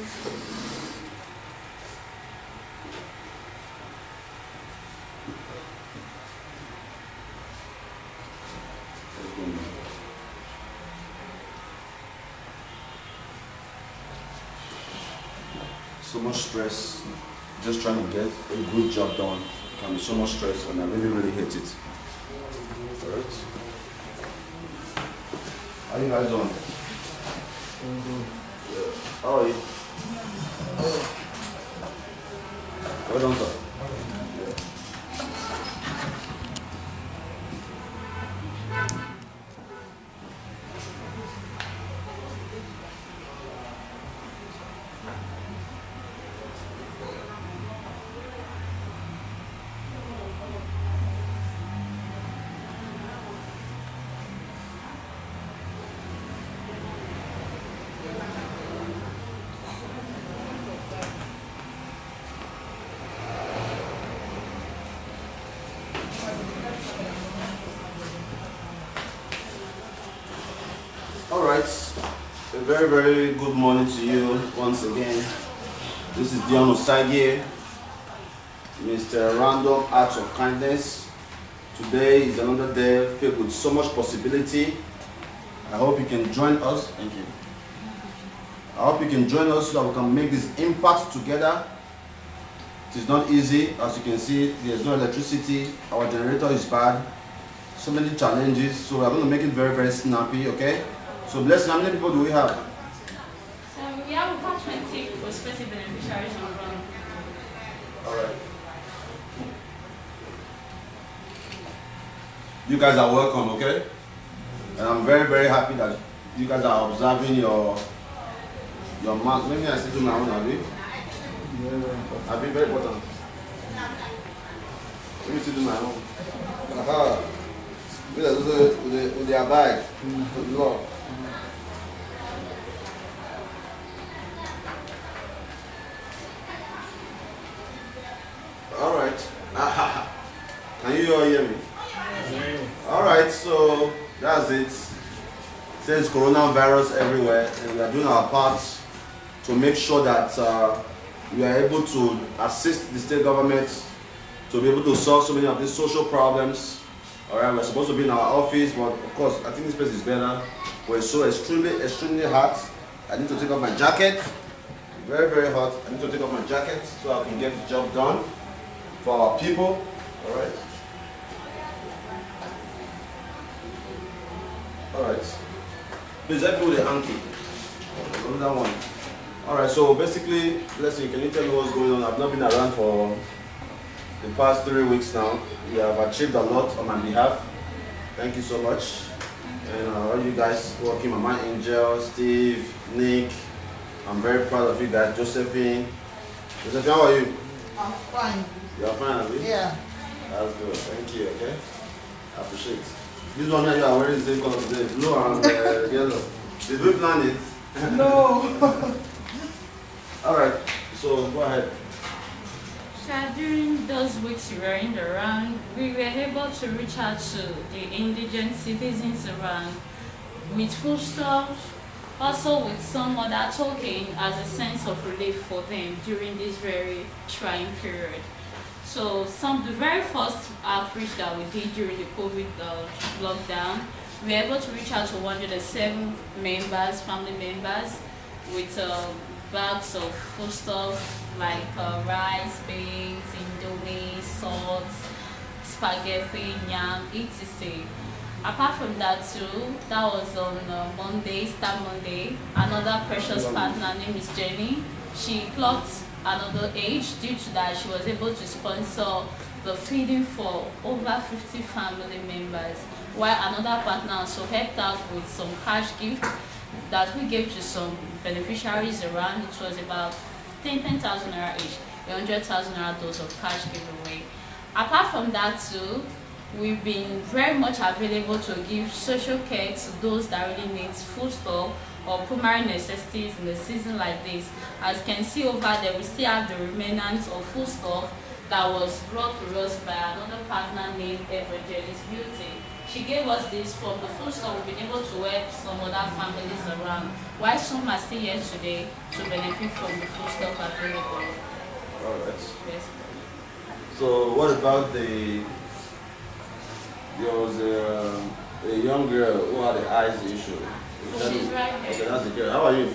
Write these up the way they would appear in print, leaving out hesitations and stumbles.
So much stress, just trying to get a good job done. Can be so much stress, and I really hate it. Alright. How you guys doing? How are you? Well done, sir. Alright, a very good morning to you once again. This is Dion Osage, Mr. Random Acts of Kindness. Today is another day filled with so much possibility. I hope you can join us. Thank you. I hope you can join us so that we can make this impact together. It is not easy, as you can see. There's no electricity. Our generator is bad. So many challenges. So we're going to make it very snappy, okay? So, Blessing, how many people do we have? So, we have about 20 prospective beneficiaries on ground. Alright. You guys are welcome, okay? And I'm very happy that you guys are observing your mark. Maybe I still do my own, Abi. Abi, very important. Let me still do my own. Aha. With their bag. Good Lord. Alright. Can you all hear me? Alright, so that's it. Since coronavirus everywhere, and we are doing our part to make sure that we are able to assist the state government to be able to solve so many of these social problems. Alright, we're supposed to be in our office, but of course, I think this place is better. But it's so extremely hot. I need to take off my jacket. Very hot. I need to take off my jacket so I can get the job done for our people. Alright. Alright. Please help me with the hanky. Another one. Alright, so basically, let's see, can you tell me what's going on? I've not been around for the past 3 weeks now. You have achieved a lot on my behalf. Thank you so much. And all you guys working, Mama Angel, Steve, Nick, I'm very proud of you guys. Josephine. Josephine, how are you? I'm fine. You are fine, are you? Yeah. That's good. Thank you, okay? I appreciate it. This one here you are wearing the same color today, blue and yellow. Did we plan it? No. Alright, so go ahead. So during those weeks we were in the round, we were able to reach out to the indigent citizens around with foodstuffs, also with some other token as a sense of relief for them during this very trying period. So the very first outreach that we did during the COVID lockdown, we were able to reach out to 107 members, family members, with bags of foodstuff like rice, beans, indomie, salt, spaghetti, yam, etc. Apart from that too, that was on Monday, Star Monday. Another precious partner named Miss Jenny, she clocked another age due to that she was able to sponsor the feeding for over 50 family members, while another partner also helped out with some cash gift that we gave to some beneficiaries around. It was about 10,000 naira each, 100,000 naira dose of cash giveaway. Apart from that too, we've been very much available to give social care to those that really need food stuff or primary necessities in a season like this. As you can see over there, we still have the remnants of food stuff that was brought to us by another partner named Evangelist Beauty. she gave us this from the food store. We've been able to help some other families around. While some are still here today to benefit from the food stuff available. Alright. Yes. So what about there was a young girl who had an eyes issue. She's right Okay, here. that's the girl. How are you?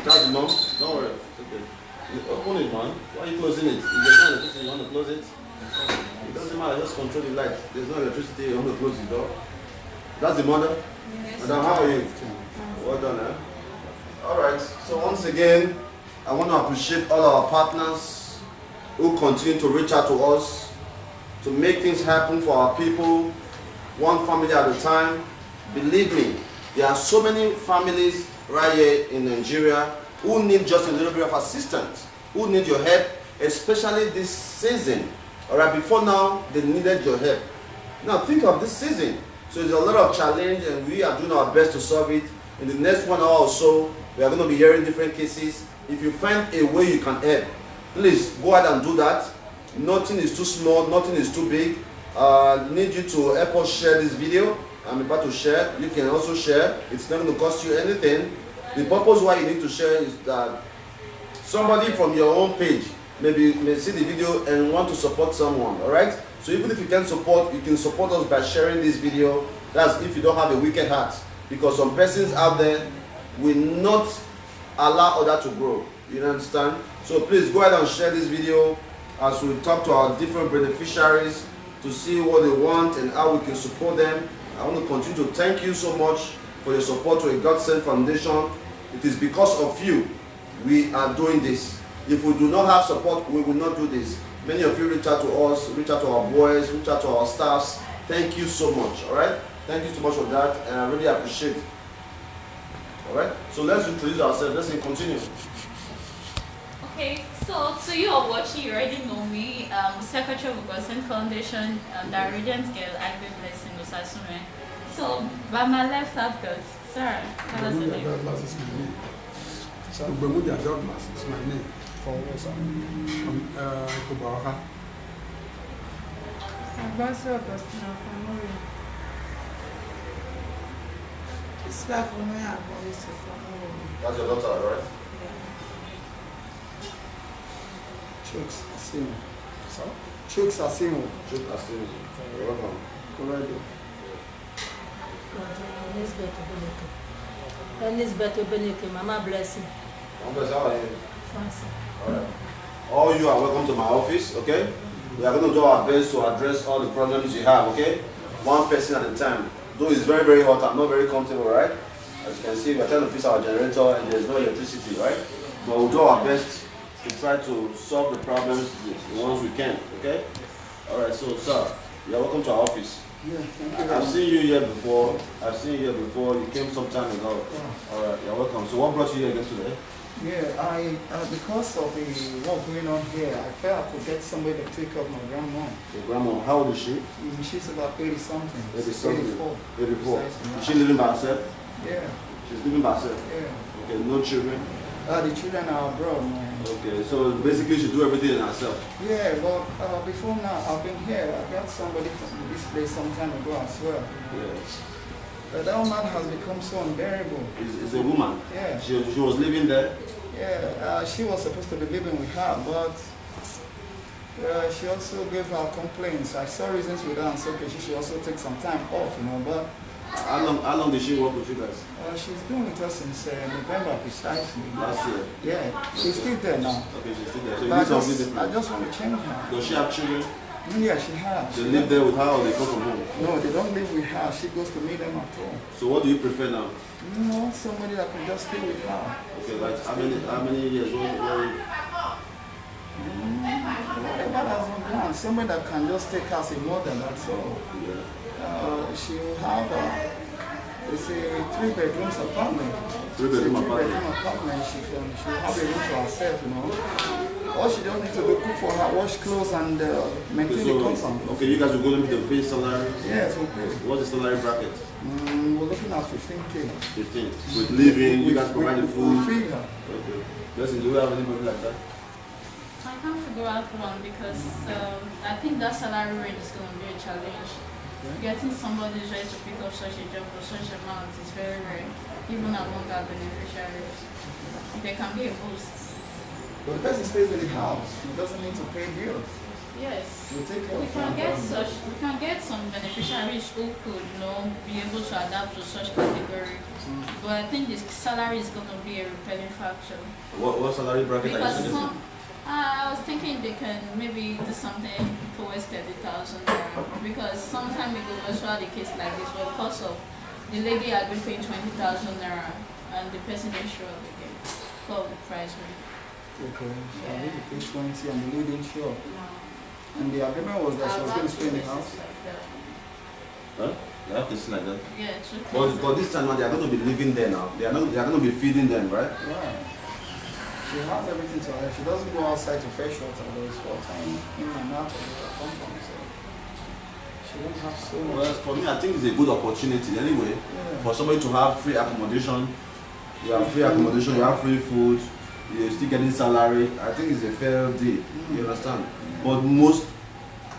That's the mom? Don't worry. Okay. You open it, man. Why are you closing it? If there's no electricity, you want to close it? It doesn't matter, just control the light. There's no electricity, you want to close the door. That's the mother? Yes. Madam, how are you? Well done, eh? Alright, so once again, I want to appreciate all our partners who continue to reach out to us to make things happen for our people, one family at a time. Believe me, there are so many families right here in Nigeria who need just a little bit of assistance, who need your help, especially this season. Alright, before now, they needed your help. Now think of this season. So there's a lot of challenge and we are doing our best to solve it. In the next 1 hour or so, we are going to be hearing different cases. If you find a way you can help, please go ahead and do that. Nothing is too small, nothing is too big. I need you to help us share this video. I'm about to share. You can also share. It's not going to cost you anything. The purpose why you need to share is that somebody from your own page may see the video and want to support someone. All right. So even if you can support, you can support us by sharing this video. That's if you don't have a wicked heart, because some persons out there will not allow others to grow. You understand? So please go ahead and share this video as we talk to our different beneficiaries to see what they want and how we can support them. I want to continue to thank you so much for your support to a GODSENT Foundation. It is because of you we are doing this. If we do not have support, we will not do this. Many of you reach out to us, reach out to our boys, reach out to our staffs. Thank you so much, all right? Thank you so much for that, and I really appreciate it. All right? So let's introduce ourselves. Let's continue. Okay, so to you all watching, you already know me. Secretary of GODSENT Foundation, the Radiant Girl, I've been blessing Osasume. So by my left, I've got Sarah. Tell us the name. Douglas is my name. So Bermuda Douglas is my name. From Kubaha. Ambassador Augustina Famori. It's like for me, I'm always from That's your daughter, right? Chooks Asimo. So? Chooks Asimo. Chooks Asimo. You're welcome. Correct. Elizabeth Obeneke, Mama bless you. How are you? Fancy. Alright. All you are welcome to my office, okay? We are going to do our best to address all the problems you have, okay? One person at a time. Though it's very, very hot, I'm not very comfortable, right? As you can see, we are trying to fix our generator and there's no electricity, right? But we'll do our best to try to solve the problems the ones we can, okay? Alright, so sir, you are welcome to our office. Yeah, thank you. I've seen you here before. You came some time ago. Alright, you're welcome. So what brought you here again today? Yeah, because of the work going on here, I felt I could get somebody to take up my grandma. Your grandma, how old is she? She's about 80 something. 84. 84. Is she living by herself? Yeah. She's living by herself? Yeah. Okay, no children? The children are abroad, man. Okay, so basically she do everything herself? Yeah, but before now, I've been here. I got somebody from this place some time ago as well. Yes. But that woman has become so unbearable. Is a woman? Yeah. She was living there? Yeah, she was supposed to be living with her, but she also gave her complaints. I saw reasons with her and said, okay, she should also take some time off, you know, but... How long did she work with you guys? She's been with us since November precisely. Last year? Yeah, she's still there now. Okay, she's still there. So you But need something different? I just want to change her. Does she have children? Yeah, she has. They live there with her or they come from home? No, they don't live with her. She goes to meet them at home. So what do you prefer now? No, somebody that can just stay with her. Okay, like how many years old? Whatever has been done, somebody that can just take her as a mother, that's all. Yeah. She will have it's a 3-bedroom apartment. 3-bedroom apartment. 3-bedroom apartment. She will have a room to herself, you know. All she don't need to do cook for her, wash clothes and maintain the compound. Okay, you guys will go to the pay salary? Yes, we pay. What's the salary bracket? We're looking at 15K. 15. With living, you guys provide the food? We feed her. Okay. Listen, do we have anybody like that? I can't figure out one because I think that salary range is going to be a challenge. Getting somebody who's ready to pick up such a job for such amount is very rare, even among our beneficiaries. There can be a boost. But the person stays in the house. He doesn't need to pay bills. Yes. We take care We of can get family. we can get some beneficiaries who could, be able to adapt to such category. But I think the salary is going to be a repelling factor. What salary bracket are you Because suggesting? I was thinking they can maybe do something towards 30,000 naira. Because some time ago we also had a case like this, but because of the lady had been paying 20,000 naira and the person didn't show up again. So the price went. Okay. So Yeah. I need to pay 20 and the lady didn't show up. No. And the agreement was that she was going to stay in the house. Like that. Huh? They have cases like that. Yeah, it's okay. But this time now, they are going to be living there now. They are going to be feeding them, right? Right. She has everything to her. She doesn't go outside to fetch water. There's water in and out of the compound. So she won't have so much. Well, for me, I think it's a good opportunity anyway for somebody to have free accommodation. You have free accommodation, you have free food, you're still getting salary. I think it's a fair deal. You understand? But most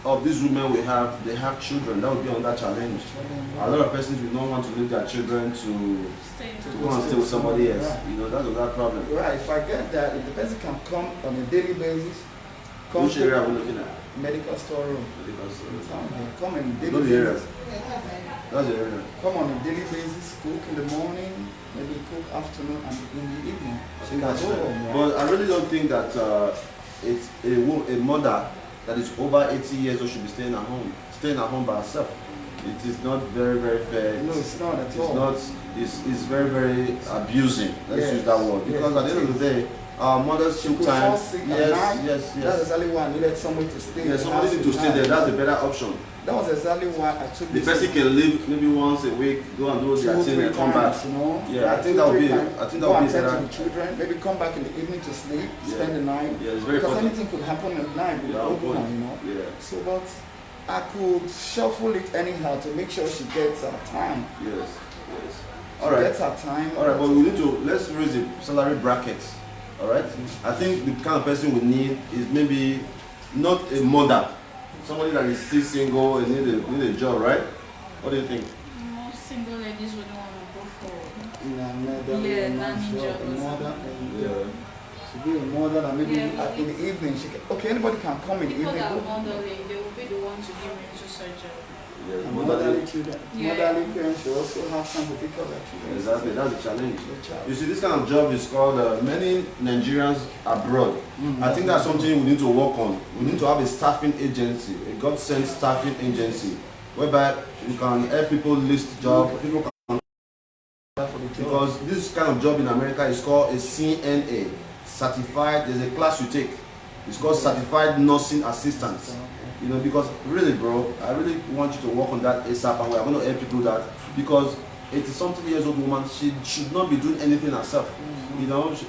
of these women we have, they have children. That would be another challenge. A lot of persons will not want to leave their children to go and stay with somebody else. That's another problem. Right. If I get that, if the person can come on a daily basis, come Which area are we looking at? medical store room. Because, Come on a know daily the area. basis. That's the area. Come on a daily basis, cook in the morning, maybe cook afternoon and in the evening. I think that's Go fair. home, right? But I really don't think that it's a mother that is over 80 years old should be staying at home by herself. It is not very, very fair. No, it's not at all. It's very, very abusing. Let's Yes. use that word. Because Yes, at the end of the day, our mothers She took could time. fall sick at night. Yes. That's exactly why I needed somebody to stay in Yeah, the somebody house need to at stay night. there. That's a better option. That was exactly why I took The this person can live maybe once a week, go and do their 2, thing 3 and come back. times, you know. Yeah, I Like think 2, that would 3 be. times. I think that Go would and be tend to better. the children. Maybe come back in the evening to sleep, spend the night. Yeah, it's very Because important. anything could happen at night with Yeah, the old point. woman, you know. Yeah. So, but I could shuffle it anyhow to make sure she gets her time. Yes. She All right. gets her time. All right, but we need to let's raise the salary brackets. All right. I think the kind of person we need is maybe not a mother, somebody that is still single and need a job, right? What do you think? Most single ladies wouldn't want to go for. Yeah, nanny job or mother. Yeah. She be a mother and maybe Yeah, in the evening she can. Okay, anybody can come in the People evening. that go- elderly, they will be the ones to give into surgery. Yeah. And motherly children. Yeah. Motherly parents should also have time to pick up their children. Exactly. That's the challenge. The child. You see, this kind of job is called many Nigerians abroad. I think that's something we need to work on. We need to have a staffing agency, a God-sent staffing agency, whereby you can help people list jobs. People can, For the job. because this kind of job in America is called a CNA, certified. There's a class you take. It's called certified nursing assistant. Because really, bro, I really want you to work on that ASAP, and we are going to help you do that. Because 80-something years old woman, she should not be doing anything herself.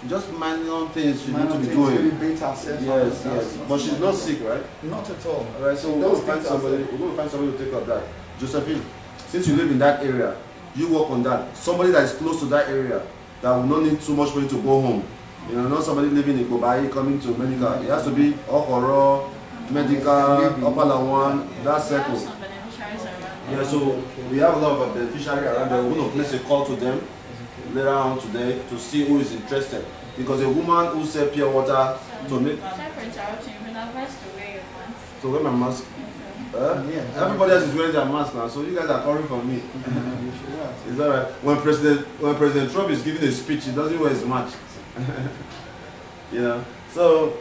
Just minor things she needs to be doing. Really beat herself. Yes. But she's not sick, right? Not at all. All right. So we're going to find somebody. We're going to find somebody to take up that. Josephine, since you live in that area, you work on that. Somebody that is close to that area that will not need too much money to go home. Not somebody living in Kobai coming to medical. It has to be Okoro, medical, Upper Lawan, that We have circle. some beneficiaries around. Yeah, so we have a lot of beneficiaries around there. We're going to place a call to them later on today to see who is interested. Because a woman who sells pure water to make Sorry for interrupting, you've been advised to wear your mask. to wear my mask. Yeah. Everybody else is wearing their mask now, so you guys are calling for me. It's alright. When President Trump is giving a speech, he doesn't wear his mask. So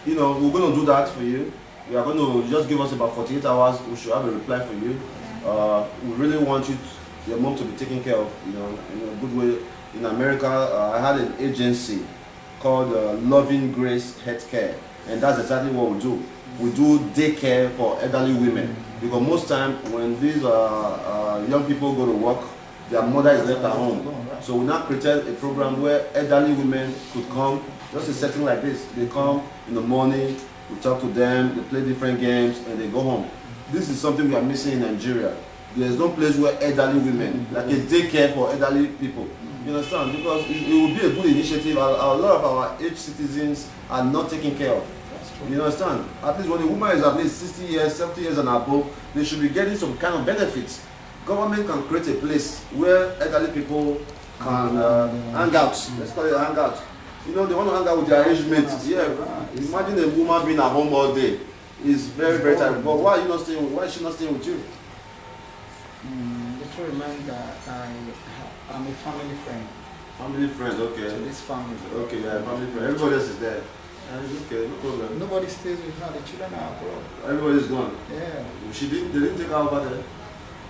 we're going to do that for you. We are going to just give us about 48 hours. We should have a reply for you. We really want your mom to be taken care of, in a good way. In America, I had an agency called Loving Grace Healthcare, and that's exactly what we do. We do daycare for elderly women, because most time when these young people go to work, their mother is left at home. So we now created a program where elderly women could come, just a setting like this. They come in the morning, we talk to them, they play different games, and they go home. This is something we are missing in Nigeria. There's no place where elderly women, like a daycare for elderly people. You understand? Because it would be a good initiative. A lot of our aged citizens are not taken care of. You understand? At least when a woman is at least 60 years, 70 years and above, they should be getting some kind of benefits. Government can create a place where elderly people can hang out. Let's call it a hangout. You know, they want to hang out with their age mates. Yeah. Imagine a woman being at home all day. It's very, very tiring. But why are you not staying? Why is she not staying with you? Just remind that I'm a family friend. Family friend, okay. To this family. Okay, yeah, family friend. Everybody else is there. Okay, no problem. Nobody stays with her. The children are abroad. Everybody's gone. Yeah. They didn't take her over there.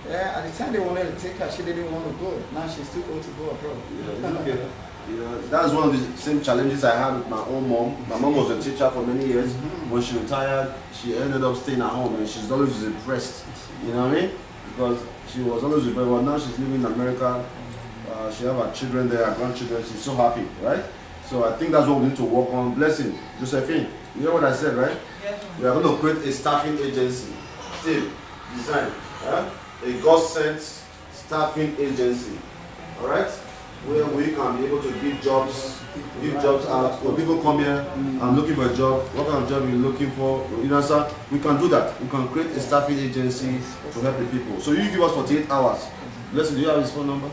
Yeah, at the time they wanted to take her, she didn't want to go. Now she's too old to go abroad. Yeah, it's okay. You know, that's one of the same challenges I had with my own mom. My mom was a teacher for many years. When she retired, she ended up staying at home and she's always depressed. You know what I mean? Because she was always depressed. But now she's living in America. She have her children there, her grandchildren. She's so happy, right? So I think that's what we need to work on. Blessing, Josephine. You hear what I said, right? Yes. We are going to create a staffing agency. Still, design. A God-sent staffing agency. All right? Where we can be able to give jobs out. When people come here, I'm looking for a job. What kind of job are you looking for? You know, sir, we can do that. We can create a staffing agency to help the people. So you give us 48 hours. Listen, do you have his phone number?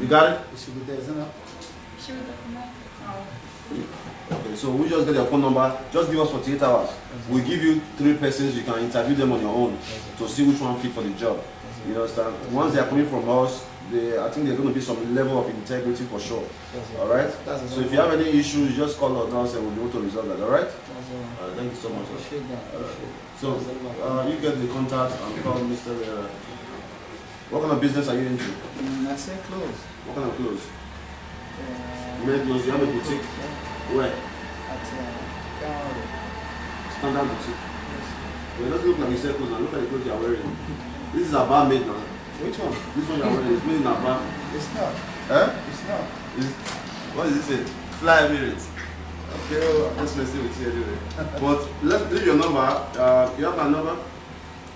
You got it? It should be there, isn't it? Okay, so we just get your phone number. Just give us 48 hours. We give you 3 persons. You can interview them on your own to see which one fit for the job. You understand? Once they are coming from us, I think there's going to be some level of integrity for sure. All right. So if you have any issues, just call us and we'll be able to resolve that. All right. Thank you so much. So you get the contact and call Mr. What kind of business are you into? I say clothes. What kind of clothes? You make clothes. You have a boutique. Where? At Standard boutique. Well, it doesn't look like you sell clothes now. Look at the clothes you are wearing. This is a bar made now. Which one? This one you are wearing is made in a bar. It's not. It's not. What is it? Fly Emirates. Okay, well, I'm just messing with you anyway. But let's leave your number. You have my number?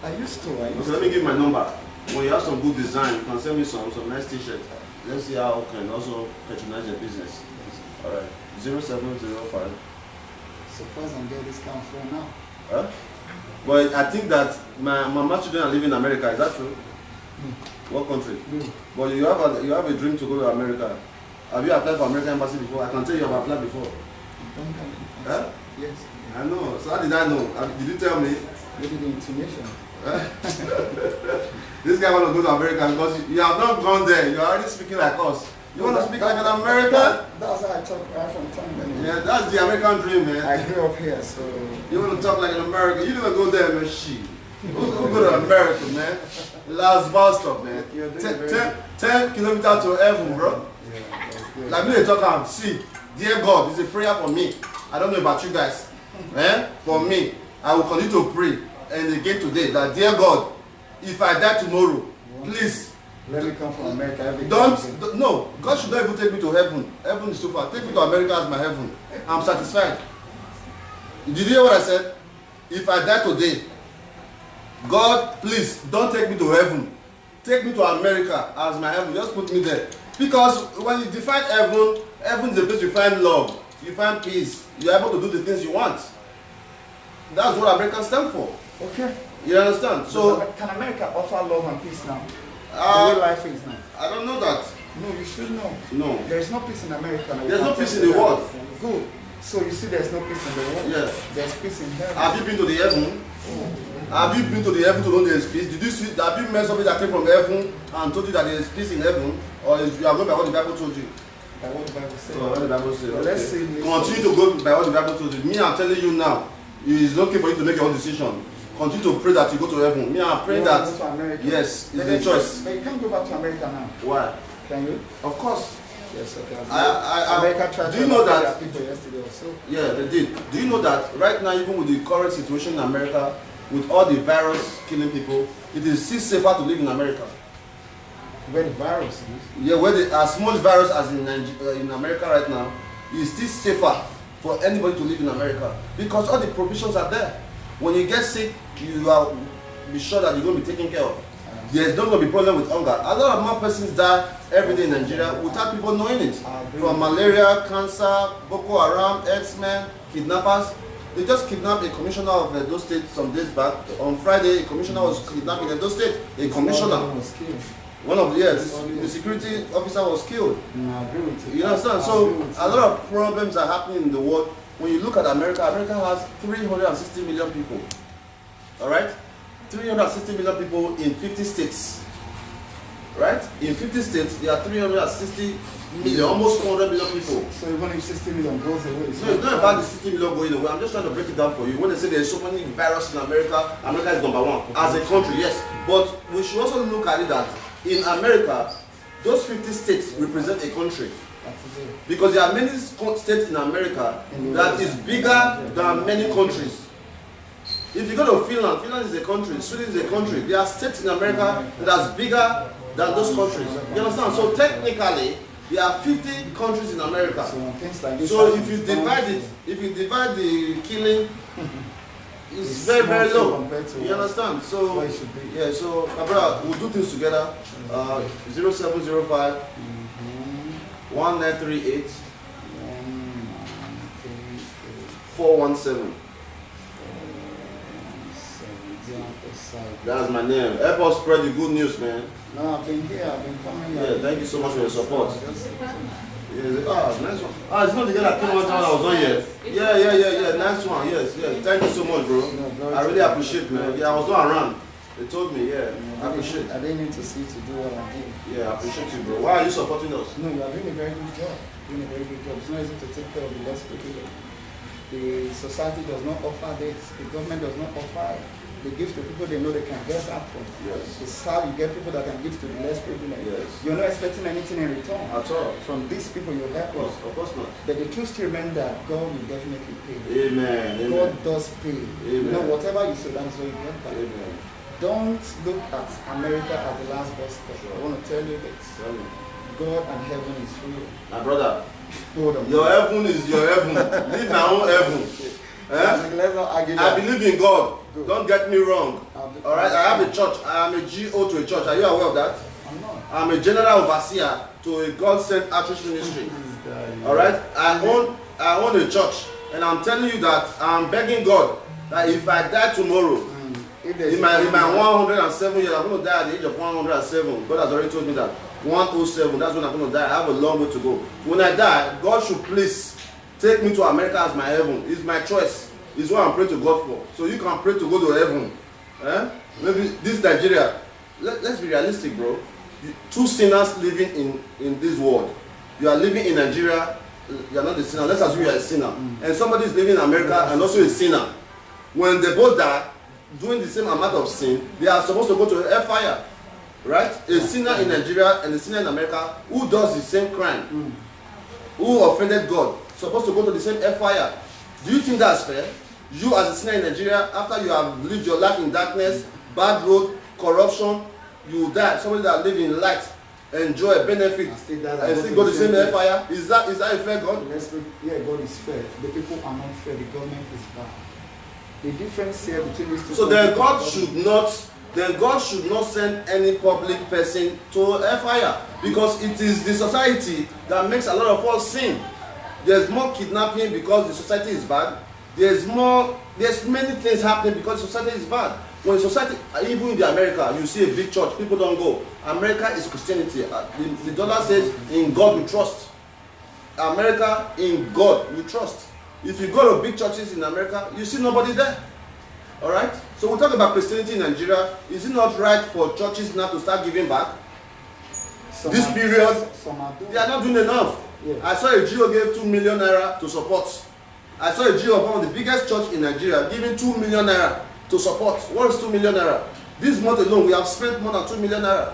I used to. Okay, let me give my number. When you have some good design, you can send me some nice t-shirts. Let's see how I can also patronize your business. Alright. 0705. Surprised I'm getting this kind of phone now. Huh? But I think that my children are living in America. Is that true? What country? But you have a dream to go to America. Have you applied for American embassy before? I can tell you have applied before. Huh? Yes. I know. So how did I know? Did you tell me? Maybe the intonation. This guy want to go to America because you have not gone there. You are already speaking like us. You want to speak like an American? That's how I talk right from time. Yeah, that's the American dream, man. I grew up here, so... You want to talk like an American? You didn't go there, man. Shit. We'll go to America, man. Last bus stop, man. 10 kilometers to heaven, bro. Yeah, that's good. Like me, they talk, see, dear God, it's a prayer for me. I don't know about you guys. For me, I will continue to pray. And again today, that dear God, if I die tomorrow, please let me come from America. No, God should not even take me to heaven. Heaven is too far. Take me to America as my heaven. I'm satisfied. Did you hear what I said? If I die today, God, please don't take me to heaven. Take me to America as my heaven. Just put me there. Because when you define heaven, heaven is a place you find love, you find peace, you're able to do the things you want. That's what Americans stand for. Okay. You understand? So can America offer love and peace now? The way life is now. I don't know that. No, you should know. No. There is no peace in America. There's no peace in the world. Good. So you see there's no peace in the world? Yes. There's peace in heaven. Have you been to the heaven? Have you been to the heaven to know there is peace? Did you see, have you met somebody that came from heaven and told you that there is peace in heaven? Or you are going by what the Bible told you? By what the Bible says. Oh, what the Bible says. Well, okay. let's see. Continue to go by what the Bible told you. Me, I'm telling you now, it is okay for you to make your own decision. Continue to pray that you go to heaven. Me, I'm praying that. Go to America. Yes, it's a choice. But you can't go back to America now. Why? Can you? Of course. Yes, okay. America tried do you know that? People yesterday also. Yeah, they did. Do you know that right now, even with the current situation in America, with all the virus killing people, it is still safer to live in America. Where the virus is? Yeah, where as much virus as in America right now, it's still safer for anybody to live in America because all the provisions are there. When you get sick, you are be sure that you're going to be taken care of. There's not going to be problem with hunger. A lot of more persons die every day in Nigeria without people knowing it. From malaria, cancer, Boko Haram, herdsmen, kidnappers. They just kidnapped a commissioner of Edo State some days back. On Friday, a commissioner was kidnapped in Edo State. A commissioner. Was killed. One of the the security officer was killed. I agree with you. You understand? So a lot of problems are happening in the world. When you look at America, America has 360 million people. All right, 360 million people in 50 states. Right? In 50 states, there are 360 million, almost 400 million people. So even if 60 million goes away, No, it's not about the 60 million going away. I'm just trying to break it down for you. When they say there's so many viruses in America, America is number one as a country, yes. But we should also look at it that in America, those 50 states represent a country. Because there are many states in America that is bigger than many countries. If you go to Finland, Finland is a country, Sweden is a country. There are states in America that are bigger than those countries. You understand? So technically, there are 50 countries in America. So if you divide it, if you divide the killing, it's very, very low. You understand? So yeah, so my brother, we'll do things together. 0705 1938 417. That's my name. Help us spread the good news, man. No, I've been here, I've been coming here. Yeah, thank you so much for your support. Yeah, nice one. Ah, it's not the guy that came one time I was on here. Yeah, nice one. Yes. Thank you so much, bro. I really appreciate, man. Yeah, I was not around. They told me, yeah. I appreciate. I didn't need to see to do what I did. Yeah, I appreciate you, bro. Why are you supporting us? No, you are doing a very good job. Doing a very good job. It's not easy to take care of the less privileged. The society does not offer this. The government does not offer it. They give to people they know they can get that from. Yes. It's how you get people that can give to the less privileged. Yes. You're not expecting anything in return. At all. From these people you help us. Of course not. But the truth still remains that God will definitely pay. Amen. God does pay. Amen. You know, whatever you sow, that's what you get back. Amen. Don't look at America as the last bus stop. Sure. I want to tell you this. Tell me. God and heaven is real. My brother, Hold on. your heaven is your heaven. Leave my own heaven. Let's not argue I that. believe in God. Good. Don't get me wrong. Alright, I have a church. I am a GO to a church. Are you aware of that? I'm not. I'm a general overseer to a God-sent outreach ministry. Alright? I own a church. And I'm telling you that I'm begging God that if I die tomorrow, in my 107 years, I'm going to die at the age of 107. God has already told me that. 107, that's when I'm going to die. I have a long way to go. When I die, God should please take me to America as my heaven. It's my choice. It's what I'm praying to God for. So you can pray to go to heaven. Maybe this Nigeria. Let's be realistic, bro. Two sinners living in this world. You are living in Nigeria. You are not a sinner. Let's assume you are a sinner. And somebody is living in America and also a sinner. When they both die, doing the same amount of sin, they are supposed to go to a fire. Right? A sinner in Nigeria and a sinner in America who does the same crime, who offended God, supposed to go to the same fire. Do you think that's fair? You as a sinner in Nigeria, after you have lived your life in darkness, bad road, corruption, you die. Somebody that live in light, enjoy a benefit, and still go to the same fire. Is that a fair God? Yeah, God is fair. The people are not fair. The government is bad. The difference here between these two. So then God should not send any public person to a fire, because it is the society that makes a lot of us sin. There's more kidnapping because the society is bad. There's many things happening because society is bad. When society, even in the America, you see a big church, people don't go. America is Christianity. The dollar says, in God we trust. America, in God we trust. If you go to big churches in America, you see nobody there. Alright? So we talk about Christianity in Nigeria. Is it not right for churches now to start giving back? This period, they are not doing enough. Yeah. I saw a GO gave 2 million naira to support. I saw a GO of one of the biggest church in Nigeria giving 2 million naira to support. What is 2 million naira? This month alone, we have spent more than 2 million naira.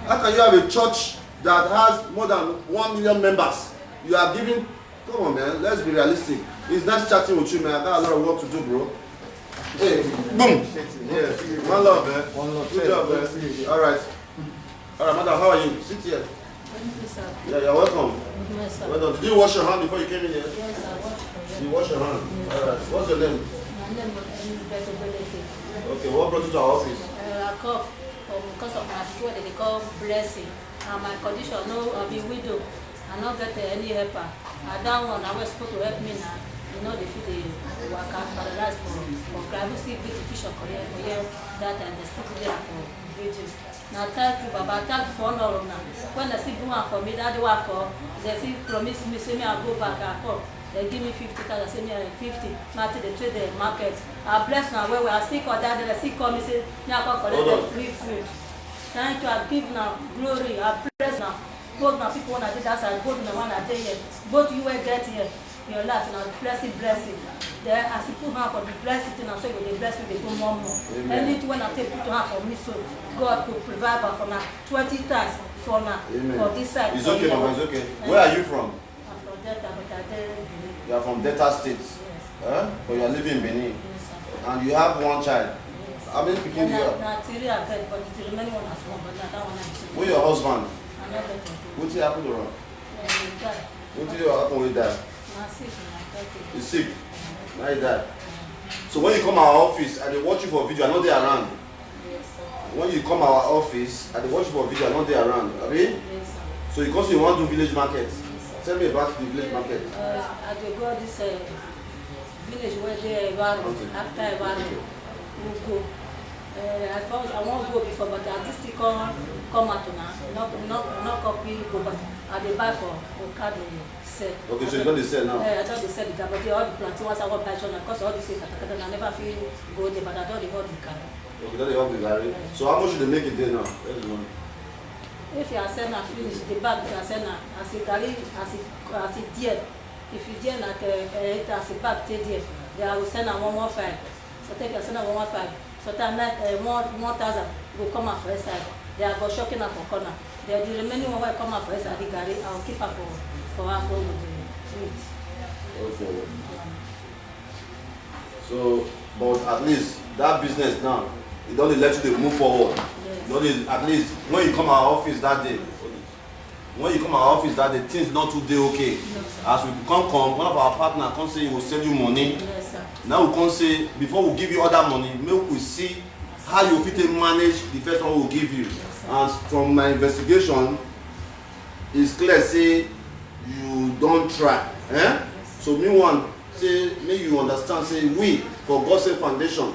How can you have a church that has more than 1 million members? You are giving, come on man, let's be realistic. It's nice chatting with you, man. I got a lot of work to do, bro. Hey, boom. Yeah, one love, man. One love. Good job, man. Alright, madam, how are you? Sit here. Thank you, sir. Yeah, you're welcome. Yes, sir. Well done. Did you wash your hand before you came in here? Yes, I watched. You wash your hand? Alright. What's your name? My name is Beto Beleke. Okay, what brought you to our office? I come because of my what they call blessing. And my condition, no, I'll be widow. I not get any helper. I don't want, I was supposed to help me now. you know, they fit the work out paradise for private still be the fish for here that time they still there for wages. Now thank you, Baba, thank you for all of them. When they still do one for me, that work they still promise me, say me I'll go back and come. They give me 50,000, say me 50. Now they trade the market. I bless now where we are sick or that they still come and say, me I can collect the free food. Thank you, I give now glory, I bless now. Both now people want to do that side, both the one I tell you, both you will get here. Your life now, blessing. Then as you put hand for the blessing, and so you will bless you, they do more. Anything when I take put hand for me, so God could provide for now 20 times for now. Amen. For this side. It's okay, Mama, it's okay. Where are you from? I'm from Delta, but I didn't believe. You are from Delta State. Yes. But you are living in Benin. Yes, sir. And you have one child. Yes. How many people do you have? Now, till I beg, but the remaining one has one, but now that one is Who's your husband? I'm not better. What did happen to him? Yeah, What did happen with that? now sick, now 30. He's sick. Now he died. So when you come our office and they watch you for video, I know they are around. Yes, sir. When you come our office and they watch you for video, I know they are around. I mean? Yes, sir. So you come say you want to do village market. Tell me about the village market. I dey go this village where they environment, after environment, we go. I won't go before, but I just still come out now. Not copy go, but I dey buy for card sell. Okay, so you don't sell now? I don't dey sell the car, but all the planting once I want buy China, because all this katakata, I never feel go there, but I don't dey hold the car. Okay, that they have the garri. So how much do they make it there now? Where's the money? If you are selling a finish, the bag you are selling as a garri, as a deer. If you deer like as a bag, they will send a 115. So take a send a 115. So time like 1,000 will come out for a side. They are go shocking up for corner. The remaining one will come out for a side. The garri, I will keep up for half of the meat. Okay. So, but at least that business now, it don't let you to move forward. Yes. At least when you come our office that day, things not too day okay. No, As we come, one of our partners come say he will send you money. yes, sir. Now we come say before we give you other money, make we see how you fit manage the first one we will give you. Yes, And from my investigation, it's clear say you don't try. Yes, So me want say make you understand say we for GODSENT Foundation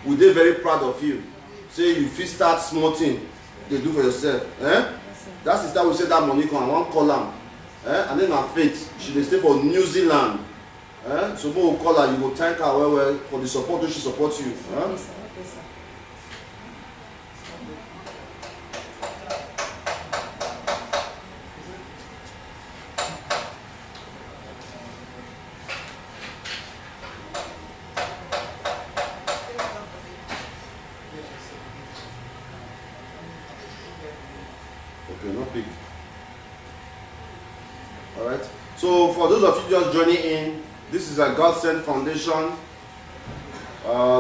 we dey very proud of you. Say you fit start small thing dey do for yourself. Yes, sir. That sister will say that money come, I wan call am. And then her faith, she dey stay for New Zealand. So when we call her, you go thank her well for the support wey she support you. Yes, sir. Yes, sir. Okay, not big. Alright. So for those of you just joining in, this is a GODSENT Foundation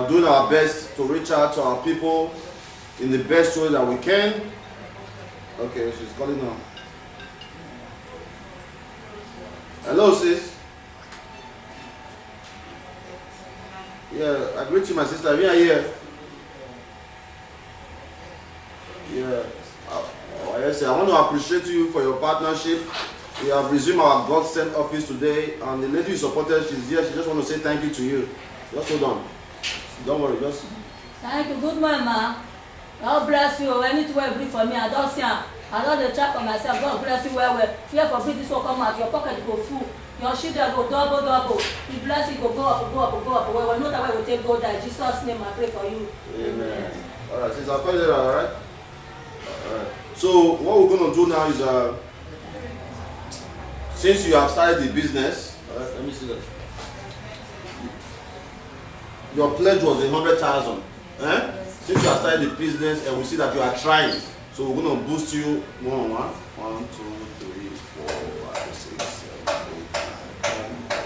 doing our best to reach out to our people in the best way that we can. Okay, she's calling now. Hello, sis. Yeah, I greet you, my sister. We are here. Yeah. Yes, I want to appreciate you for your partnership. We have resumed our GODSENT office today, and the lady you supported, she's here. She just want to say thank you to you. Just hold on. Don't worry, just. Thank you. Good morning, ma. God bless you. Anything will be for me. I don't see. I don't try for myself. God bless you well. Fear for this will come out. Your pocket go full. Your children go double. The blessing go up. Well, not that way we take go there. Jesus' name, I pray for you. Amen. All right, since I'll call you, all right? All right. So what we're going to do now is, since you have started the business, all right, let me see that. Your pledge was 100,000. Since you have started the business and we see that you are trying, so we're going to boost you 1, 2, 3, 4, 5, 6, 7, 8, 9, 10,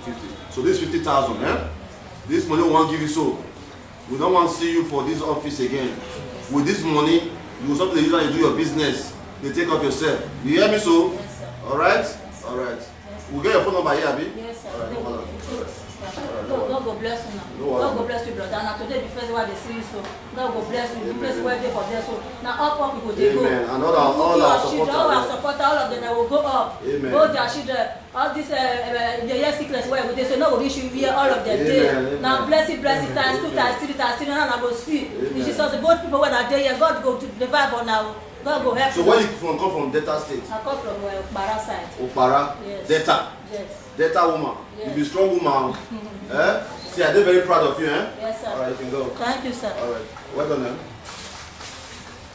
50. So this 50,000, this money we won't give you, so we don't want to see you for this office again. With this money, you will start to use it and do your business. They take off yourself. You hear me? So, Yes, sir. Alright? Alright. We'll get your phone number here, Abi? Yes, sir. Alright, hold on. God go bless you now. God go bless you, brother. Now today the first one they see you, so God go bless you. The place where they for there, so now up people they go. Amen. And all our children, all our supporters, all of them they will go up. Amen. Both their children, all this the year sickness where they say no go issue here, all of them there. Now bless it times 2 times 3 times 3 now I go see. Jesus, both people when are there here, God go to the Bible now. God go help. So where you come from Delta State? I come from Okpara side. Okpara? Yes. Delta? Yes. Delta woman? Yes. You be strong woman. Eh? See, I'm very proud of you, eh? Yes, sir. Alright, you can go. Thank you, sir. Alright, well done, eh?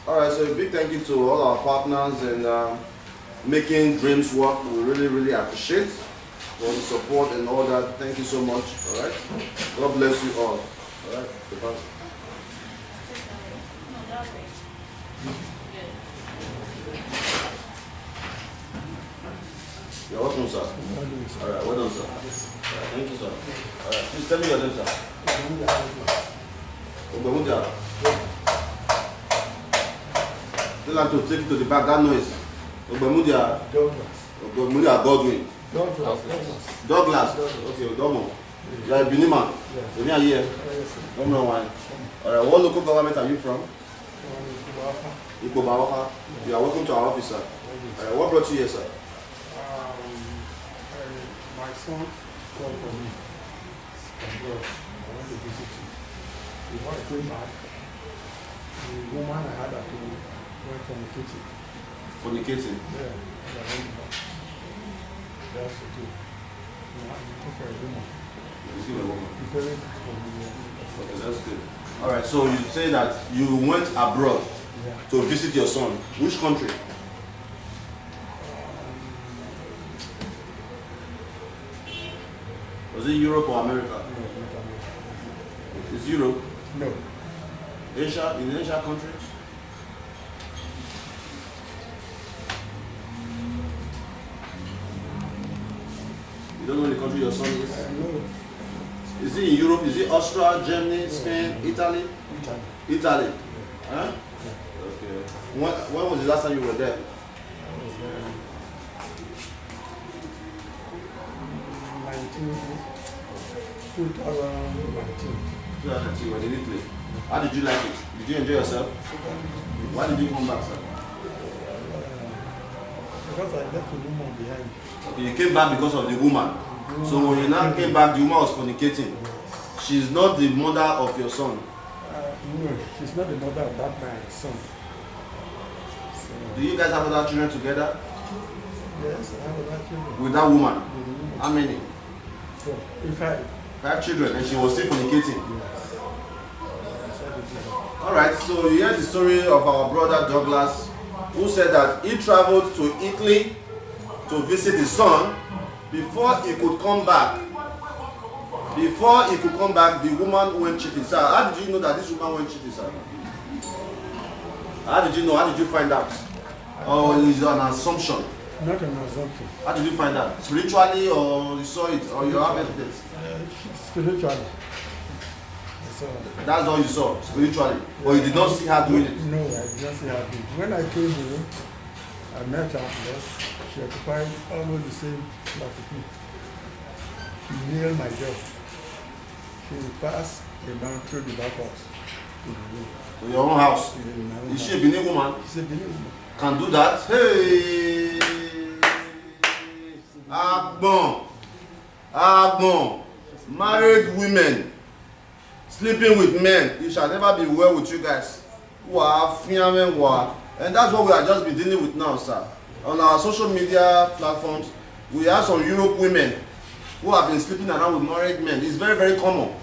Alright, so a big thank you to all our partners and making dreams work. We really, really appreciate for the support and all that. Thank you so much. Alright? God bless you all. Alright? You're welcome, sir. Alright, well done, sir. Alright, thank you, sir. Alright, please tell me your name, sir. Ogbemudia. Tell them to take it to the back, that noise. Ogbemudia. Ogbemudia Godwin. Douglas. Okay, Odomo. You are a Benin man. You're near here. Don't know why. Alright, what local government are you from? Ikobawaka. You are welcome to our office, sir. Alright, what brought you here, sir? My son called for me from abroad. I want to visit you. Before I came back, the woman I had at home went fornicating. Fornicating? Yeah, I went back. That's okay. I'm looking for a woman. You're looking for a woman? Preparing for me. Okay, that's good. Alright, so you say that you went abroad to visit your son. Which country? Was it Europe or America? No, not America. It's Europe? No. Asia? In Asia countries? You don't know the country your son is? No. Is it in Europe? Is it Austria, Germany, Spain, Italy? Italy. Italy? Yeah. Huh? Yeah. Okay. When was the last time you were there? I was there 2019. 2019, when in Italy. How did you like it? Did you enjoy yourself? Why did you come back, sir? Because I left the woman behind. Okay, you came back because of the woman. So when you now came back, the woman was fornicating. She's not the mother of your son. No, she's not the mother of that my son. So, Do you guys have other children together? yes, I have other children. With that woman? With the woman. How many? So, if I... 5 children, and she was still fornicating. Yes. I decided to do that. Alright, so you heard the story of our brother Douglas, who said that he traveled to Italy to visit his son. Before he could come back, the woman went cheating. Sir, how did you know that this woman went cheating, sir? How did you know? How did you find out? Or is it an assumption? Not an assumption. How did you find out? Spiritually, or you saw it, or you have evidence? Spiritually. So, That's all you saw, spiritually. Or you did not see her doing it? no, I did not see her doing it. When I came here, I met her because she occupied almost the same flat with me. She nailed my job. She passed the man through the back house to the room. To your own house? In my own Is she a house. Benin woman? She's a Benin woman. Can do that? Hey! Agbon! Married women sleeping with men. It shall never be well with you guys. And that's what we are just be dealing with now, sir. On our social media platforms, we have some Europe women who have been sleeping around with married men. It's very, very common.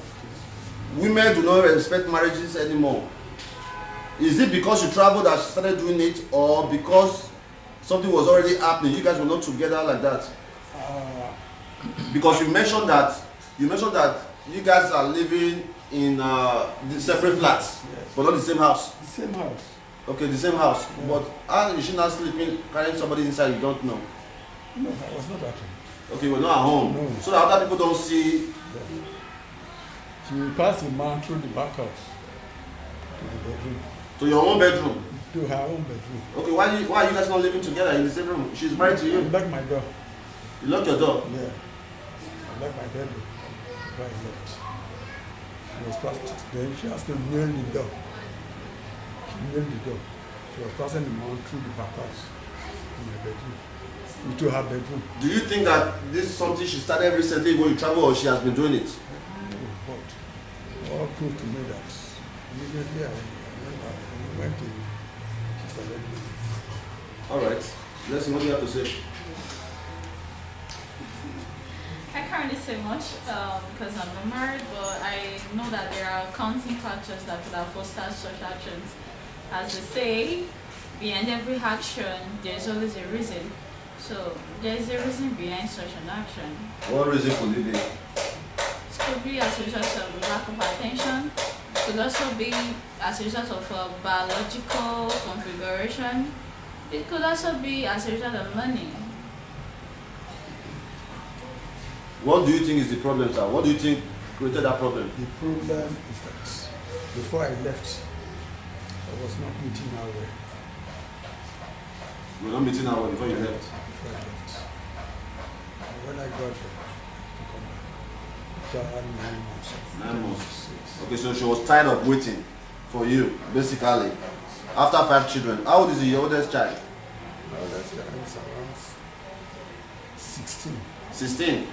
Women do not respect marriages anymore. Is it because you traveled that she started doing it, or because something was already happening? You guys were not together like that. Because you mentioned that you guys are living in separate flats, Yes. but not the same house. The same house. Okay, the same house. Yeah. But how is she not sleeping, carrying somebody inside you don't know? No, I was not at home. Okay, we're not at home. No. So that other people don't see. She passed the man through the back house to the bedroom. To your own bedroom. to her own bedroom. Okay, why are you guys not living together in the same room? She's married to I you. locked my door. You lock your door. Yeah. I locked my bedroom before I left. She was passing. Then she has to nail the door. She nailed the door. She was passing the mount through the back house in my bedroom. Into her bedroom. Do you think that this is something she started recently when you travel, or she has been doing it? But all proved to me that immediately I went to she started doing it. All right. Let's see what you have to say. I can't really say much because I'm not married, but I know that there are counting factors that could have fostered such actions. As they say, behind every action, there's always a reason. So there's a reason behind such an action. What reason could it be? It could be as a result of lack of attention. It could also be as a result of biological configuration. It could also be as a result of money. What do you think is the problem, sir? What do you think created that problem? The problem is that before I left, I was not meeting her well. You were not meeting her before you left. Before I left. And when I got there, to come back, after I had 9 months. 9 months. Yes. Okay, so she was tired of waiting for you, basically. After 5 children. How old is your oldest child? My oldest child is around 16. 16.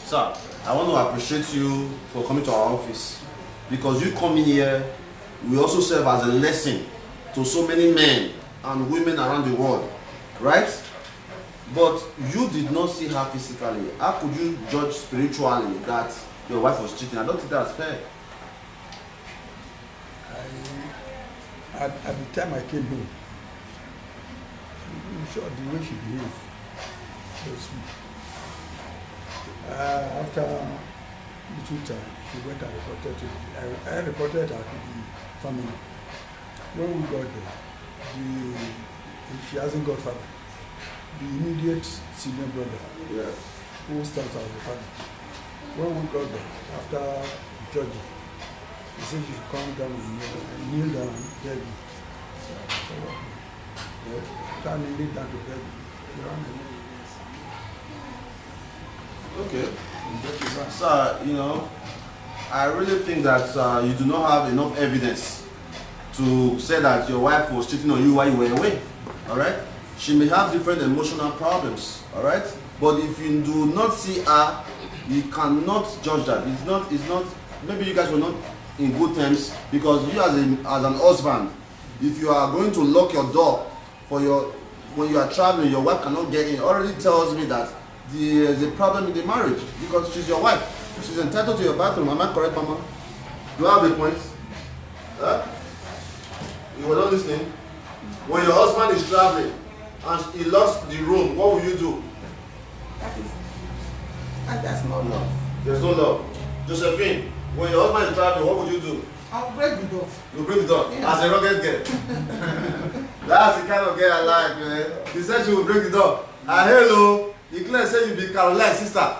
Sir, I want to appreciate you for coming to our office, because you coming here will also serve as a lesson to so many men and women around the world, right? But you did not see her physically. How could you judge spiritually that your wife was cheating? I don't think that's fair. At the time I came home, I'm sure the way she behaved was me. After little time, she went and reported to I reported her to the family. When we got there, she hasn't got father. The immediate senior brother, Yeah. who stands as the father. When we got there, after judging, he said she should come down and kneel down and beg me. So I kneeled down to beg me. Okay. Sir, you know, I really think that you do not have enough evidence to say that your wife was cheating on you while you were away. All right? She may have different emotional problems. All right? But if you do not see her, you cannot judge that. It's not, maybe you guys were not in good terms, because you as an husband, if you are going to lock your door for when you are traveling, your wife cannot get in, already tells me that there's a problem in the marriage, because she's your wife. She's entitled to your bathroom. Am I correct, Mama? Do I have the point? Huh? You were not listening? When your husband is traveling and he lost the room, what will you do? That's not love. There's no love. Josephine, when your husband is traveling, what would you do? I'll break the door. You bring the door. Yeah. As a rugged girl. That's the kind of girl I like, man. She said she will break the door. Hello. Declare said you be Caroline's sister.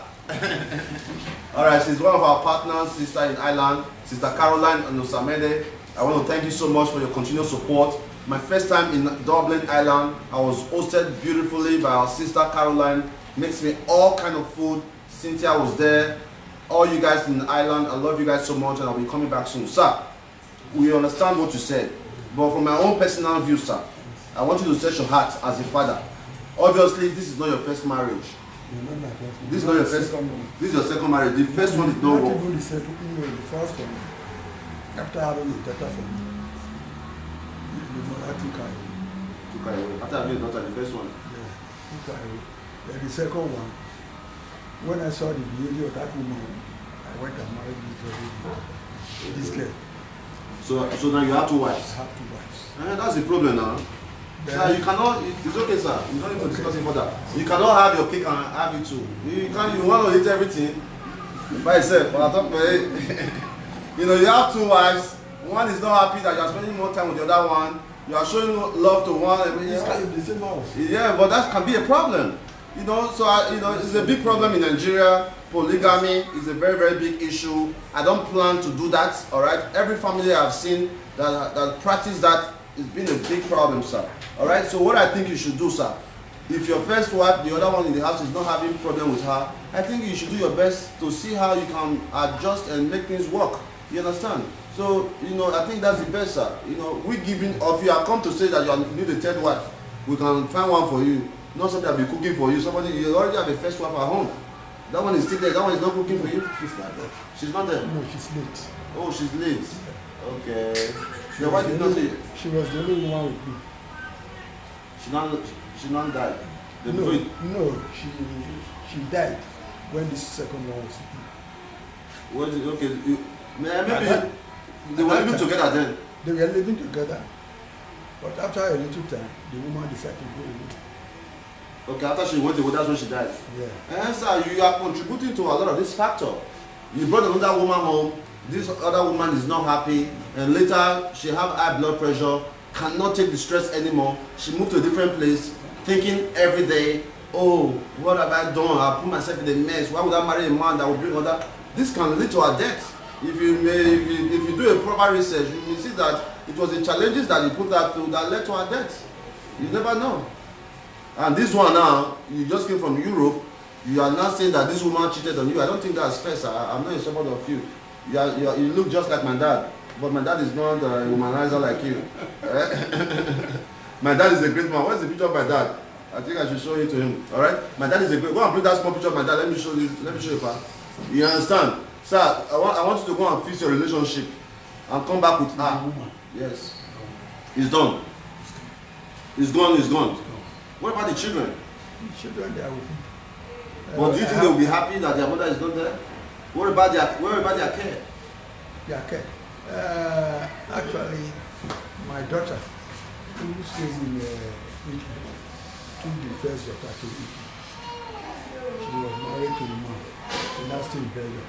Alright, she's one of our partners, sister in Ireland, Sister Caroline and Osamede. I want to thank you so much for your continued support. My first time in Dublin, Ireland, I was hosted beautifully by our sister Caroline. Makes me all kind of food. Cynthia was there. All you guys in Ireland, I love you guys so much, and I'll be coming back soon. Sir, we understand what you said, but from my own personal view, sir, I want you to set your heart as a father. Obviously, this is not your first marriage. This is not your first. This is your second marriage. The first one is not wrong. Even the first one, after having a daughter from me, the mother took her away. Took her away. After having a daughter, the first one. Yeah, took her away. Then the second one, when I saw the behavior of that woman, I went and married this girl. So now you have 2 wives. I have 2 wives. That's the problem now. Then, Sir, you cannot. It's okay, sir. You don't need to discuss it further. You cannot have your cake and have it too. You can. You want to eat everything by yourself. But I talk about it. You know, you have 2 wives. One is not happy that you are spending more time with the other one. You are showing love to one. I mean, the same house. yeah, but that can be a problem. You know, so it's a big problem in Nigeria. Polygamy is a very, very big issue. I don't plan to do that. All right. Every family I've seen that practice that it's been a big problem, sir. All right. So what I think you should do, sir, if your first wife, the other one in the house, is not having problem with her, I think you should do your best to see how you can adjust and make things work. You understand? So, you know, I think that's the best, sir. You know, we giving, or if you are come to say that you need a third wife, we can find one for you. Not something that will be cooking for you. Somebody, you already have a first wife at home. That one is still there. That one is not cooking for you. She's not there. She's not there. No, she's late. Oh, she's late. Okay. Then why did you not say? She was the only one with me. She not died. No, she died when the second one was with me. What is okay? Maybe they were living together then. They were living together, but after a little time, the woman decided to go away. Okay, after she went away, that's when she died. Yeah. And sir, you are contributing to a lot of this factor. You brought another woman home. This other woman is not happy, and later she have high blood pressure, cannot take the stress anymore. She moved to a different place, thinking every day, oh, what have I done? I put myself in a mess. Why would I marry a man that will bring other? This can lead to her death. If you do a proper research, you will see that it was the challenges that you put her through that led to her death. You never know. And this one now, you just came from Europe. You are not saying that this woman cheated on you. I don't think that's fair, sir. I'm not in support of you. You look just like my dad, but my dad is not a womanizer like you. My dad is a great man. Where's the picture of my dad? I think I should show it to him. All right, my dad is a great. Go and put that small picture of my dad. Let me show you. Let me show you, pa. You understand, sir? I want you to go and fix your relationship and come back with her. Yes, it's done. It's gone. It's gone. What about the children? The children, they are with me. But do you think they will be happy that their mother is not there? What about their care? Their care. Actually, my daughter, who stays in Italy, took the first daughter to Italy. She was married to the man, and now still in Belgium.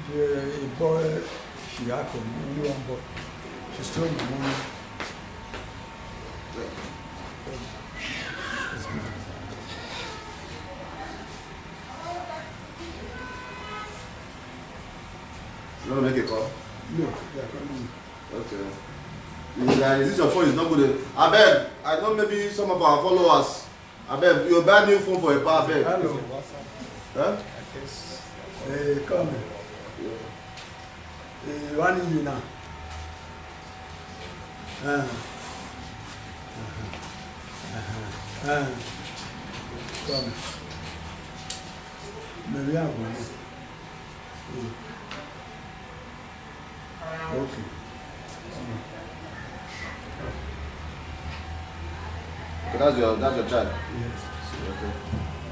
So, a boy she had from only one boy. She stole the money. You want to make a call? No, they are coming. Okay. Is this your phone is not good? I beg. I know maybe some of our followers. I beg. You buy new phone for a power beg. Hello. Huh? Come here. One in you now. Come. Maybe I'm going. Okay. Okay, that's your child. Yes. Okay.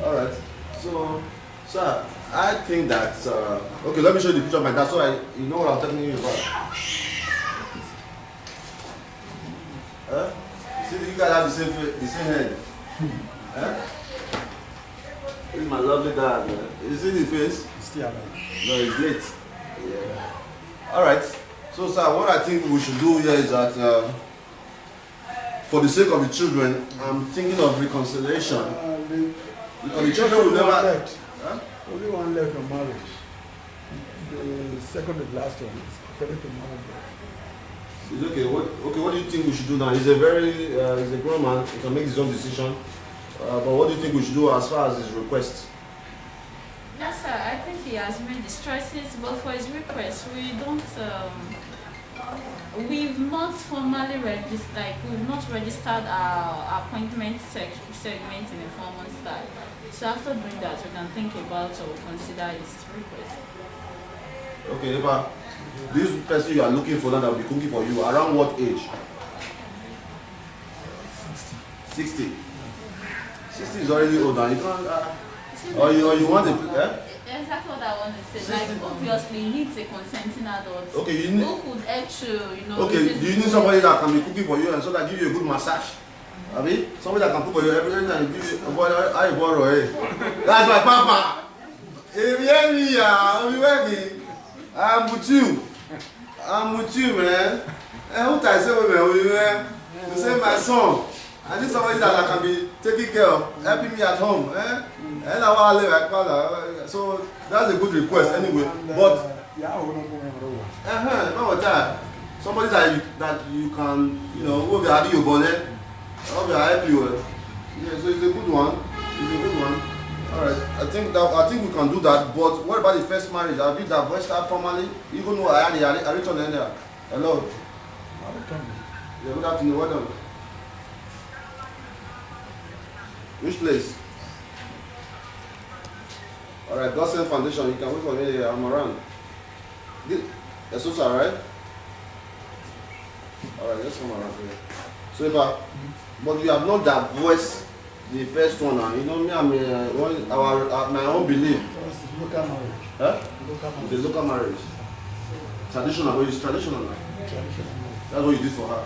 All right. So, sir, I think that okay. Let me show you the picture of my dad, so you know what I'm telling you about. Huh? See, you guys have the same head. Huh? This is my lovely dad, man. You see the face? Still alive. No, it's late. Yeah. All right. So, sir, what I think we should do here is that, for the sake of the children, I'm thinking of reconciliation. The children will never. Huh? Only one left from marriage. The second and last one is according to marriage. It's okay. What do you think we should do now? He's a grown man. He can make his own decision. But what do you think we should do as far as his request? Yes, sir. I think he has made his choices, but for his request, we don't. We've not formally registered. Like we've not registered our appointment segment in a formal style. So after doing that, we can think about or consider his request. Okay, Eva. This person you are looking for now that will be cooking for you, around what age? 60. 60 is already old now. You can't. Or you want a. Exactly what I want to say. Like obviously, he needs a consenting adult. Okay, you need. Who could actually, Okay, do you need somebody that can be cooking for you and so that give you a good massage? I mean, somebody that can cook for you every time and give you a boy. I borrow, eh? That's my papa. If you hear me, I'll be working. I'm with you, man. And who I say, man? You say my son. I need somebody that I can be taking care of, helping me at home, eh? And I want to live like so that's a good request anyway. But yeah, no that. somebody that you can, you know, who will have you bonnet, who will help you. Yeah, so it's a good one. It's a good one. All right, I think we can do that. But what about the first marriage? Have you divorced her formally? Even though I returned in there. Hello. I returned. Yeah, good afternoon. Well done. Which place? All right, GODSENT Foundation. You can wait for me. I'm around. That's also all right. All right, let's come around here. So but you have not divorced the first one. You know me. My own belief. Local marriage. Huh? Local marriage. The local marriage. Traditional. But it's traditional now. Traditional marriage. That's what you did for her.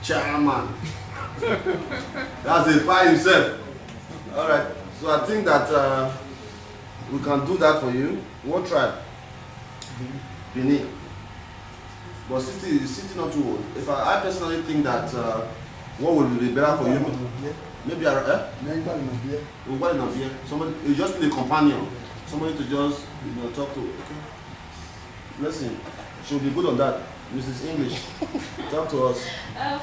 Chairman. That's a fire himself. All right. So I think that we can do that for you. What tribe? Benin. But city not too old. If I personally think that what would be better for you, maybe somebody you just need a companion, somebody to just talk to. Okay. Listen, she'll be good on that. Mrs. English, talk to us.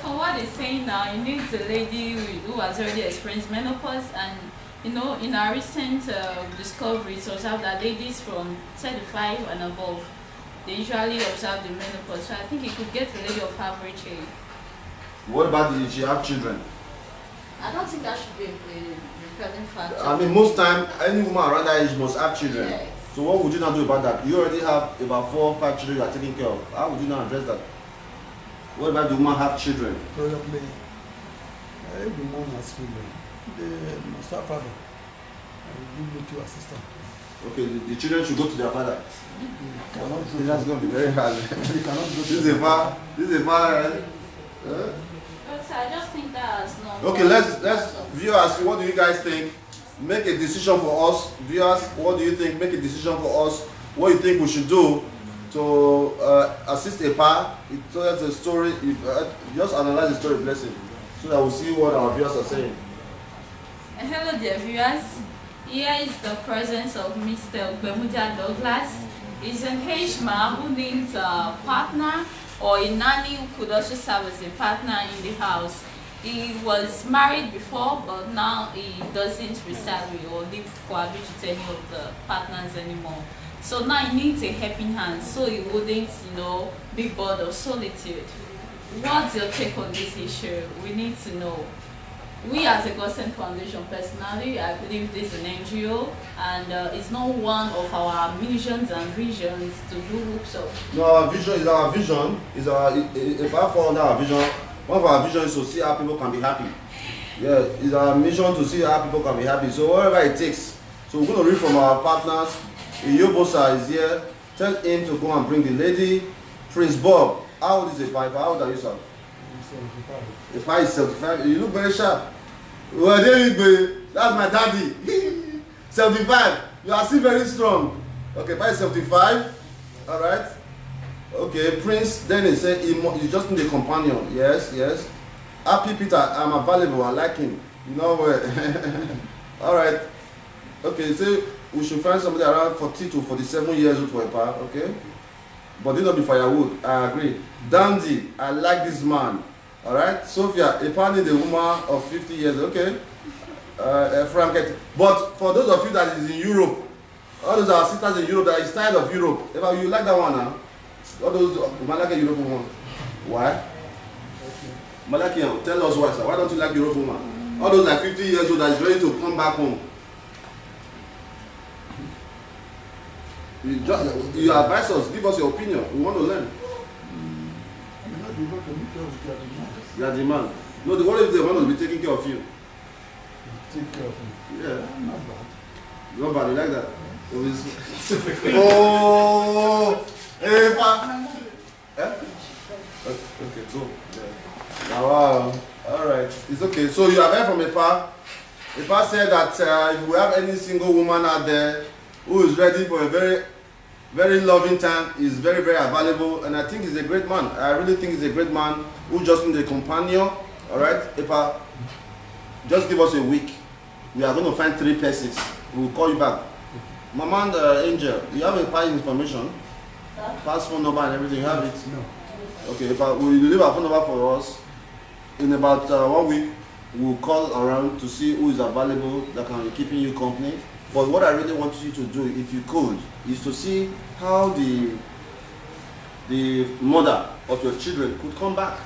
For what he's saying now, you need a lady who has already experienced menopause, and in our recent discoveries, observed that ladies from 35 and above, they usually observe the menopause. So I think you could get a lady of average age. What about if she have children? I don't think that should be a present factor. I mean, most time, any woman around that age must have children. Yes. So what would you not do about that? You already have about 4 or 5 children you are taking care of. How would you not address that? What about the woman have children? Probably, if the woman has children, they must have father. And give me to assistant. Okay, the children should go to their father. Cannot do That's going to be very hard. They cannot go This is a far. But I just think that's not. Okay, let's viewers. What do you guys think? Make a decision for us. Viewers, what do you think? Make a decision for us. What you think we should do to assist a par? It tells a story. Just analyze the story, blessing, so that we'll see what our viewers are saying. Hello, dear viewers. Here is the presence of Mr. Bemuja Douglas. He's an aged man who needs a partner or a nanny who could also serve as a partner in the house. He was married before, but now he doesn't reside or cohabit with any of the partners anymore. So now he needs a helping hand, so he wouldn't, be bored of solitude. What's your take on this issue? We need to know. We as a GODSENT Foundation, personally, I believe this is an NGO, and it's not one of our missions and visions to do hoops up. No, our vision. Apart from our vision, one of our visions is to see how people can be happy. Yeah, it's our mission to see how people can be happy. So whatever it takes. So we're going to read from our partners. Iyobosa is here. Tell him to go and bring the lady. Prince Bob, how old is the piper? How old are you, sir? 75. The pipe is 75. You look very sharp. Well, that's my daddy. 75. You are still very strong. Okay, pipe is 75. All right. Okay, Prince. Then he said you just need a companion. Yes, yes. Happy Peter, I'm available. I like him. You know where? All right. Okay, so we should find somebody around 40 to 47 years old for a par. Okay. But it not be firewood. I agree. Dandy, I like this man. All right. Sophia, apparently the woman of 50 years. Okay. Frank. But for those of you that is in Europe, all those are sisters in Europe that is tired of Europe. If you like that one, huh? All those Malaki Europe woman. Why? Malaki, tell us why, sir. Why don't you like Europe woman? All those like 50 years old that is ready to come back home. You advise us, give us your opinion. We want to learn. You are the man. No, the one if they want to be taking care of you. Take care of me. Yeah. Not bad. Not bad, you like that? Oh, hey, okay, go. Yeah. Wow. All right. It's okay. So you have heard from Epa. Epa said that if we have any single woman out there who is ready for a very, very loving time, is very, very available, and I think he's a great man. I really think he's a great man who just needs a companion. All right, Epa, just give us a week. We are going to find 3 persons. We will call you back. Mama and Angel, you have a past information, past phone number and everything. You have it. No. Okay, but will you leave our phone number for us? In about 1 week, we'll call around to see who is available that can be keeping you company. But what I really want you to do, if you could, is to see how the mother of your children could come back.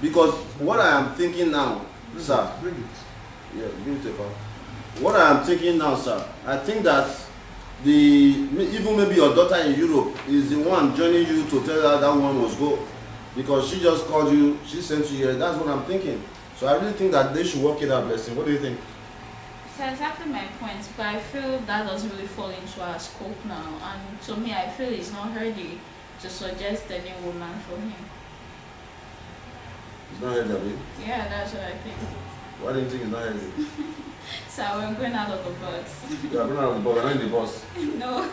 Because what I am thinking now, sir, Bring it. yeah, give it a call. What I am thinking now, sir, I think that even maybe your daughter in Europe is the one joining you to tell her that one must go. Because she just called you, she sent you here, that's what I'm thinking. So I really think that they should work it out, Blessing. What do you think? So exactly my point, but I feel that doesn't really fall into our scope now. And to me, I feel it's not ready to suggest any woman for him. It's not healthy, Abi? Yeah, that's what I think. Why do you think it's not healthy? So we're going out of the box. You are going out of the bus, you're not in the bus. No,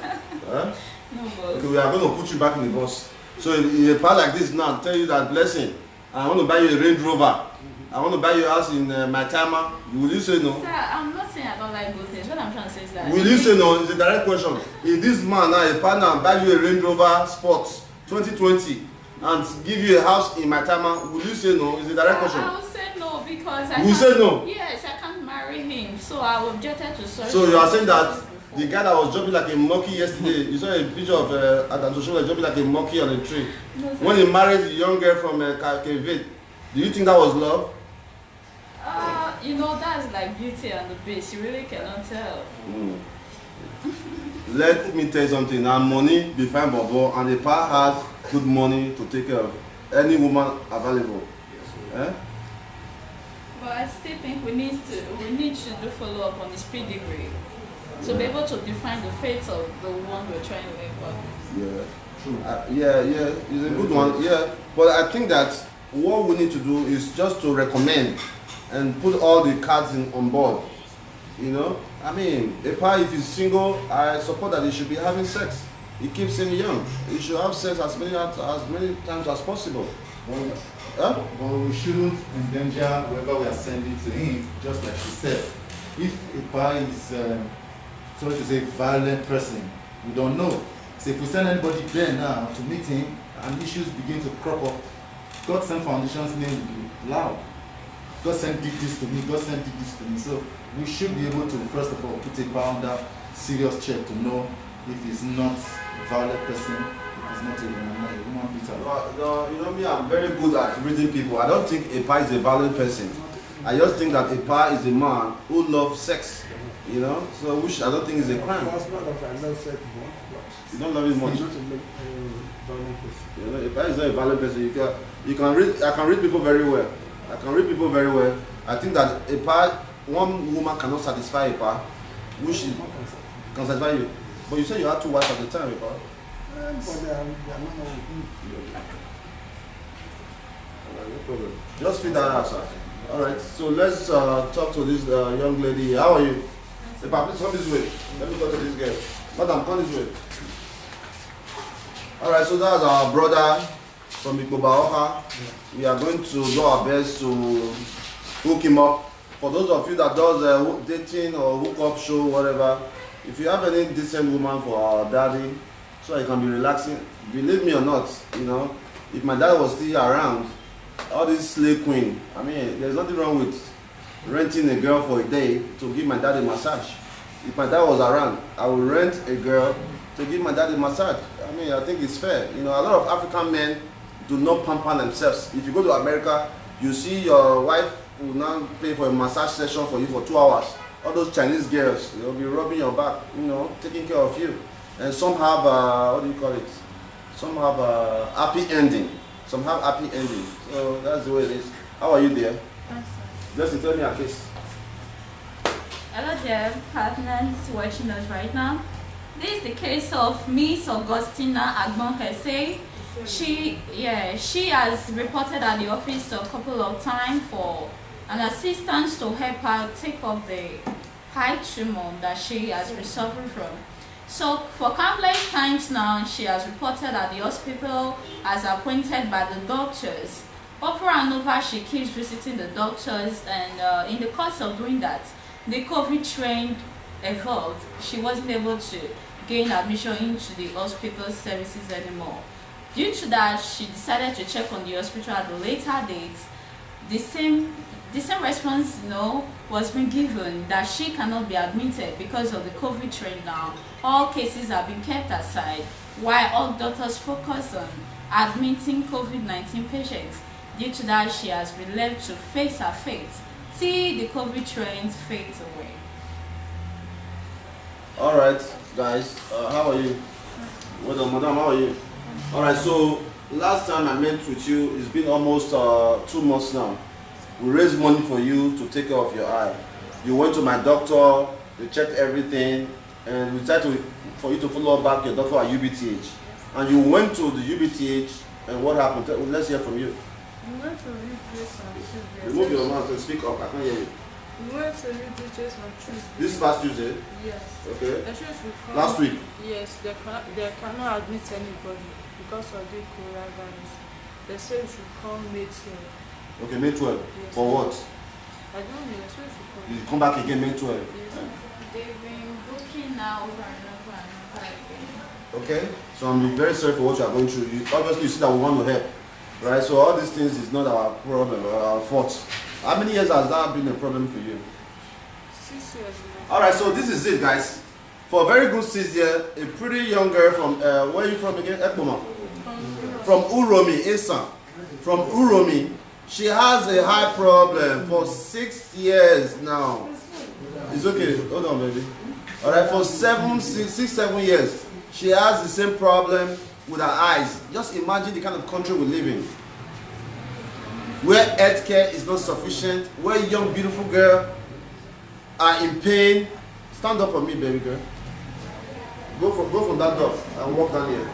Huh? no box. Okay, we are going to put you back in the bus. So in a part like this now, tell you that, Blessing, I want to buy you a Range Rover. I want to buy you a house in my timer. Will you say no? Sir, I'm not saying I don't like good things. What I'm trying to say is that... Will you say no? It's a direct question. If this man now, a partner, buy you a Range Rover Sport 2020 and give you a house in my timer, will you say no? It's a direct question. I will say no because I You can't... say no? Yes, I can't marry him. So I objected to such... So you are saying that the guy that was jumping like a monkey yesterday, you saw a picture of Adam Toshula jumping like a monkey on a tree. No, sir. When he married the young girl from Kevin, do you think that was love? You know, that's like Beauty and the Beast. You really cannot tell. Let me tell you something. Now money be fine, Bobo, and the pa has good money to take care of any woman available. Eh? But I still think we need to do follow up on his pedigree to be able to define the fate of the one we're trying to import. Yeah. True. Yeah, it's a good one. Yeah, but I think that what we need to do is just to recommend and put all the cards on board. You know, I mean, a pa if he's single, I support that he should be having sex. He keeps him young. He should have sex as many times as possible. But we shouldn't endanger whoever we are sending to him, just like she said. If a pa is, so to say, violent person, we don't know. So if we send anybody there now to meet him and issues begin to crop up, GODSENT Foundation's name will be loud. GODSENT did this to me, GODSENT did this to me. So we should be able to, first of all, put a pa under serious check to know if he's not a violent person, if he's not a woman beater. No, you know me, I'm very good at reading people. I don't think a pa is a violent person. I just think that a pa is a man who loves sex. You know, so which I don't think is a crime. That's not that I love sex more. You don't love it much. Not a violent person. You know, a pa is not a violent person. You can read. I can read people very well. I can read people very well. I think that a pa, one woman cannot satisfy a pa, which is, can satisfy you. But you said you had 2 wives at the time, a pa. But they are not No problem. Just feed that out, sir. All right. So let's talk to this young lady. How are you? Say, pa, please come this way. Let me talk to this girl. Madam, come this way. All right. So that's our brother from Ikobaoka. We are going to do our best to hook him up. For those of you that does dating or hookup show, whatever, if you have any decent woman for our daddy, so he can be relaxing, believe me or not, you know, if my dad was still around, all this slay queen, I mean, there's nothing wrong with renting a girl for a day to give my dad a massage. If my dad was around, I would rent a girl to give my dad a massage. I mean, I think it's fair. You know, a lot of African men do not pamper themselves. If you go to America, you see your wife will now pay for a massage session for you for 2 hours. All those Chinese girls, they'll be rubbing your back, you know, taking care of you. And some have, what do you call it? Some have a happy ending. Some have happy ending. So that's the way it is. How are you there? Just tell me a case. Hello there, partners watching us right now. This is the case of Miss Augustina Agbonkese. She has reported at the office a couple of times for an assistance to help her take off the high tumor that she has been suffering from. So for countless times now, she has reported at the hospital as appointed by the doctors. Over and over, she keeps visiting the doctors, and in the course of doing that, the COVID trend evolved. She wasn't able to gain admission into the hospital services anymore. Due to that, she decided to check on the hospital at a later date. The same response, was being given that she cannot be admitted because of the COVID trend now. All cases have been kept aside, while all doctors focus on admitting COVID-19 patients. Due to that, she has been left to face her fate till the COVID trend fades away. All right, guys, how are you? Well done, madam, how are you? All right, so last time I met with you, it's been almost 2 months now. We raised money for you to take care of your eye. You went to my doctor, they checked everything, and we decided for you to follow up back your doctor at UBTH. And you went to the UBTH, and what happened? Let's hear from you. We went to UBTH on Tuesday. Remove your mouth and speak up, I can't hear you. We went to UBTH on Tuesday. This past Tuesday? Yes. Okay. The truth will come. Last week? Yes, they cannot admit anybody because of the coronavirus. They say we should come May 12. Okay, May 12. Yes. For what? I don't know, they say we should come. You come back again May 12. Yes. They've been booking now over and over and over again. Okay, so I'm very sorry for what you are going through. Obviously, you see that we want to help, right? So all these things is not our problem or our fault. How many years has that been a problem for you? 6 years. All right, so this is it, guys. For a very good 6 years, a pretty young girl from where are you from again? Ekpoma. From Uromi, Esan. From Uromi, she has a high problem for 6 years now. It's okay. Hold on, baby. All right, for 7 years. She has the same problem with her eyes. Just imagine the kind of country we live in, where healthcare is not sufficient, where young, beautiful girls are in pain. Stand up for me, baby girl. Go from that door and walk down here.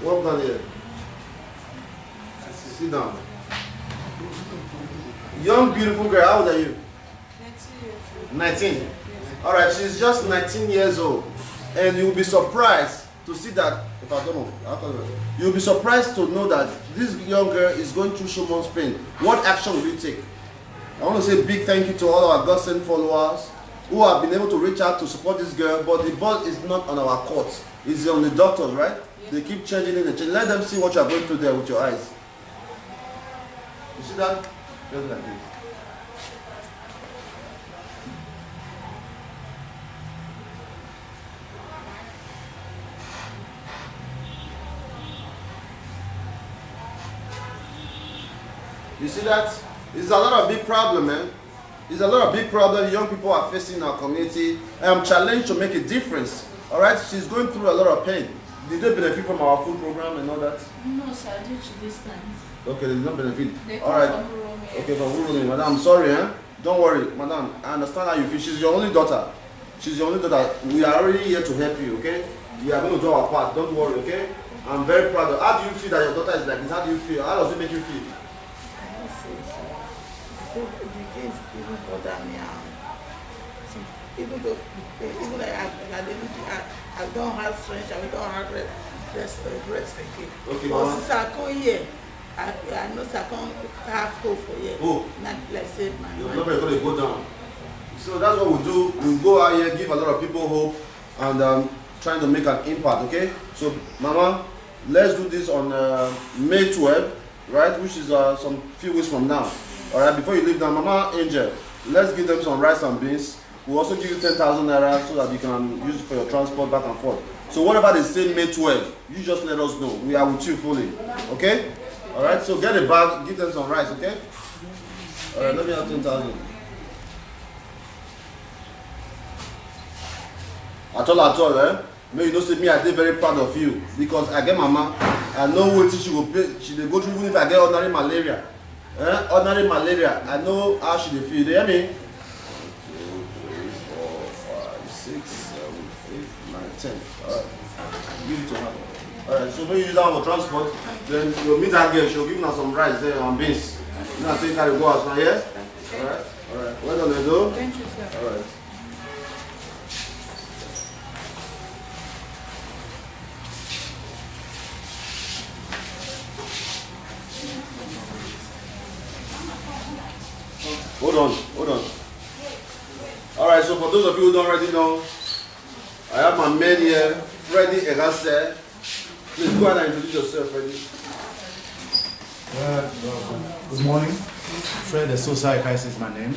Walk down here. Sit down. Young, beautiful girl, how old are you? 19. All right, she's just 19 years old, and you'll be surprised to see that. If I don't know, you'll be surprised to know that this young girl is going through so much pain. What action will you take? I want to say a big thank you to all our GODSENT followers who have been able to reach out to support this girl, but the ball is not on our court. It's on the doctors, right? Yes. They keep changing it and changing. Let them see what you are going through there with your eyes. You see that? Just like this. You see that? It's a lot of big problem, man. It's a lot of big problem young people are facing in our community. I am challenged to make a difference. All right, she's going through a lot of pain. Did they benefit from our food program and all that? No, sir, due to distance. Okay, they did not benefit. They all right. From Uromi. Okay, from Uromi, madam. I'm sorry, eh? Don't worry, madam. I understand how you feel. She's your only daughter. She's your only daughter. We are already here to help you, okay? We are going to do our part. Don't worry, okay? I'm very proud of. How do you feel that your daughter is like this? How do you feel? How does it make you feel? Even bother me out. Even though, even like I don't have strength, I don't have rest again. Okay, but since I come here, I know I can't have hope for here. Oh. Not like save my Your mind. number is going to go down. So that's what we do. We go out here, give a lot of people hope, and trying to make an impact, okay? So, Mama, let's do this on May 12th, right? Which is some few weeks from now. All right, before you leave now, Mama Angel, let's give them some rice and beans. We'll also give you 10,000 naira so that you can use it for your transport back and forth. So whatever they say May 12th, you just let us know. We are with you fully, okay? All right, so get a bag, give them some rice, okay? All right, let me have 10,000. At all, eh? May you know, say me, I dey very proud of you because I get Mama. I know what she will pay. She dey go through even if I get ordinary malaria. Ordinary malaria, I know how she dey feel. You hear me? 1, 2, 3, 4, 5, 6, 7, 8, 9, 10. Alright. Give it to her. Alright, so when you use that for transport, then you'll meet that girl, she'll give you some rice there and beans. You know, take her to go out now, yes? Alright? Alright. Well done, Edo. Thank you, sir. Alright. Hold on. Alright, so for those of you who don't already know, I have my men here Freddie Egase. Please go ahead and introduce yourself, Freddie. Good morning. Fred Esosa is my name.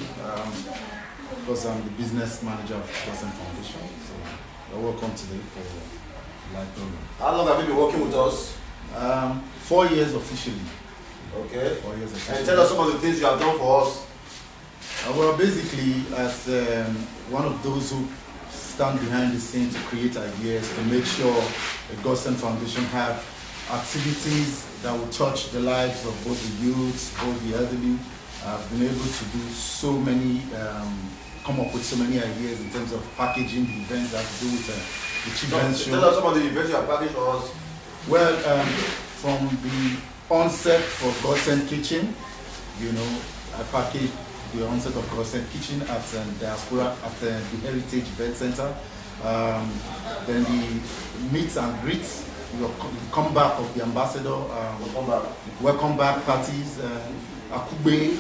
Because I'm the business manager of GODSENT Foundation. So welcome today for live program. How long have you been working with us? 4 years officially. Okay. 4 years officially. And tell us some of the things you have done for us. Well, basically, as one of those who stand behind the scene to create ideas, to make sure the GODSENT Foundation have activities that will touch the lives of both the youths, both the elderly. I've been able to do so many, come up with so many ideas in terms of packaging the events that have to do with the children's show. Tell us some of the events you have packaged for us. Well, from the onset for GODSENT Kitchen, you know, I packaged the onset of GODSENT Kitchen at Diaspora at the Heritage Event Center. Then the meets and greets, the comeback of the ambassador, welcome back parties, Akube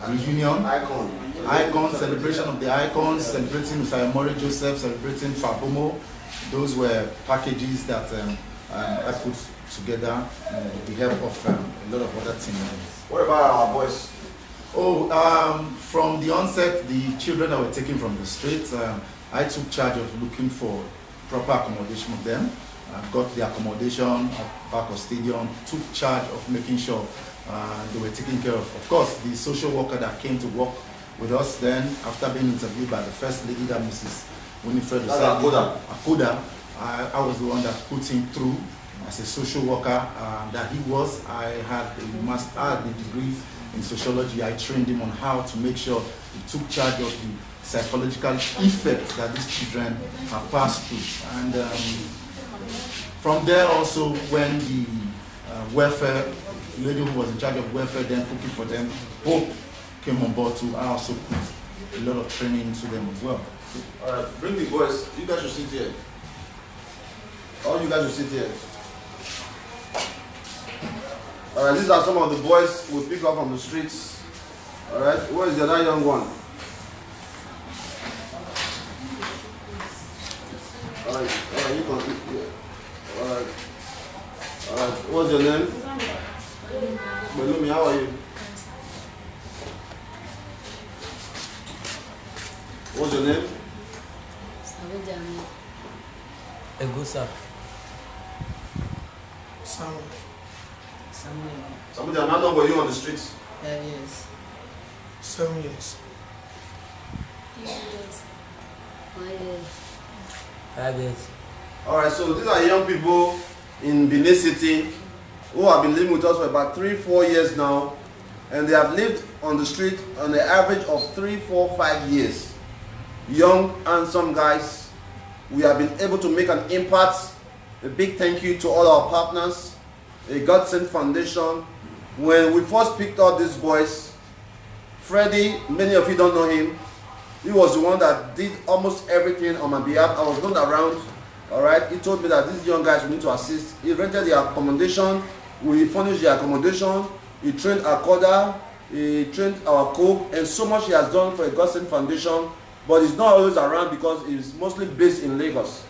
reunion, icon celebration of the icons, celebrating Usaya Mori Joseph, celebrating Fabomo. Those were packages that I put together with the help of a lot of other team members. What about our boys? From the onset, the children that were taken from the streets, I took charge of looking for proper accommodation of them. Got the accommodation at back of stadium, took charge of making sure they were taken care of. Of course, the social worker that came to work with us then, after being interviewed by the First Lady, that Mrs. Winifred Akoda, I was the one that put him through as a social worker that he was. I had a degree in sociology. I trained him on how to make sure he took charge of the psychological effects that these children have passed through. And from there also, when the welfare lady who was in charge of welfare then cooking for them, Hope came on board too. I also put a lot of training into them as well. Alright, bring the boys. You guys should sit here. All you guys should sit here. Alright, these are some of the boys we pick up from the streets. Alright, where is the other young one? Alright, you can. Alright. What's your name? Belumi, how are you? What's your name? Egusa. Somebody, how long were you on the streets? 5 years. 7 years. 5 years. Alright, so these are young people in Benin City who have been living with us for about 3-4 years now, and they have lived on the street on an average of 3, 4, 5 years. Young, handsome guys. We have been able to make an impact. A big thank you to all our partners, a GODSENT Foundation. When we first picked up these boys, Freddie, many of you don't know him. He was the one that did almost everything on my behalf. I was not around. Alright, he told me that these young guys we need to assist. He rented their accommodation, we furnished their accommodation, he trained our coder, he trained our cook, and so much he has done for a GODSENT Foundation, but he's not always around because he's mostly based in Lagos.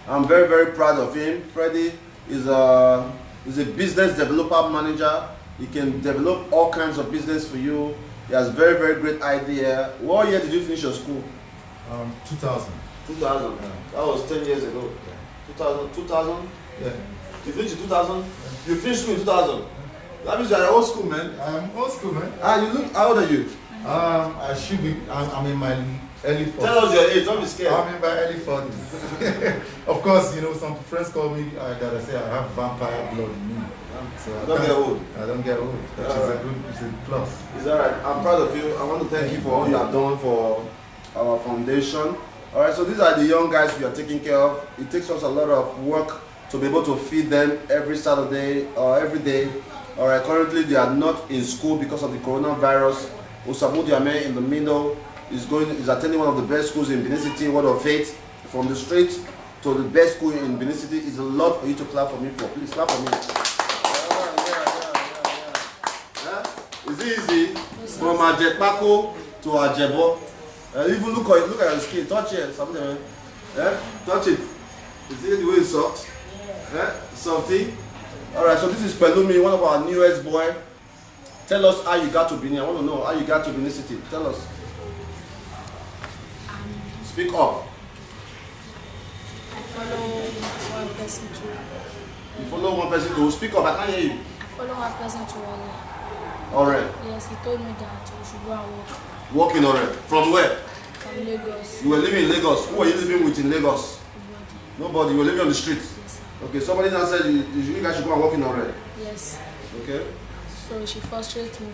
I'm very, very proud of him. Freddie is a business developer manager. He can develop all kinds of business for you. He has very, very great idea. What year did you finish your school? 2000. 2000. Yeah. That was 10 years ago. Yeah. 2000? Yeah. You finished in 2000? Yeah. You finished school in 2000? That means you are old school, man. I'm old school, man. You look, how old are you? I should be, I'm in my early 40s. Tell us your age, don't be scared. I'm in my early 40s. Of course, you know, some friends call me that I say I have vampire blood in me. So You don't get old. I don't get old. That is a good, it's a plus. It's alright. I'm proud of you. I want to thank you for all you have done for our foundation. Alright, so these are the young guys we are taking care of. It takes us a lot of work to be able to feed them every Saturday or every day. Alright, currently they are not in school because of the coronavirus. Osamu Diame in the middle is attending one of the best schools in Benin City, Word of Faith. From the street to the best school in Benin City is a lot for you to clap for me for. Please clap for me. Yeah. Is it easy? From Ajetpako to Ajebo. Even look at your skin. Touch it. Touch it. You see the way it's soft? Softy. Alright, so this is Pelumi, one of our newest boy. Tell us how you got to Benin. I want to know how you got to Benin City. Tell us. Speak up. I follow one person to. You follow one person to speak up. I can't hear you. I follow one person to Ore. Alright. Yes, he told me that we should go and work. Walking already. From where? From Lagos. You were living in Lagos. Who were you living with in Lagos? Nobody. You were living on the street. Yes, sir. Okay, somebody now said you guys should go and walk in already. Yes. Okay. So she frustrated me.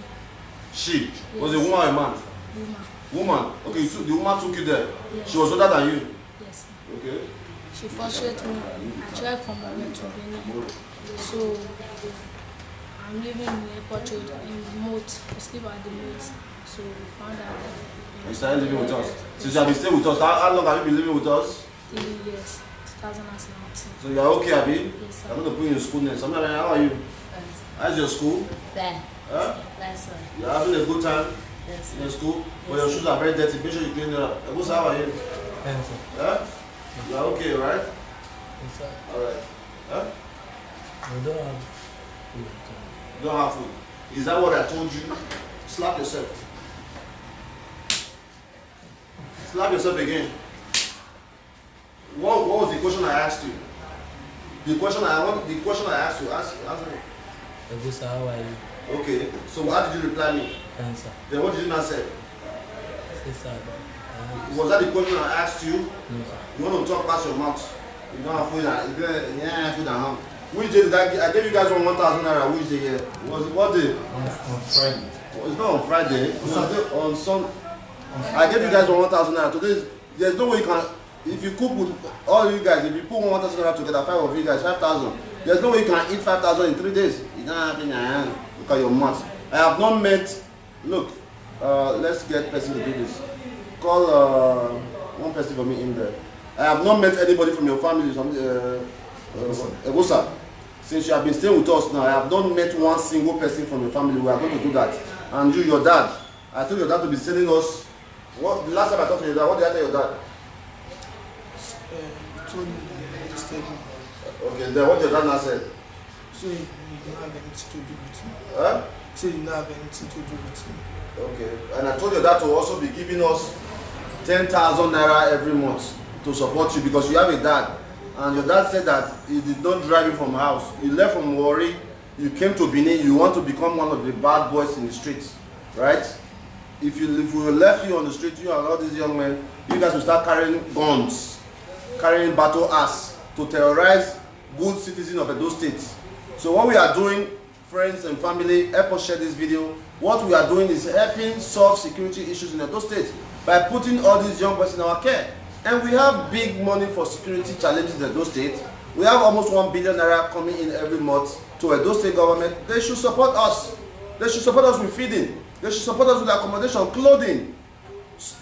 She? Yes. Was it a woman or a man? Woman. Woman? Okay, the woman took you there. Yes. She was older than you. Yes. Okay. She frustrated me. I tried from Ore to Benin. So I'm living in airport road in the moat. I sleep at the moat. So we found out that You started living with us. Since you have been staying with us, how long have you been living with us? 3 years, 2017. So you are okay, Abi? Yes, sir. I'm going to put you in school next. How are you? How's your school? Then, Huh? that's all. You're having a good time Yes. in school? But your shoes are very dirty. Make sure you clean it up. Ebusa, how are you? Thanks, sir. Huh? You are okay, right? Yes, sir. Alright. Huh? We don't have food. You don't have food. Is that what I told you? Slap yourself. Slap yourself again. What was the question I asked you? The question I asked you, answer me. Egusa, how are you? Okay, so how did you reply me? Thanks, sir. Then what did you not say? Yes, sir. Was that the question I asked you? No, sir. You want to talk past your mouth? You don't have food and you don't have food at home. Which day did I gave you guys 1,000 naira? Which day? Was it what day? On Friday. It's not on Friday. It was on Sunday. I gave you guys 1,000 naira. Today, there's no way you can. If you cook with all you guys, if you put 1,000 naira together, 5 of you guys, 5,000. There's no way you can eat 5,000 in 3 days. You don't have it in your hand. Look at your mouth. I have not met. Look, let's get person to do this. Call one person for me in there. I have not met anybody from your family. Ebusa. Since you have been staying with us now, I have not met one single person from your family. We are going to do that. And you, your dad, I told your dad to be sending us. What the last time I talked to your dad, what did I tell your dad? He told me that he stayed. Okay, then what your dad now said? So you don't have anything to do with me. Huh? So you don't have anything to do with me. Okay, and I told your dad to also be giving us 10,000 naira every month to support you because you have a dad. And your dad said that he did not drive you from house. You left from Warri, you came to Benin, you want to become one of the bad boys in the streets, right? If we left you on the street, you and all these young men, you guys will start carrying guns, carrying battle axe to terrorize good citizens of Edo State. So what we are doing, friends and family, help us share this video. What we are doing is helping solve security issues in Edo State by putting all these young boys in our care. And we have big money for security challenges in Edo State. We have almost 1 billion naira coming in every month to Edo State government. They should support us. They should support us with feeding. They should support us with accommodation, clothing,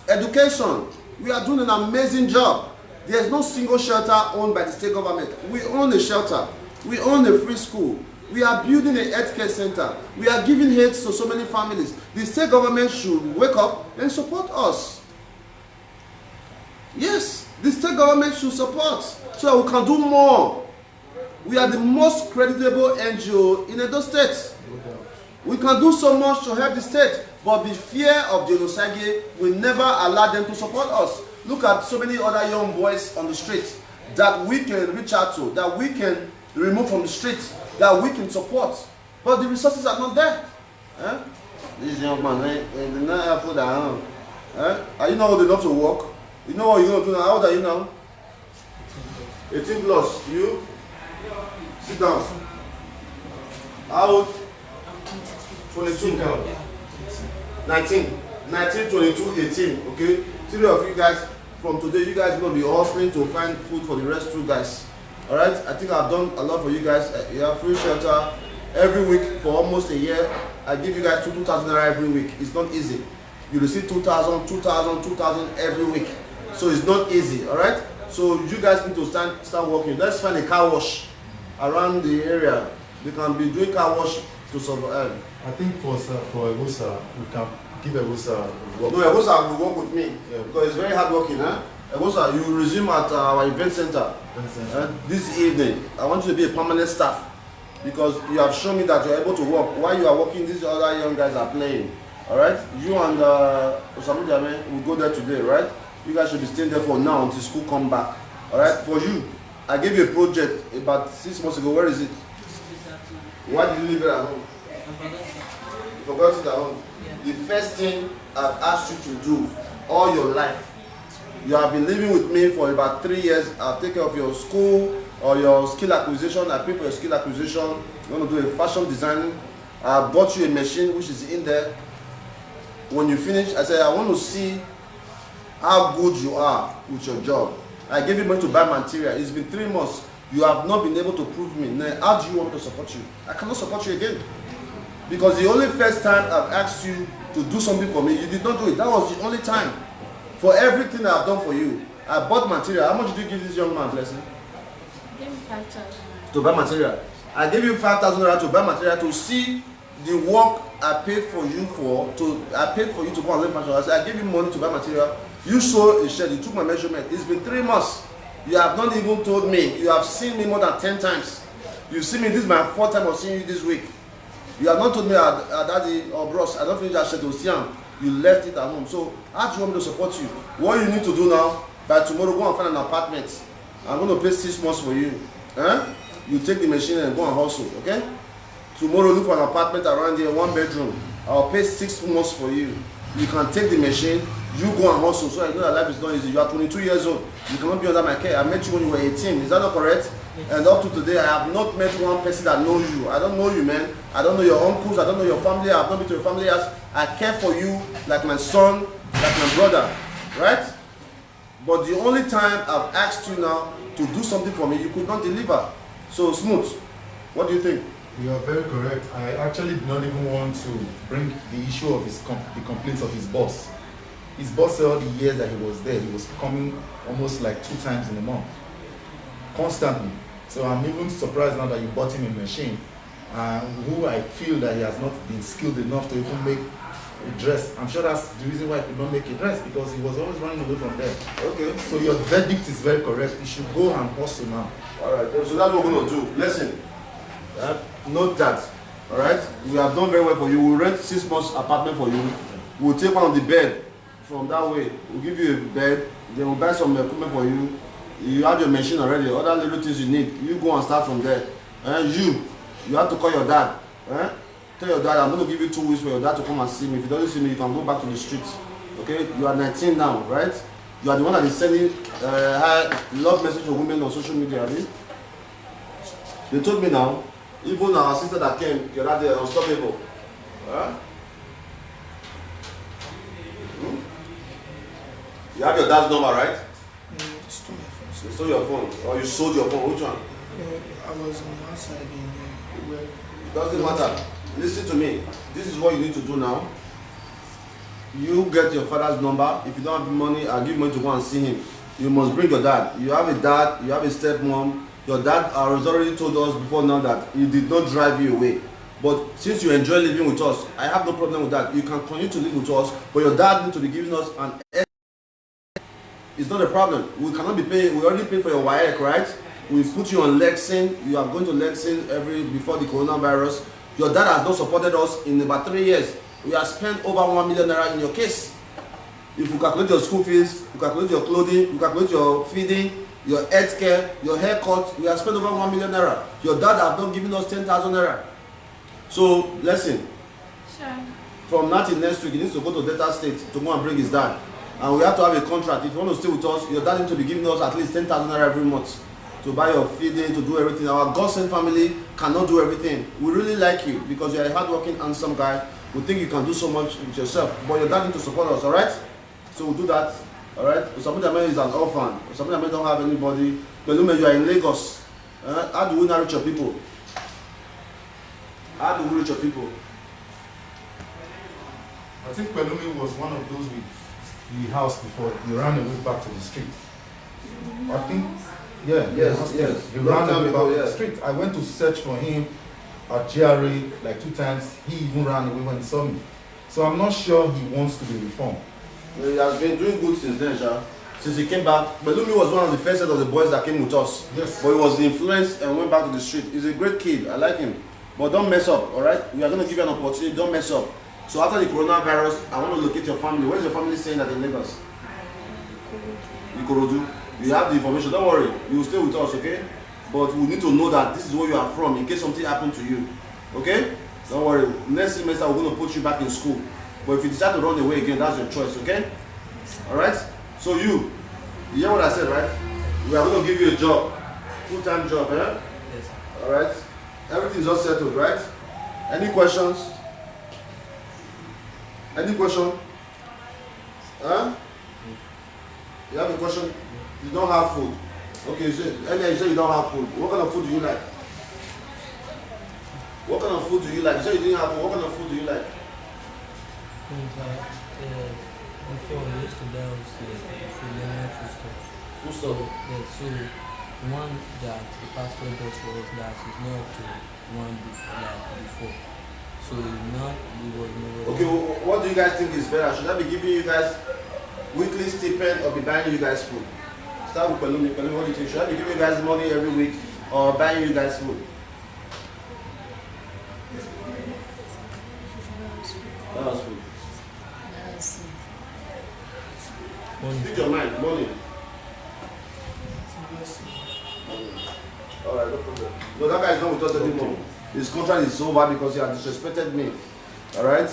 education. We are doing an amazing job. There is no single shelter owned by the state government. We own a shelter. We own a free school. We are building a healthcare center. We are giving aids to so many families. The state government should wake up and support us. Yes, the state government should support so that we can do more. We are the most creditable NGO in Edo State. We can do so much to help the state, but the fear of the Onosage will never allow them to support us. Look at so many other young boys on the street that we can reach out to, that we can remove from the streets, that we can support, but the resources are not there. Eh? This young man, they do not have food at home. Are you not old enough to walk? You know what you're going to do now? How old are you now? 18 plus. You? Sit down. How old? 22. 19. 19, 22, 18. Okay? 3 of you guys, from today, you guys are going to be hustling to find food for the rest 2 guys. Alright? I think I've done a lot for you guys. You have free shelter every week for almost a year. I give you guys 2,000 naira every week. It's not easy. You receive 2,000, 2,000, 2,000 every week. So it's not easy, all right? So you guys need to start working. Let's find a car wash around the area. They can be doing car wash to survive. I think for Ebusa, we can give Ebusa work. No, Ebusa will work with me because it's very hard working, huh? Sir, you resume at our event center this evening. I want you to be a permanent staff because you have shown me that you're able to work. While you are working, these other young guys are playing. All right? You and Osamu Jame will go there today, right? You guys should be staying there for now until school come back. All right? For you, I gave you a project about 6 months ago. Where is it? Why did you leave it at home? You forgot it at home. The first thing I've asked you to do all your life, you have been living with me for about 3 years. I'll take care of your school or your skill acquisition. I pay for your skill acquisition. You're going to do a fashion designing. I bought you a machine which is in there. When you finish, I said, I want to see how good you are with your job. I gave you money to buy material. It's been 3 months. You have not been able to prove me. Now, how do you want me to support you? I cannot support you again. Because the only first time I've asked you to do something for me, you did not do it. That was the only time. For everything I've done for you, I bought material. How much did you give this young man, Blessing? Give me 5,000. To buy material. I gave you 5,000 naira to buy material to see the work I paid for you for. I paid for you to go and learn material. I gave you money to buy material. You saw a shed. You took my measurement. It's been 3 months. You have not even told me. You have seen me more than 10 times. You see me. This is my 4th time of seeing you this week. You have not told me, Daddy or bros, I don't finish that shed to see him. You left it at home. So how do you want me to support you? What you need to do now, by tomorrow, go and find an apartment. I'm going to pay 6 months for you. You take the machine and go and hustle, okay? Tomorrow, look for an apartment around here, 1 bedroom. I'll pay 6 months for you. You can take the machine, you go and hustle. So I know that life is not easy. You are 22 years old. You cannot be under my care. I met you when you were 18. Is that not correct? And up to today, I have not met one person that knows you. I don't know you, man. I don't know your uncles. I don't know your family. I have not been to your family house. I care for you like my son, like my brother, right? But the only time I've asked you now to do something for me, you could not deliver. So, Smooth, what do you think? You are very correct. I actually did not even want to bring the issue of the complaints of his boss. His boss said all the years that he was there, he was coming almost like 2 times in a month, constantly. So I'm even surprised now that you bought him a machine, who I feel that he has not been skilled enough to even make a dress. I'm sure that's the reason why he could not make a dress, because he was always running away from there. Okay. So your verdict is very correct. You should go and hustle now. All right. So that's what we're going to do. Listen. Note that. All right. We have done very well for you. We'll rent 6 months apartment for you. We'll take one on the bed. From that way, we'll give you a bed. Then we'll buy some equipment for you. You have your machine already. Other little things you need. You go and start from there. You have to call your dad. Tell your dad, I'm going to give you 2 weeks for your dad to come and see me. If he doesn't see me, you can go back to the streets. Okay? You are 19 now, right? You are the one that is sending love message to women on social media, right? They told me now, even our sister that came, your dad is unstoppable. You have your dad's number, right? No, they stole my phone. You stole your phone, or you sold your phone. Which one? No, I was on the outside in where. It doesn't matter. Listen to me. This is what you need to do now. You get your father's number. If you don't have money, I'll give you money to go and see him. You must bring your dad. You have a dad, you have a stepmom. Your dad has already told us before now that he did not drive you away. But since you enjoy living with us, I have no problem with that. You can continue to live with us, but your dad needs to be giving us an. It's not a problem. We cannot be paying. We already paid for your wire, right? We put you on Lexin. You are going to Lexin before the coronavirus. Your dad has not supported us in about 3 years. We have spent over 1 million naira in your case. If you calculate your school fees, you calculate your clothing, you calculate your feeding, your health care, your haircut, we have spent over 1 million naira. Your dad has not given us 10,000 naira. So listen. Sure. From now till next week, he needs to go to Delta State to go and bring his dad. And we have to have a contract. If you want to stay with us, your dad needs to be giving us at least 10,000 naira every month to buy your feeding, to do everything. Our GODSENT family cannot do everything. We really like you because you're a hardworking, handsome guy. We think you can do so much with yourself. But your dad needs to support us, alright? So we'll do that, alright? Somebody is an orphan. Somebody don't have anybody. Pelume, you are in Lagos. How do we now reach your people? How do we reach your people? I think Pelumi was one of those with the house before. He ran away back to the street. I think, yeah. Yes. He ran away back to the street. I went to search for him at GRA like 2 times. He even ran away when he saw me. So I'm not sure he wants to be reformed. Well, he has been doing good since then, Sha. since he came back. Belumi was one of the first set of the boys that came with us. Yes. But he was influenced and went back to the street. He's a great kid. I like him. But don't mess up, alright? We are going to give you an opportunity. Don't mess up. So after the coronavirus, I want to locate your family. Where is your family staying at in Lagos? Ikorodu. You have the information. Don't worry. You will stay with us, okay? But we need to know that this is where you are from in case something happened to you. Okay? Don't worry. Next semester, we're going to put you back in school. But if you decide to run away again, that's your choice, okay? Alright? So you hear what I said, right? We are going to give you a job. Full-time job, eh? Yes. Alright? Everything's all settled, right? Any questions? Any question? Huh? You have a question? You don't have food. Okay, you say you don't have food. What kind of food do you like? What kind of food do you like? You say you didn't have food. What kind of food do you like? Before we used to buy us food stuff. Food stuff. Yeah, so one that the pastor does for us that is not to one before. So now we was never. Okay, what do you guys think is better? Should I be giving you guys weekly stipend or be buying you guys food? Start with Pelumi. Pelumi, what do you think? Should I be giving you guys money every week or buying you guys food? That was food. Speak your mind, money. Alright, no problem. No, that guy is not with us anymore. His contract is over because he had disrespected me. Alright?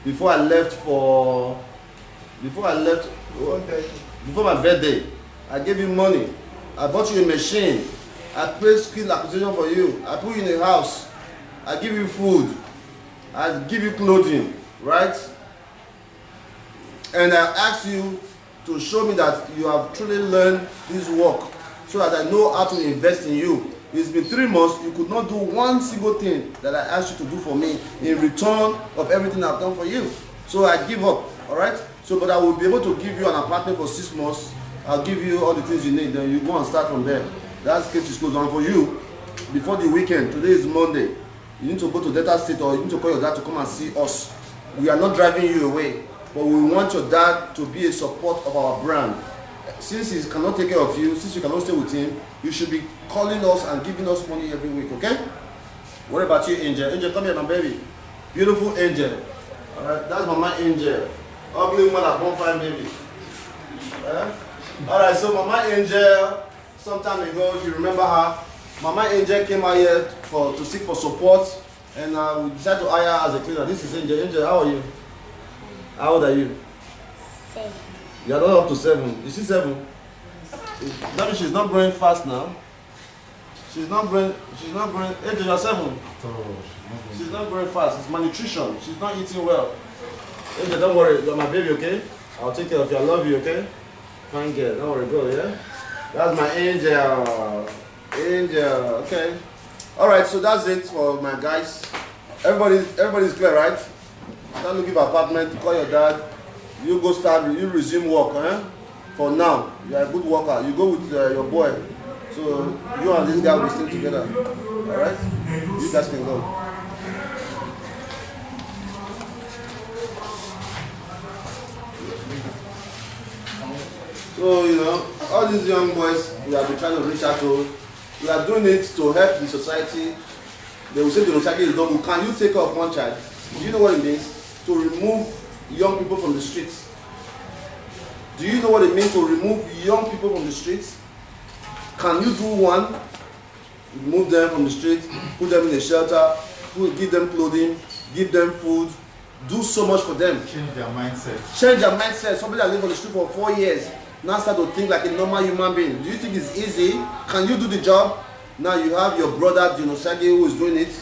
Before I left before my birthday, I gave you money. I bought you a machine. I paid skill acquisition for you. I put you in a house. I give you food. I give you clothing. Right? And I asked you to show me that you have truly learned this work so that I know how to invest in you. It's been 3 months, you could not do one single thing that I asked you to do for me in return of everything I've done for you. So I give up, all right? So, but I will be able to give you an apartment for 6 months. I'll give you all the things you need, then you go and start from there. That's the case is goes on for you. Before the weekend, today is Monday, you need to go to Delta State or you need to call your dad to come and see us. We are not driving you away, but we want your dad to be a support of our brand. Since he cannot take care of you, since you cannot stay with him, you should be calling us and giving us money every week, okay? What about you, Angel? Angel, come here, my baby. Beautiful Angel. Alright, that's Mama Angel. Ugly woman at 1.5 baby. Alright, so Mama Angel, some time ago, if you remember her, Mama Angel came out here to seek for support, and we decided to hire her as a cleaner. This is Angel. Angel, how are you? How old are you? 7. You are not up to 7. Is she 7? That means she's not growing fast now. She's not growing. Angel, you are 7. She's not growing fast. It's malnutrition. She's not eating well. Angel, don't worry. You're my baby, okay? I'll take care of you. I love you, okay? Fine girl. Don't worry, go, yeah? That's my Angel. Angel, okay. Alright, so that's it for my guys. Everybody's clear, right? Start looking for apartment, call your dad. You go start, you resume work, eh? For now, you are a good worker. You go with your boy. So you and this guy will stay together. Alright? You guys can go. So, you know, all these young boys we have been trying to reach out to, we are doing it to help the society. They will say the society is double. Can you take care of one child? Do you know what it means? To remove young people from the streets. Do you know what it means to remove young people from the streets? Can you do one? Remove them from the street, put them in a shelter, give them clothing, give them food, do so much for them. Change their mindset. Change their mindset. Somebody that lived on the street for 4 years now start to think like a normal human being. Do you think it's easy? Can you do the job? Now you have your brother Dinosagi who is doing it.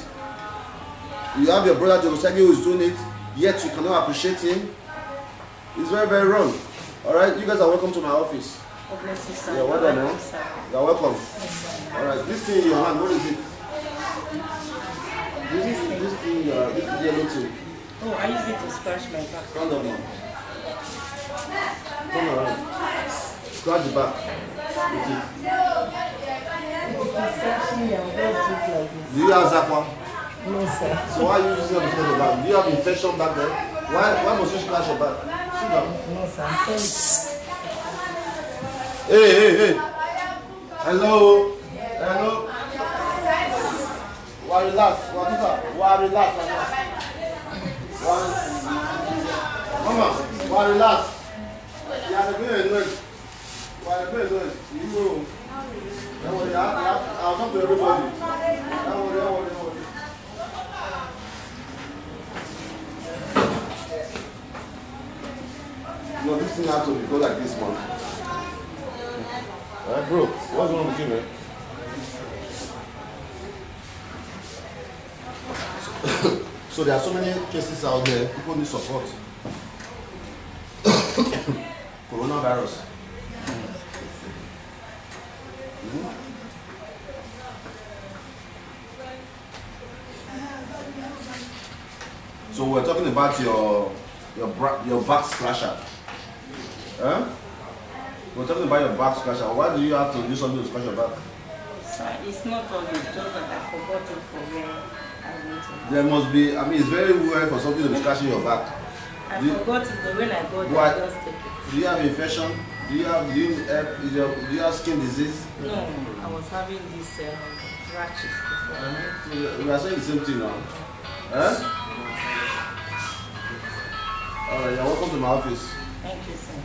You have your brother Dinosagi who is doing it, yet you cannot appreciate him. It's very, very wrong. Alright, you guys are welcome to my office. God bless you, sir. Yeah, well done, man. You're welcome. Alright, this thing in your hand, what is it? This thing, yellow thing. Oh, I use it to scratch my back. Stand up now. Come around. Scratch the back. Do you have Zakwa? No, sir. So why are you using it to the back? Do you have infection back there? Why must you scratch your back? Sit down. No, sir. Hey. Hello. Hello. Why relax? Why relax? Mama, why relax? You have to be a noise. Why the noise? You know. Don't worry, I'll talk to everybody. Don't worry. No, this thing has to go like this, man. Alright, bro, what's wrong with you, man? So there are so many cases out there, people need support. Coronavirus. So we're talking about your back scratcher. Huh? We're talking about your back scratcher. Why do you have to do something to scratch your back? Sir, it's not always just that I forgot it for where I went to. There must be, I mean, it's very weird for something to be scratching your back. I forgot it, but when I got there, I just take it. Do you have infection? Do you have skin disease? No, I was having these rashes before. We are saying the same thing now. Huh? Alright, you're welcome to my office. Thank you, sir.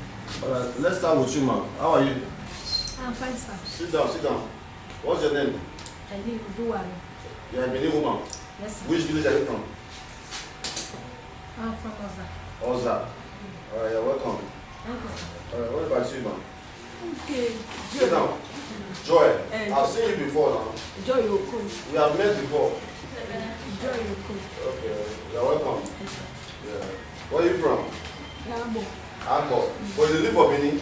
Alright, let's start with you, ma'am. How are you? I'm fine, sir. Sit down. What's your name? I live Dual. You're a Benin woman. Yes, sir. Which village are you from? I'm from Oza. Oza. Alright, you're welcome. Thank you, sir. Alright, what about you, ma'am? Okay. Sit down. Joy. I've seen you before now. Joy Okun. We have met before. Joy Okun. Okay, you're welcome. Yeah. Where are you from? Nabo. Akko. But you live for Benin?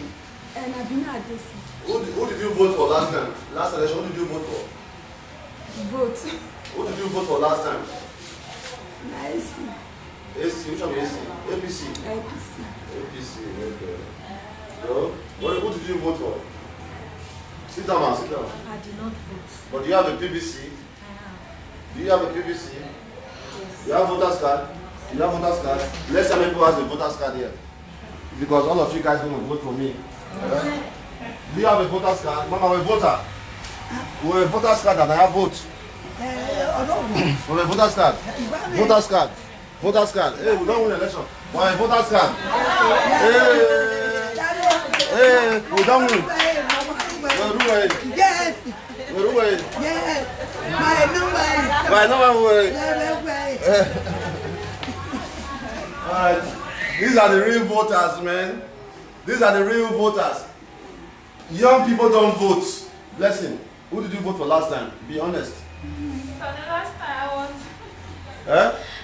And I've been at this. Who did you vote for last time? Last election, who did you vote for? Vote. Who did you vote for last time? Nice. AC, which one is AC? APC? APC. APC, okay. So, who did you vote for? Sit down, man, sit down. I did not vote. But do you have a PVC? I have. Do you have a PVC? Yes. You have voter's card? You have voter's card? Let's see how many people has a voter's card here. Because all of you guys going to vote for me. Do you have a voter's card? Mama, we're a voter. We're a voter's card and I have vote. We're a voter's card. Voter's card. Voter's card. Hey, we don't win election. We're a voter's card. Hey, we don't win. We're Yes. We're Yes. My By no number. Alright. These are the real voters, man. These are the real voters. Young people don't vote. Blessing. Who did you vote for last time? Be honest. For the last time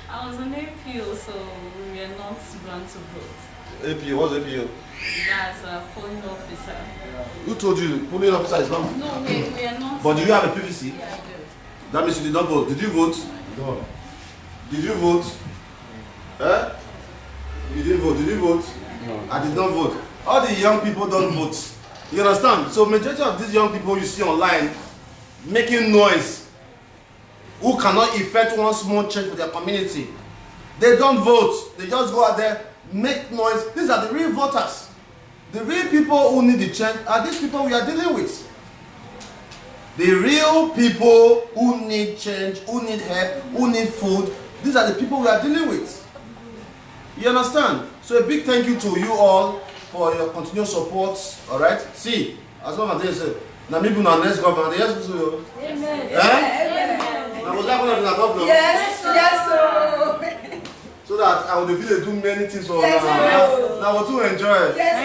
I was on APO, so we were not going to vote. APO, what's APO? That's a polling officer. Who told you polling officer is not? No, we are not. But do you have a PVC? Yeah, I do. That means you did not vote. Did you vote? No. Did you vote? You didn't vote. Did you vote? No. I did not vote. All the young people don't vote. You understand? So majority of these young people you see online making noise, who cannot effect one small change for their community, they don't vote. They just go out there, make noise. These are the real voters. The real people who need the change are these people we are dealing with. The real people who need change, who need help, who need food, these are the people we are dealing with. You understand? So a big thank you to you all for your continued support. Alright? See, as long as they say, Namibu na next governor, yes, so. Amen. Now was that going to be the governor? Yes, sir. So that I would feel do many things for Yes, sir. now we're to enjoy. Yes,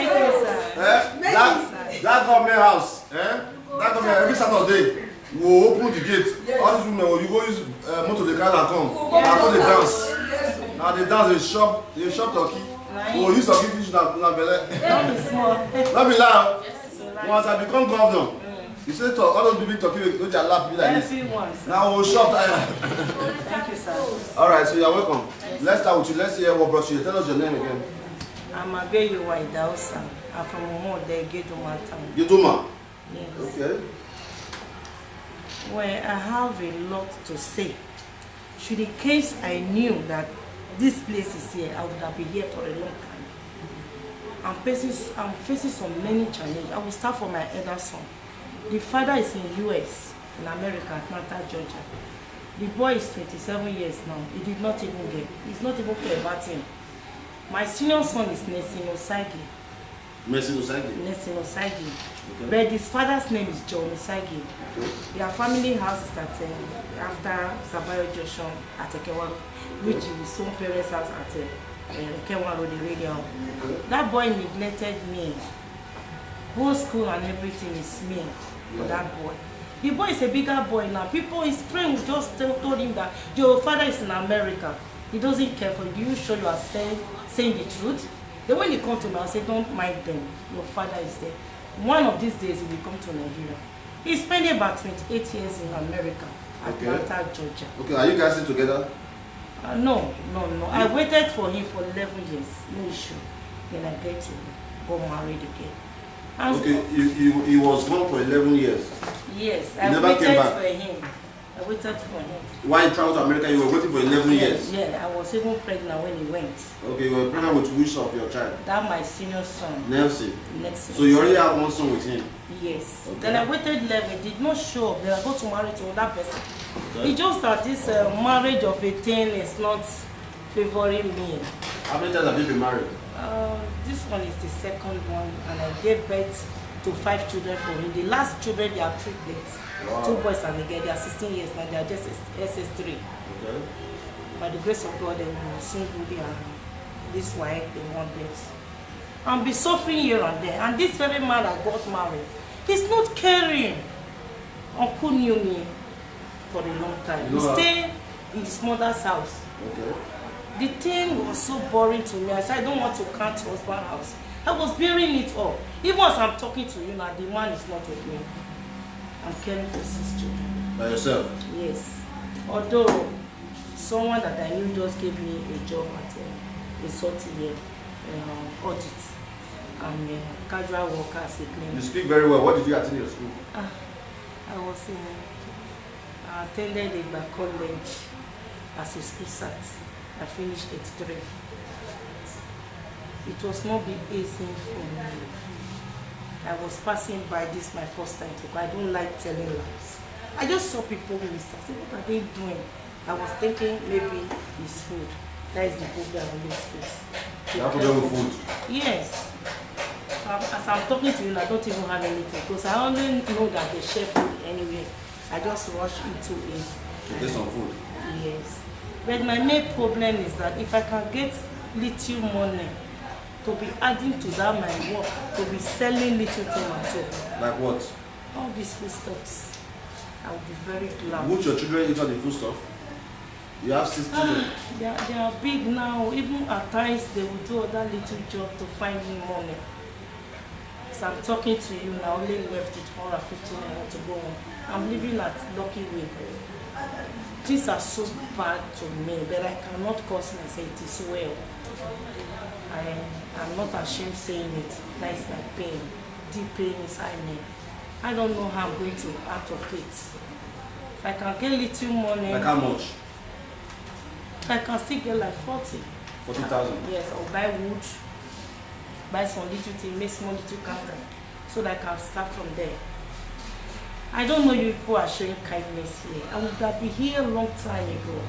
sir. That government house, that government every Saturday we will open the gate. All these women will you go use motor the car and come. Now go they dance. Now they dance, they shop turkey. We will use turkey fish na belle. Don't be small. Not be loud. Once I become governor, you say to all those big turkey with their lap be like this. Everyone, sir. Now we will shop. Thank you, sir. Alright, so you're welcome. Let's start with you. Let's hear what brought you. Tell us your name again. I'm Abeyo Waidausa. I'm from Omode, Geduma town. Yuduma. Yes. Okay. Well, I have a lot to say. Should in case I knew that this place is here, I would have been here for a long time. I'm facing some many challenges. I will start from my elder son. The father is in US, in America, Atlanta, Georgia. The boy is 27 years now. He did not even get. He's not even converting. My senior son is Nessin Osagi. Nessin Osagi? Nessin Osagi. Okay. But his father's name is John Osagi. Okay. Their family house is at after Sabayo Junction at Ekewa, which is his own parents' house at Ekewa Road, the radio. Okay. That boy neglected me. Whole school and everything is me for that boy. The boy is a bigger boy now. People, his friends just told him that your father is in America. He doesn't care for you. Do you sure you are saying the truth? Then when he come to me, I say, don't mind them. Your father is there. One of these days, he will come to Nigeria. He spent about 28 years in America, Atlanta, Georgia. Okay, are you guys still together? No. I waited for him for 11 years. No issue. Then I get to go married again. And okay, he was gone for 11 years. Yes, I waited for him. I waited for him. While he traveled to America, you were waiting for 11 years? Yeah, I was even pregnant when he went. Okay, you were pregnant with which of your child? That my senior son. Nelson. Nelson. So you already have one son with him? Yes. Okay. Then I waited 11, did not show up. Then I got to marry to another person. Okay. It's just that this marriage of a teen is not favoring me. How many times have you been married? This one is the second one, and I gave birth to 5 children for him. The last children, they are triplets. Wow. 2 boys and a girl. They are 16 years now. They are just SS3. Okay. By the grace of God, they will soon do their this wife, they want this. And be suffering here and there. And this very man that got married, he's not caring. Uncle knew me for a long time. He stayed in his mother's house. Okay. The thing was so boring to me. I said, I don't want to count husband's house. I was bearing it up. Even as I'm talking to you now, the man is not with me. I'm caring for 6 children. By yourself? Yes. Although someone that I knew just gave me a job at a sorting audit. I'm a casual worker as a cleaner. You speak very well. What did you attend in your school? I attended a college as a school sat. I finished 83. It was not be easy for me. I was passing by this my first time to go. I don't like telling lies. I just saw people minister. I said, what are they doing? I was thinking maybe it's food. That is the problem I always face. You have to do with food? Yes. As I'm talking to you, I don't even have anything because I only know that they share food anyway. I just rush into it. To get some food? Yes. But my main problem is that if I can get little money to be adding to that my work, to be selling little things on top. Like what? All these foodstuffs. I will be very glad. Would your children eat all the foodstuff? You have 6 children. They are big now. Even at times they will do other little jobs to find me money. So I'm talking to you now, only left with 150 naira to go home. I'm living at Lucky Way. Things are so bad to me that I cannot cause myself it is well. I'm not ashamed saying it. That is my pain. Deep pain inside me. I don't know how I'm going to out of it. If I can get little money. Like how much? I can still get like 40. 40,000? Yes, I'll buy wood, buy some little thing, make small little counter, so that I can start from there. I don't know you people are showing kindness here. I would have been here a long time ago.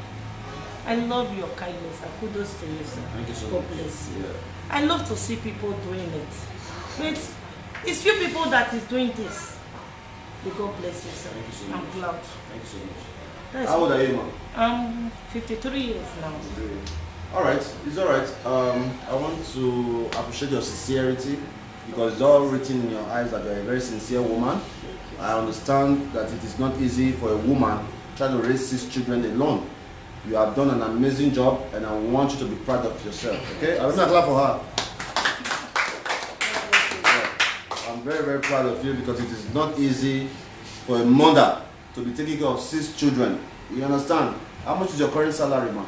I love your kindness. I kudos to you, sir. Thank you so much. God bless you. Yeah. I love to see people doing it. But it's few people that is doing this. May God bless you, sir. Thank you so much. I'm glad. Thank you so much. That's how old are you, ma'am? I'm 53 years now. Alright, it's alright. I want to appreciate your sincerity because it's all written in your eyes that you're a very sincere woman. I understand that it is not easy for a woman trying to raise 6 children alone. You have done an amazing job and I want you to be proud of yourself. Okay? I'm not clap for her. Yeah. I'm very, very proud of you because it is not easy for a mother to be taking care of 6 children. You understand? How much is your current salary, ma'am?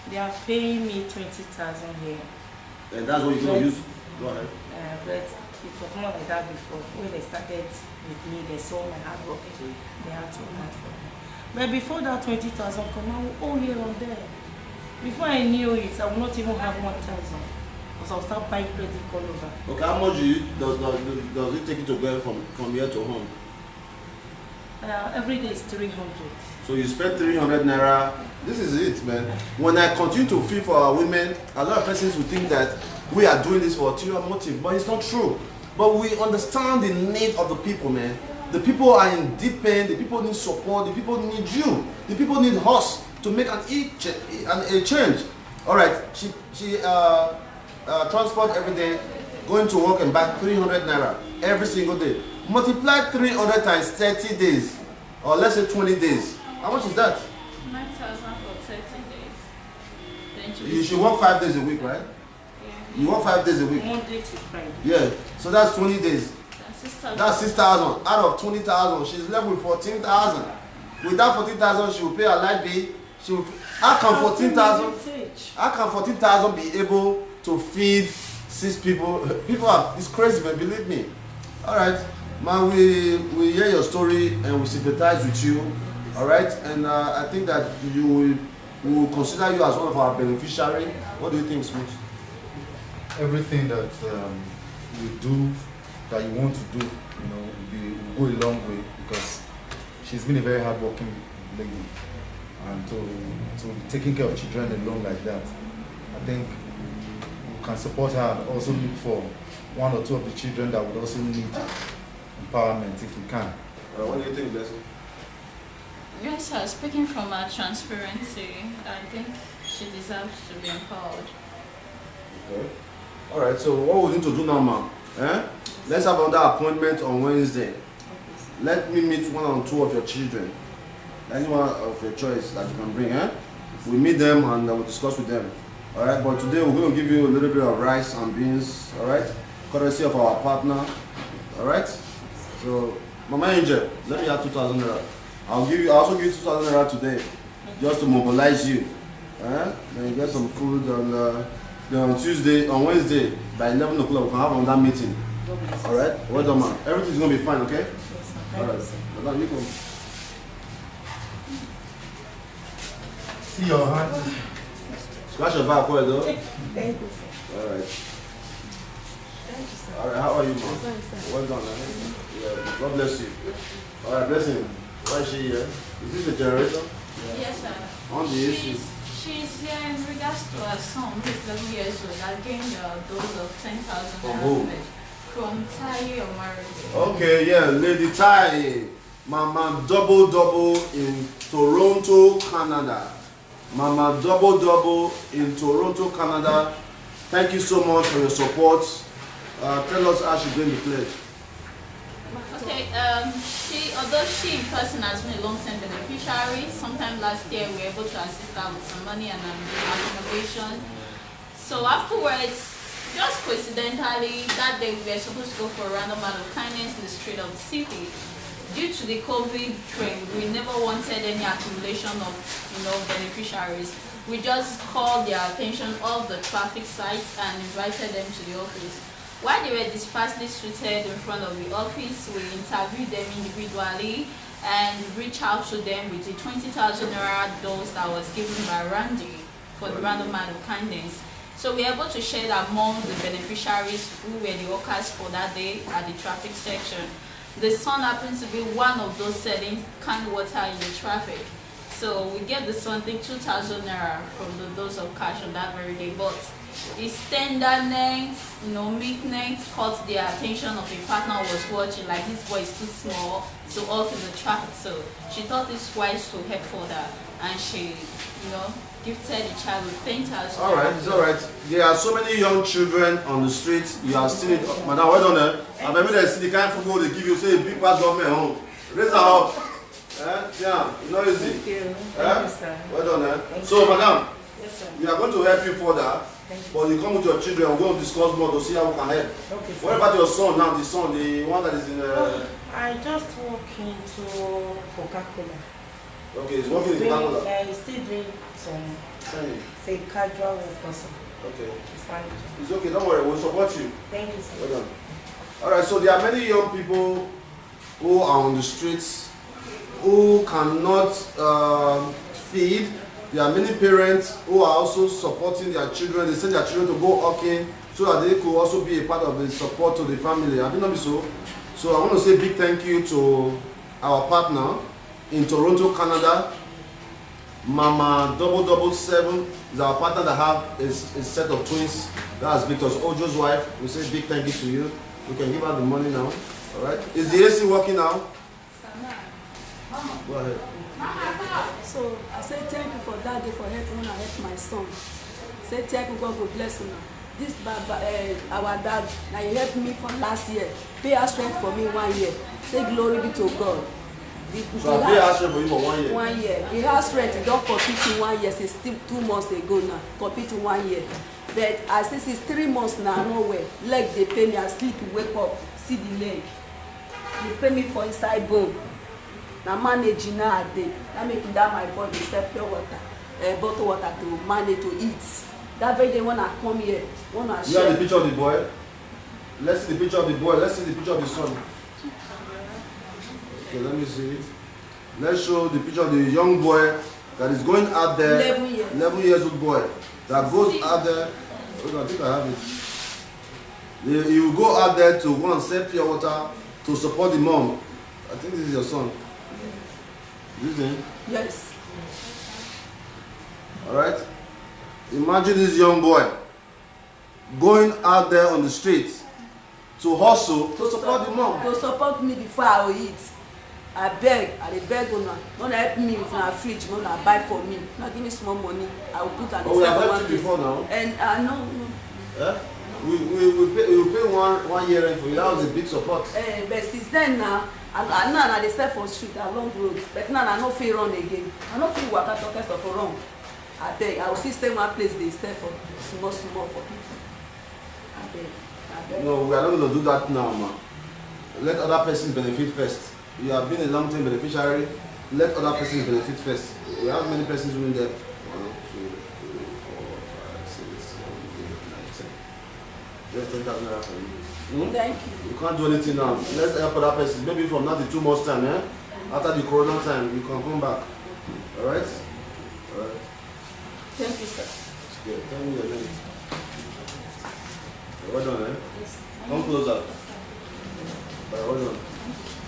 They are paying me 20,000 here. And that's what you're going to use? Go ahead. But it was not like that before. When they started with me, they saw my hard work. They had to work for me. But before that 20,000 come, I will owe here and there. Before I knew it, I will not even have 1,000. Because I'll start buying credit all over. Okay, how much does it take you to go from here to home? Every day is 300. So you spend 300 naira. This is it, man. When I continue to feel for our women, a lot of persons will think that we are doing this for ulterior motive, but it's not true. But we understand the need of the people, man. The people are in deep pain. The people need support. The people need you. The people need us to make a change. All right. She transport every day, going to work and back 300 naira every single day. Multiply 300 times 30 days, or let's say 20 days. How much is that? 9,000 for 30 days. You should work 5 days a week, right? Yeah. You work 5 days a week. Monday to Friday. Yeah. So that's 20 days. That's 6,000. Out of 20,000, she's left with 14,000. With that 14,000, she will pay her light bill. She will. How can 14,000? How can 14,000 be able to feed 6 people? People are. It's crazy, man. Believe me. All right, man. We hear your story and we sympathize with you. All right, and I think that we will consider you as one of our beneficiaries. What do you think, Smith? Everything that you do, that you want to do, will go a long way, because she's been a very hardworking lady, and to taking care of children alone like that, I think we can support her and also look for 1 or 2 of the children that would also need empowerment if we can. What do you think, Blessing? Yes, sir. Speaking from our transparency, I think she deserves to be empowered. Okay. All right. So what we need to do now, ma'am? Let's have another appointment on Wednesday. Let me meet 1 or 2 of your children, anyone of your choice that you can bring. We meet them and we'll discuss with them. All right. But today we're going to give you a little bit of rice and beans. All right. Courtesy of our partner. All right. So, Mama Angel, let me have 2,000 naira. I'll also give you 2,000 naira today, just to mobilize you. Then you get some food, and then on Wednesday, by 11 o'clock, we can have another meeting. All right. Well done, man. Everything's gonna be fine, okay? All right. Now you come. See your hand. Scratch your back, well, though. Thank you. All right. All right. How are you, man? Well done, man. Yeah. God bless you. All right. Bless him. Why is she here? Is this the generator? Yes, sir. On the AC. She's here in regards to her son, who is 11 years old, that gained a dose of 10,000 From who? from Tai Omari. Okay, yeah, Lady Tai, Mama double in Toronto, Canada. Mama double in Toronto, Canada. Thank you so much for your support. Tell us how she's going to play. Okay, although she in person has been a long-term beneficiary, sometime last year we were able to assist her with some money and accommodation. So afterwards, just coincidentally, that day we were supposed to go for a random act of kindness in the street of the city. Due to the COVID trend, we never wanted any accumulation of beneficiaries. We just called their attention of the traffic sites and invited them to the office. While they were dispersely seated in front of the office, we interviewed them individually and reached out to them with the 20,000 naira dose that was given by Randy for the random act of kindness. So we were able to share that among the beneficiaries who were the workers for that day at the traffic section. The son happens to be one of those selling canned water in the traffic. So we gave the son 2,000 naira from the dose of cash on that very day. But his tenderness, meekness caught the attention of a partner who was watching, like this boy is too small to alter the traffic. So she thought it's wise to help further, and she, gifted the child with 10,000. All right, it's all right. There are so many young children on the streets. You have seen it, madam. Well done. I remember they see the kind of football they give you. Say big pass government home. Raise her up. Yeah, easy. Thank you. Thank you, sir. Well done. So, madam, yes, sir. we are going to help you further. But you come with your children, we're going to discuss more to see how we can help. Okay, what about your son now, the one that is in I just walk into Coca-Cola. Okay, he's working in Coca-Cola. He's still doing say casual work person. Okay. It's fine. It's okay, don't worry, we'll support you. Thank you, sir. Well done. Alright, so there are many young people who are on the streets who cannot feed There are many parents who are also supporting their children. They send their children to go hawking so that they could also be a part of the support to the family. I think not be so. So I want to say big thank you to our partner in Toronto, Canada. Mama 777 is our partner that have a set of twins. That's Victor's Ojo's wife. We say big thank you to you. We can give her the money now. All right. Is the AC working now? Go ahead. So I say thank you for that day for helping me and help my son. Say thank you, God will bless you now. This our dad, now he helped me from last year. Pay our strength for me 1 year. Say glory be to God. So I pay our strength for you for 1 year? 1 year. The house strength, he don't compete in 1 year. Since 2 months ago now. Compete in 1 year. But I say since 3 months now, nowhere. Leg they pay me, I sleep, wake up, see the leg. They pay me for inside bone. Now managing now a day. That making that my body step pure water, bottle water to manage to eat. That very day when I come here, when I share. You have the picture of the boy? Let's see the picture of the boy. Let's see the picture of the son. Okay, let me see it. Let's show the picture of the young boy that is going out there. 11 years. 11 years old boy that goes out there. Oh, I think I have it. You will go out there to go and sell pure water to support the mom. I think this is your son. This is him? Yes. Alright? Imagine this young boy going out there on the streets to hustle to support the mom. To support me before I will eat. I beg una. Don't help me with my fridge, when I buy for me. Not give me small money. I will put an we have helped you before now. And I know. Yeah? We pay 1 year rent for you. That was a big support. But since then now, I dey sell for street along road. But now I no fit run again. I no fit waka talk stuff for run. I beg. I will still stay one place they sell for small for people. I beg. No, we are not going to do that now, man. Let other persons benefit first. You have been a long-term beneficiary. Let other persons benefit first. We have many persons doing that. 1, 2, 3, 4, 5, 6, 7, 8, 9, 10. Just 10,000 naira for you. Thank you. You can't do anything now. Let's help other persons. Maybe from now to 2 months time, eh? After the corona time, you can come back. Alright? Alright. Thank you, sir. Okay, tell me your name. Well done, eh? Yes. Come closer. Well done.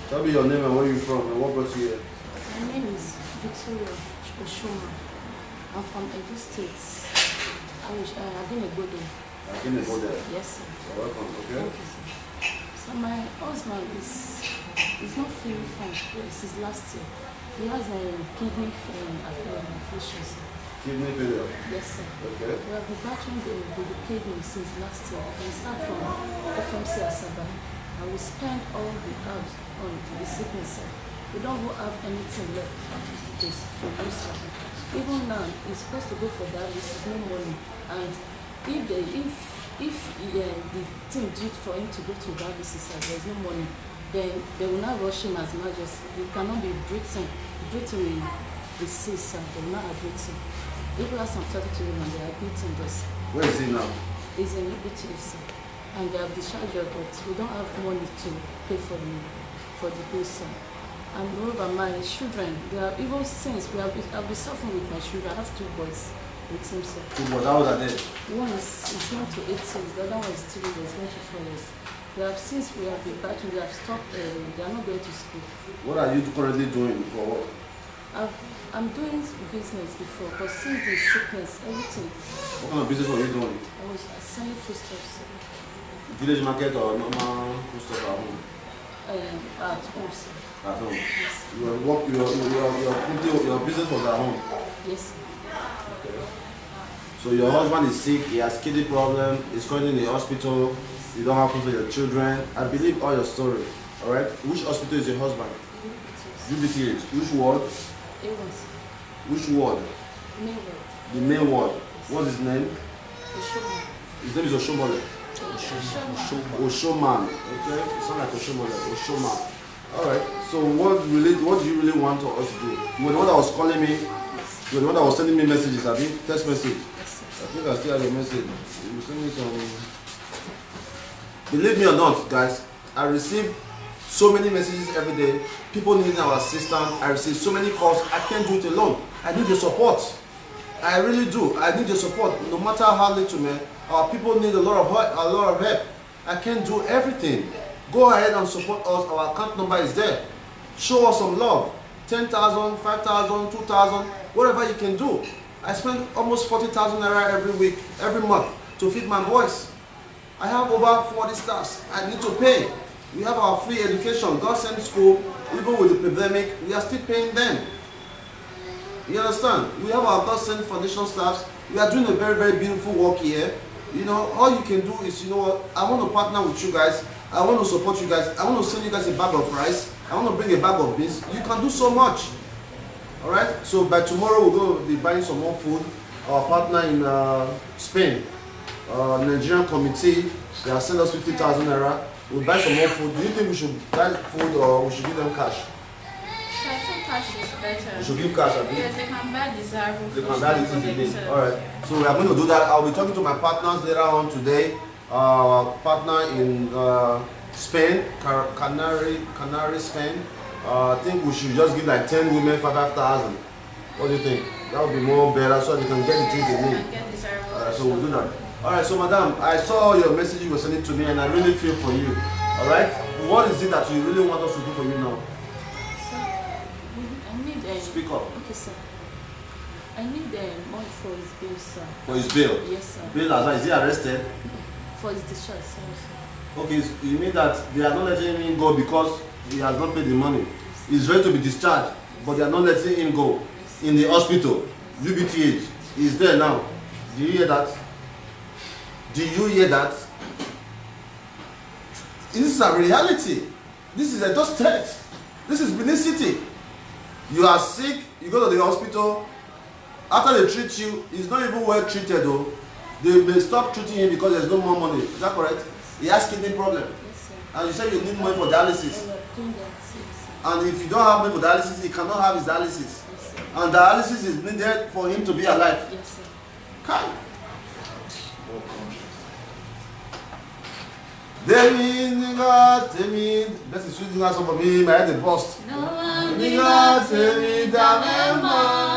Tell me your name and where you're from and what brought you here. My name is Victoria Oshoma. I'm from Edo State. I've been a good day. I've been a good day? Yes, sir. You're welcome, okay? Thank you, sir. So my husband is not feeling fine. This is last year. He has a kidney affliction, sir. Kidney failure? Yes, sir. Okay. We have been battling the kidney since last year. We start from FMC Asaba, and we spend all the herbs on the sickness, sir. We don't have anything left to produce. Even now, he's supposed to go for dialysis, no money. And if the thing due for him to go to dialysis, sir, there's no money, then they will not rush him as much as he cannot be breathing with the cyst, sir. They will not admit him. People have some 32 women, they are admitting this. Where is he now? He's in Liberty, sir. And they have discharged her, but we don't have money to pay for the bill, sir. And moreover, my children, they are even since I've been suffering with my children. I have 2 boys with him, sir. 2 boys, how old are they? One is going to 8 years, the other one is 3 years, going to 4 years. Since we have been battling, they have stopped, they are not going to school. What are you currently doing for work? I'm doing business before, but since the sickness, everything. What kind of business were you doing? I was selling foodstuffs, sir. Village market or normal foodstuff at home? At home, sir. At home? Yes. Your business was at home? Yes, sir. Okay. So your husband is sick, he has kidney problem, he's currently in the hospital, you don't have food for your children. I believe all your story, alright? Which hospital is your husband? UBTH. Which ward? A1. Which ward? Main ward. The main ward. What's his name? Oshoma. His name is Oshomole. Oshoman. Okay? It sounds like Oshomole. Oshoman. Alright. So what do you really want us to do? You were the one that was calling me. You were the one that was sending me messages, have you? Text message. Yes, I think I still have your message. You send me some. Believe me or not, guys, I receive so many messages every day. People needing our assistance. I receive so many calls. I can't do it alone. I need your support. I really do. I need your support, no matter how little, man. Our people need a lot of help. I can't do everything. Go ahead and support us. Our account number is there. Show us some love. 10,000, 5,000, 2,000, whatever you can do. I spend almost 40,000 naira every week, every month to feed my boys. I have over 40 staffs. I need to pay. We have our free education, GODSENT School. Even with the pandemic, we are still paying them. You understand? We have our GODSENT Foundation staffs. We are doing a very, very beautiful work here. You know, all you can do is, you know what, I want to partner with you guys. I want to support you guys. I want to send you guys a bag of rice. I want to bring a bag of beans. You can do so much. All right? So by tomorrow, we're going to be buying some more food. Our partner in Spain, Nigerian committee, they have sent us 50,000 naira. We'll buy some more food. Do you think we should buy food or we should give them cash? I think cash is better. We should give cash, I think. Yes, they can buy desirable They food can buy it for in the day. themselves. Alright. So we are going to do that. I'll be talking to my partners later on today. Our partner in Spain, Canary, Spain. I think we should just give like 10 women 5,000. What do you think? That would be more better so they can get the things they need. Alright, so we'll do that. Alright, so madam, I saw your message you were sending to me and I really feel for you. Alright? What is it that you really want us to do for you now? I need Speak up. Okay, sir. I need money for his bill, sir. For his bail? Yes, sir. Bail as well. Is he arrested? For his discharge, sir. Okay, so you mean that they are not letting him go because he has not paid the money? He's ready to be discharged, but they are not letting him go. In the hospital, UBTH, he's there now. Do you hear that? Do you hear that? This is a reality. This is a just threat. This is Benin City. You are sick, you go to the hospital. After they treat you, he's not even well treated though. They may stop treating him because there's no more money. Is that correct? He has kidney problem. Yes, sir. And you said you need money for dialysis. I was doing that, yes, sir. And if you don't have money for dialysis, he cannot have his dialysis. Yes, sir. And dialysis is needed for him to be alive. Yes, sir. Kai. Demi, nigga, Demi. That's a sweet nigga song for me. My head is bust. No one Nigga, Demi, Damema.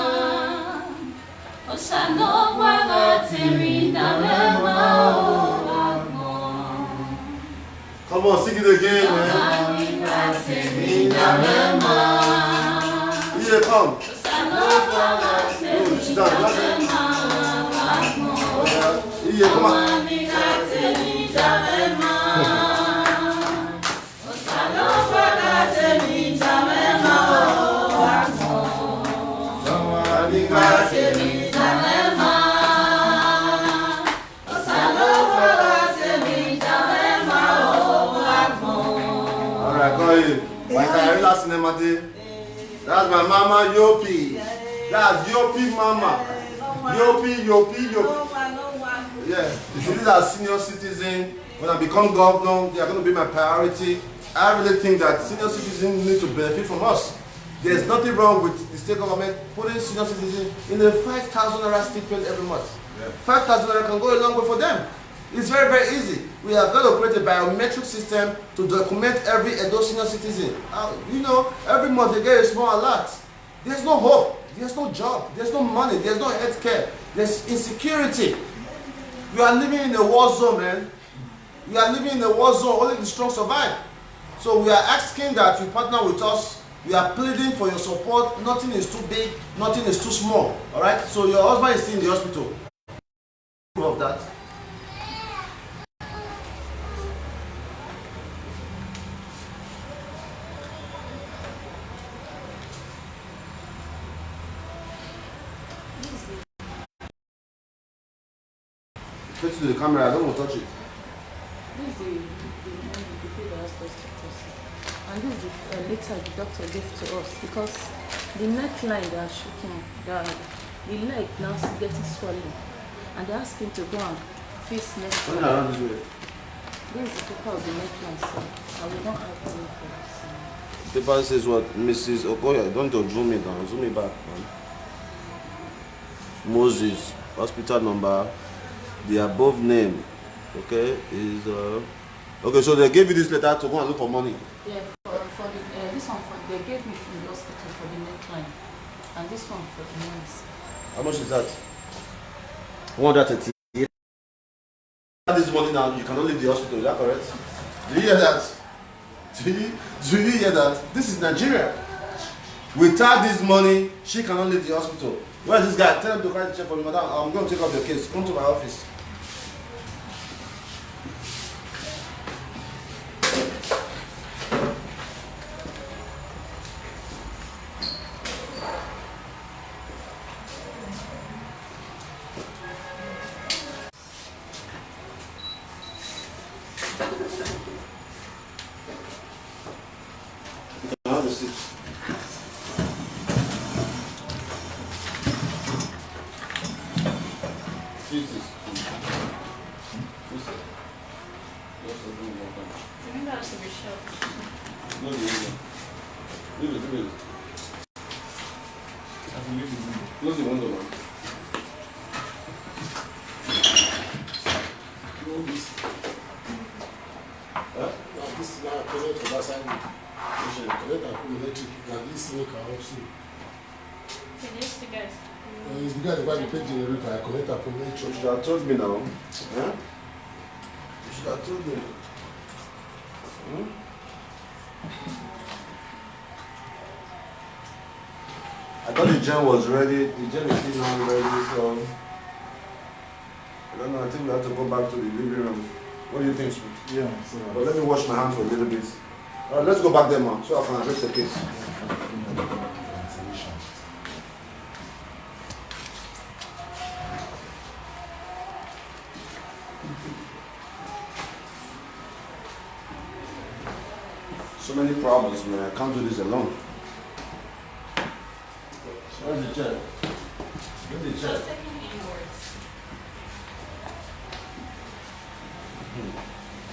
Osano waga teri damema. Come on, sing it again, man. Here, come. Oh, sit down. Here, come on. That's my mama Yopi. That's Yopi mama. Yopi. Yeah. If you are a senior citizen, when I become governor, they are going to be my priority. I really think that senior citizens need to benefit from us. There's nothing wrong with the state government putting senior citizens in a 5,000 naira stipend every month. 5,000 naira can go a long way for them. It's very, very easy. We are going to create a biometric system to document every Edo senior citizen. You know, every month they get a small alert. There's no hope. There's no job. There's no money. There's no health care. There's insecurity. We are living in a war zone, man. We are living in a war zone. Only the strong survive. So we are asking that you partner with us. We are pleading for your support. Nothing is too big. Nothing is too small. All right? So your husband is still in the hospital. Of that. Face to the camera, I don't want to touch it. This is the money the people asked us to test. And this is the letter the doctor gave to us because the neckline they are shaking, the leg now is getting swollen. And they asked him to go and fix next Turn around this way. This is the paper of the neckline, sir. And we don't have money for this. The paper says what? Mrs. Okoya, don't zoom it down, zoom it back, man. Moses, hospital number. The above name, okay, is okay. So they gave you this letter to go and look for money. Yeah, for the this one they gave me from the hospital for the neckline, and this one for the nails. How much is that? 138. This money now, you cannot leave the hospital. Is that correct? Do you hear that? Do you hear that? This is Nigeria. Without this money, she cannot leave the hospital. Where is this guy? Tell him to write the check for me, madam. I'm going to take up your case. Come to my office. Have a seat. Use this. I think that's to be short. No, leave it. Leave it. Close the window, man. Huh? This is now connect to that side. Connect and put electric. And this one can also. Okay, yes, the guys. If you guys buy the pay generator, I connect and put You electric. should have told me now. Huh? You should have told me. Hmm? I thought the gem was ready. The gem is still not ready, so I don't know. I think we have to go back to the living room. What do you think, Smith? Yeah, so But let me wash my hands for a little bit. Alright, let's go back there, man, so I can address the case. So many problems, man. I can't do this alone. Where's the chair? Where's the chair? Just taking inwards.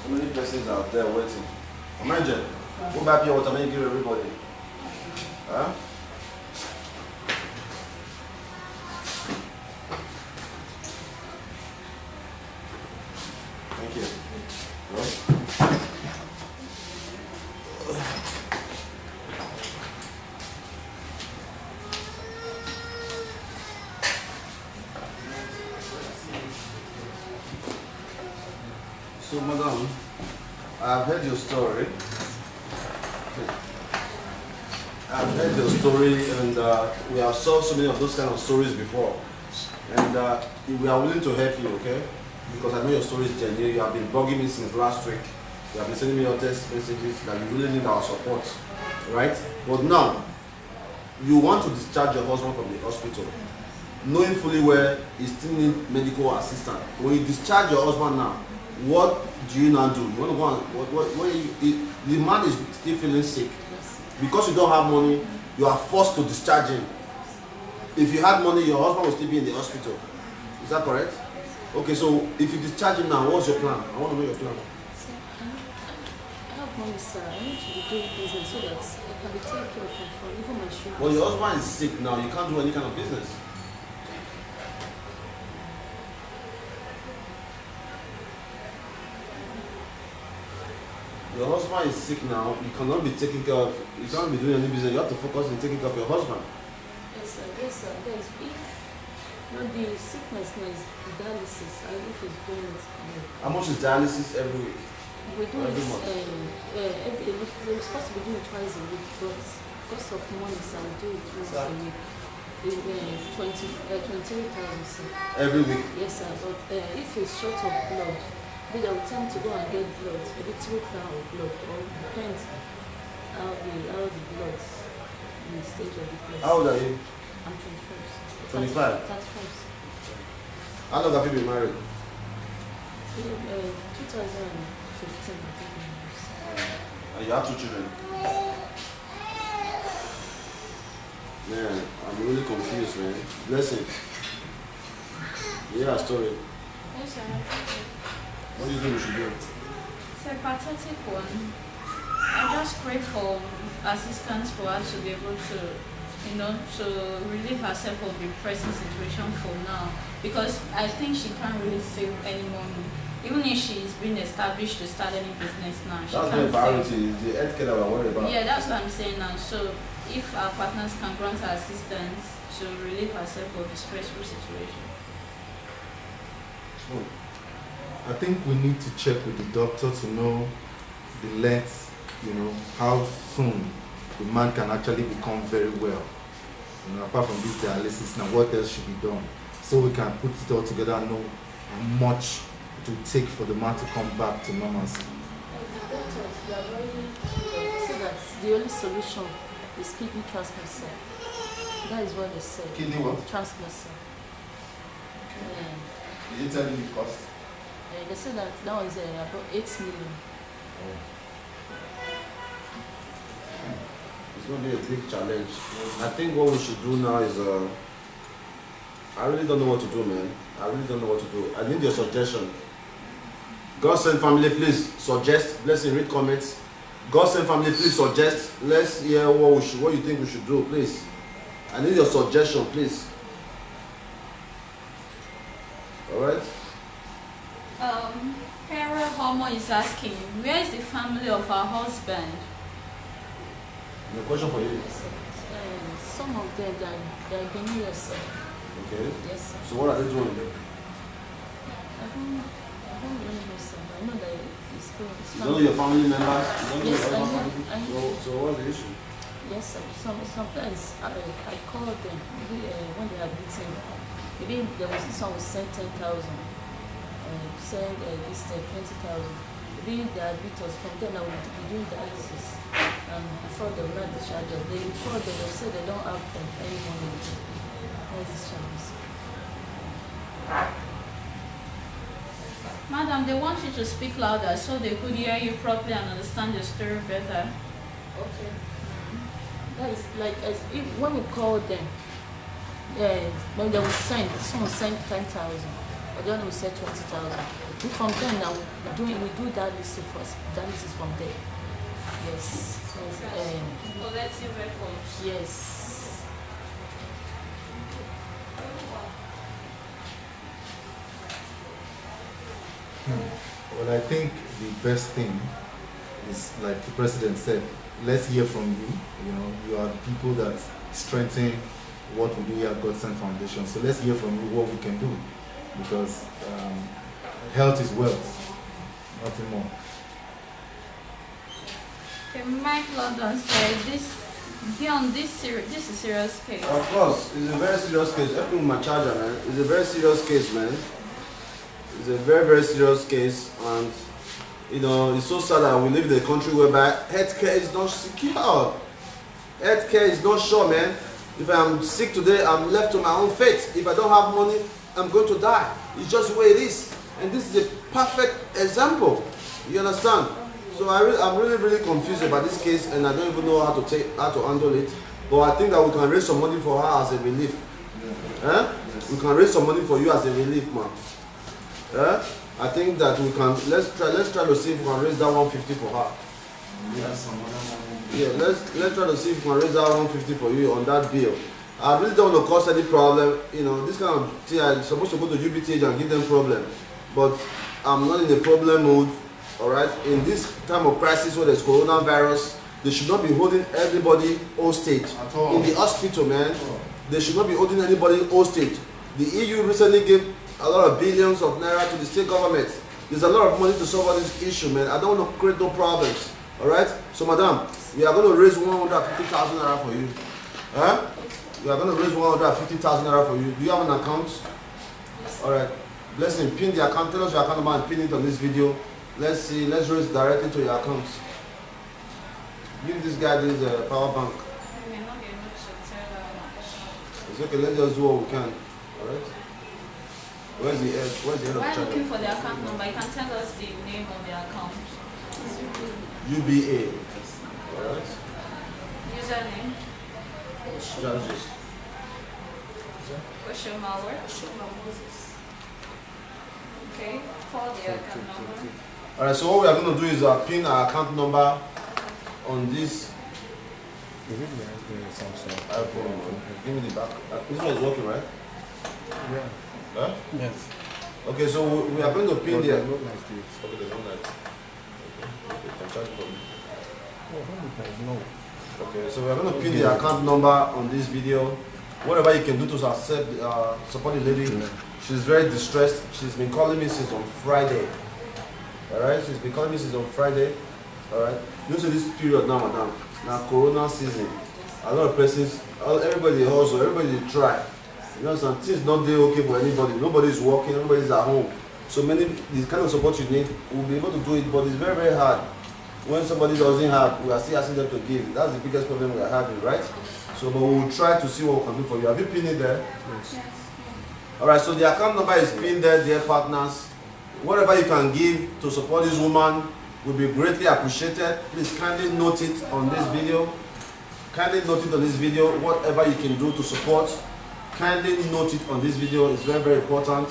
So many persons out there waiting. Imagine, go back here, what I'm going to give everybody. Huh? Thank you. Well. So, madam, I've heard your story. I've heard your story, and we have solved so many of those kind of stories before. And we are willing to help you, okay? Because I know your story is genuine. You have been bugging me since last week. You have been sending me your text messages that you really need our support, right? But now, you want to discharge your husband from the hospital, knowing fully well you still need medical assistance. When you discharge your husband now, what do you now do? You want to go on, the man is still feeling sick. Because you don't have money, you are forced to discharge him. If you had money, your husband will still be in the hospital. Is that correct? Okay, so if you discharge him now, what's your plan? I want to know your plan. So, I have money, sir. I need to be doing business so that I can be taking care of my phone, even my shoes. Well, your husband is sick now. You can't do any kind of business. Your husband is sick now. You cannot be taking care of. You can't be doing any business. You have to focus on taking care of your husband. Yes, sir. Yes, sir. Yes. If not the sickness now is dialysis, I if it's going to How much is dialysis every week? we do Every it month. every week. We're supposed to be doing it twice a week, but because of money, sir, we do it once a week. 23,000, sir. Every week. Yes, sir. But if it's short of blood, then I will tell him to go and get blood, maybe 3 pounds of blood, or depends how the blood, the stage of the blood. How old are you? I'm 21st. 25? 31st. How long have you been married? 2015, I think. And you have 2 children. Man, I'm really confused, man. Blessing. Yeah, story. Yes, sir. What do you think we should do? It's a pathetic one. I just pray for assistance for her to be able to, to relieve herself of the pressing situation for now. Because I think she can't really save any money. Even if she's been established to start any business now, she That's can't the priority. save. It's the healthcare that we're worried about. Yeah, that's what I'm saying now. So if our partners can grant her assistance to relieve herself of the stressful situation. I think we need to check with the doctor to know the length, you know, how soon the man can actually become very well. You know, apart from this dialysis, now what else should be done? So we can put it all together and know how much it will take for the man to come back to normalcy. The only solution is kidney transplant, sir. That is what they said. Kidney what? Transplant, sir. Did you tell you the cost? They said that was about 8 million. It's going to be a big challenge. I think what we should do now is, I really don't know what to do, man. I really don't know what to do. I need your suggestion. GODSENT family, please suggest. Blessing, read comments. GODSENT family, please suggest. Let's hear what you think we should do, please. I need your suggestion, please. All right. Hera Homo is asking, where is the family of her husband? The question for you. Some of them, they are Ghanaians, sir. Okay. Yes, sir. So what are they doing? I don't really know, sir. I know that it's good. You don't know your family members? You don't know Yes, your I family? know. So what's the issue? Yes, sir. Sometimes I call them when they are beaten. Maybe there was this one we sent 10,000. Send this 20,000. Maybe they are beat us. From then I will be doing dialysis. And before they will not discharge us. Before they will say they don't have any money. That's discharge. Madam, they want you to speak louder so they could hear you properly and understand your story better. Okay. That is like as if when we call them, when they will send, someone send 10,000, or the other will say 20,000. From them now we do dialysis first, dialysis from there. Yes. So let's see records. Yes. Well, I think the best thing is, like the president said, let's hear from you. You know, you are the people that strengthen what we do here at GODSENT Foundation. So let's hear from you what we can do, because health is wealth, nothing more. Okay, Mike London said this is a serious case. Of course, it's a very serious case. Help me with my charger, man. It's a very serious case, man. It's a very, very serious case, and you know, it's so sad that we live in a country whereby healthcare is not secure. Healthcare is not sure, man. If I'm sick today, I'm left to my own fate. If I don't have money, I'm going to die. It's just the way it is. And this is a perfect example. You understand? So I'm really, really confused about this case, and I don't even know how to handle it. But I think that we can raise some money for her as a relief. Yeah. We can raise some money for you as a relief, man. Yeah? I think that we can, let's try to see if we can raise that 150 for her. Yeah, let's try to see if we can raise that 150 for you on that bill. I really don't want to cause any problem. You know, this kind of thing, I'm supposed to go to UBTH and give them problem. But I'm not in a problem mood, alright? In this time of crisis where there's coronavirus, they should not be holding everybody hostage. In the hospital, man, they should not be holding anybody hostage. The EU recently gave a lot of billions of naira to the state government. There's a lot of money to solve all this issue, man. I don't want to create no problems. Alright? So madam, we are going to raise 150,000 naira for you. Huh? We are going to raise 150,000 naira for you. Do you have an account? Alright. Blessing, pin the account. Tell us your account number and pin it on this video. Let's see. Let's raise directly to your account. Give this guy this power bank. We may not be able to tell how much. It's okay. Let's just do what we can. Alright? Where's the head? Where's the head of While charger? looking for the account number, you can tell us the name of the account. UBA. Alright? Username. Charges. Question malware. Okay, for the account number. Alright, so what we are going to do is pin our account number on this iPhone. Give me the back. This one is working, right? Yeah. Huh? Yes. Okay, so we are going to pin there. Look like this. Okay, there's one light. Okay, can charge for me. No. Okay, so we are going to pin the account number on this video. Whatever you can do to support the lady, She's very distressed. She's been calling me since on Friday. Alright, she's been calling me since on Friday. Alright. You know, this period now, madam. Now Corona season. A lot of persons, everybody also, everybody try. You know, some things not there okay for anybody. Nobody's working, everybody's at home. So many, the kind of support you need, we'll be able to do it, but it's very, very hard. When somebody doesn't have, we are still asking them to give. That's the biggest problem we are having, right? So, but we'll try to see what we can do for you. Have you pinned it there? Yes. Alright, so the account number is pinned there, dear partners. Whatever you can give to support this woman will be greatly appreciated. Please kindly note it on this video. Kindly note it on this video. Whatever you can do to support, kindly note it on this video. It's very, very important.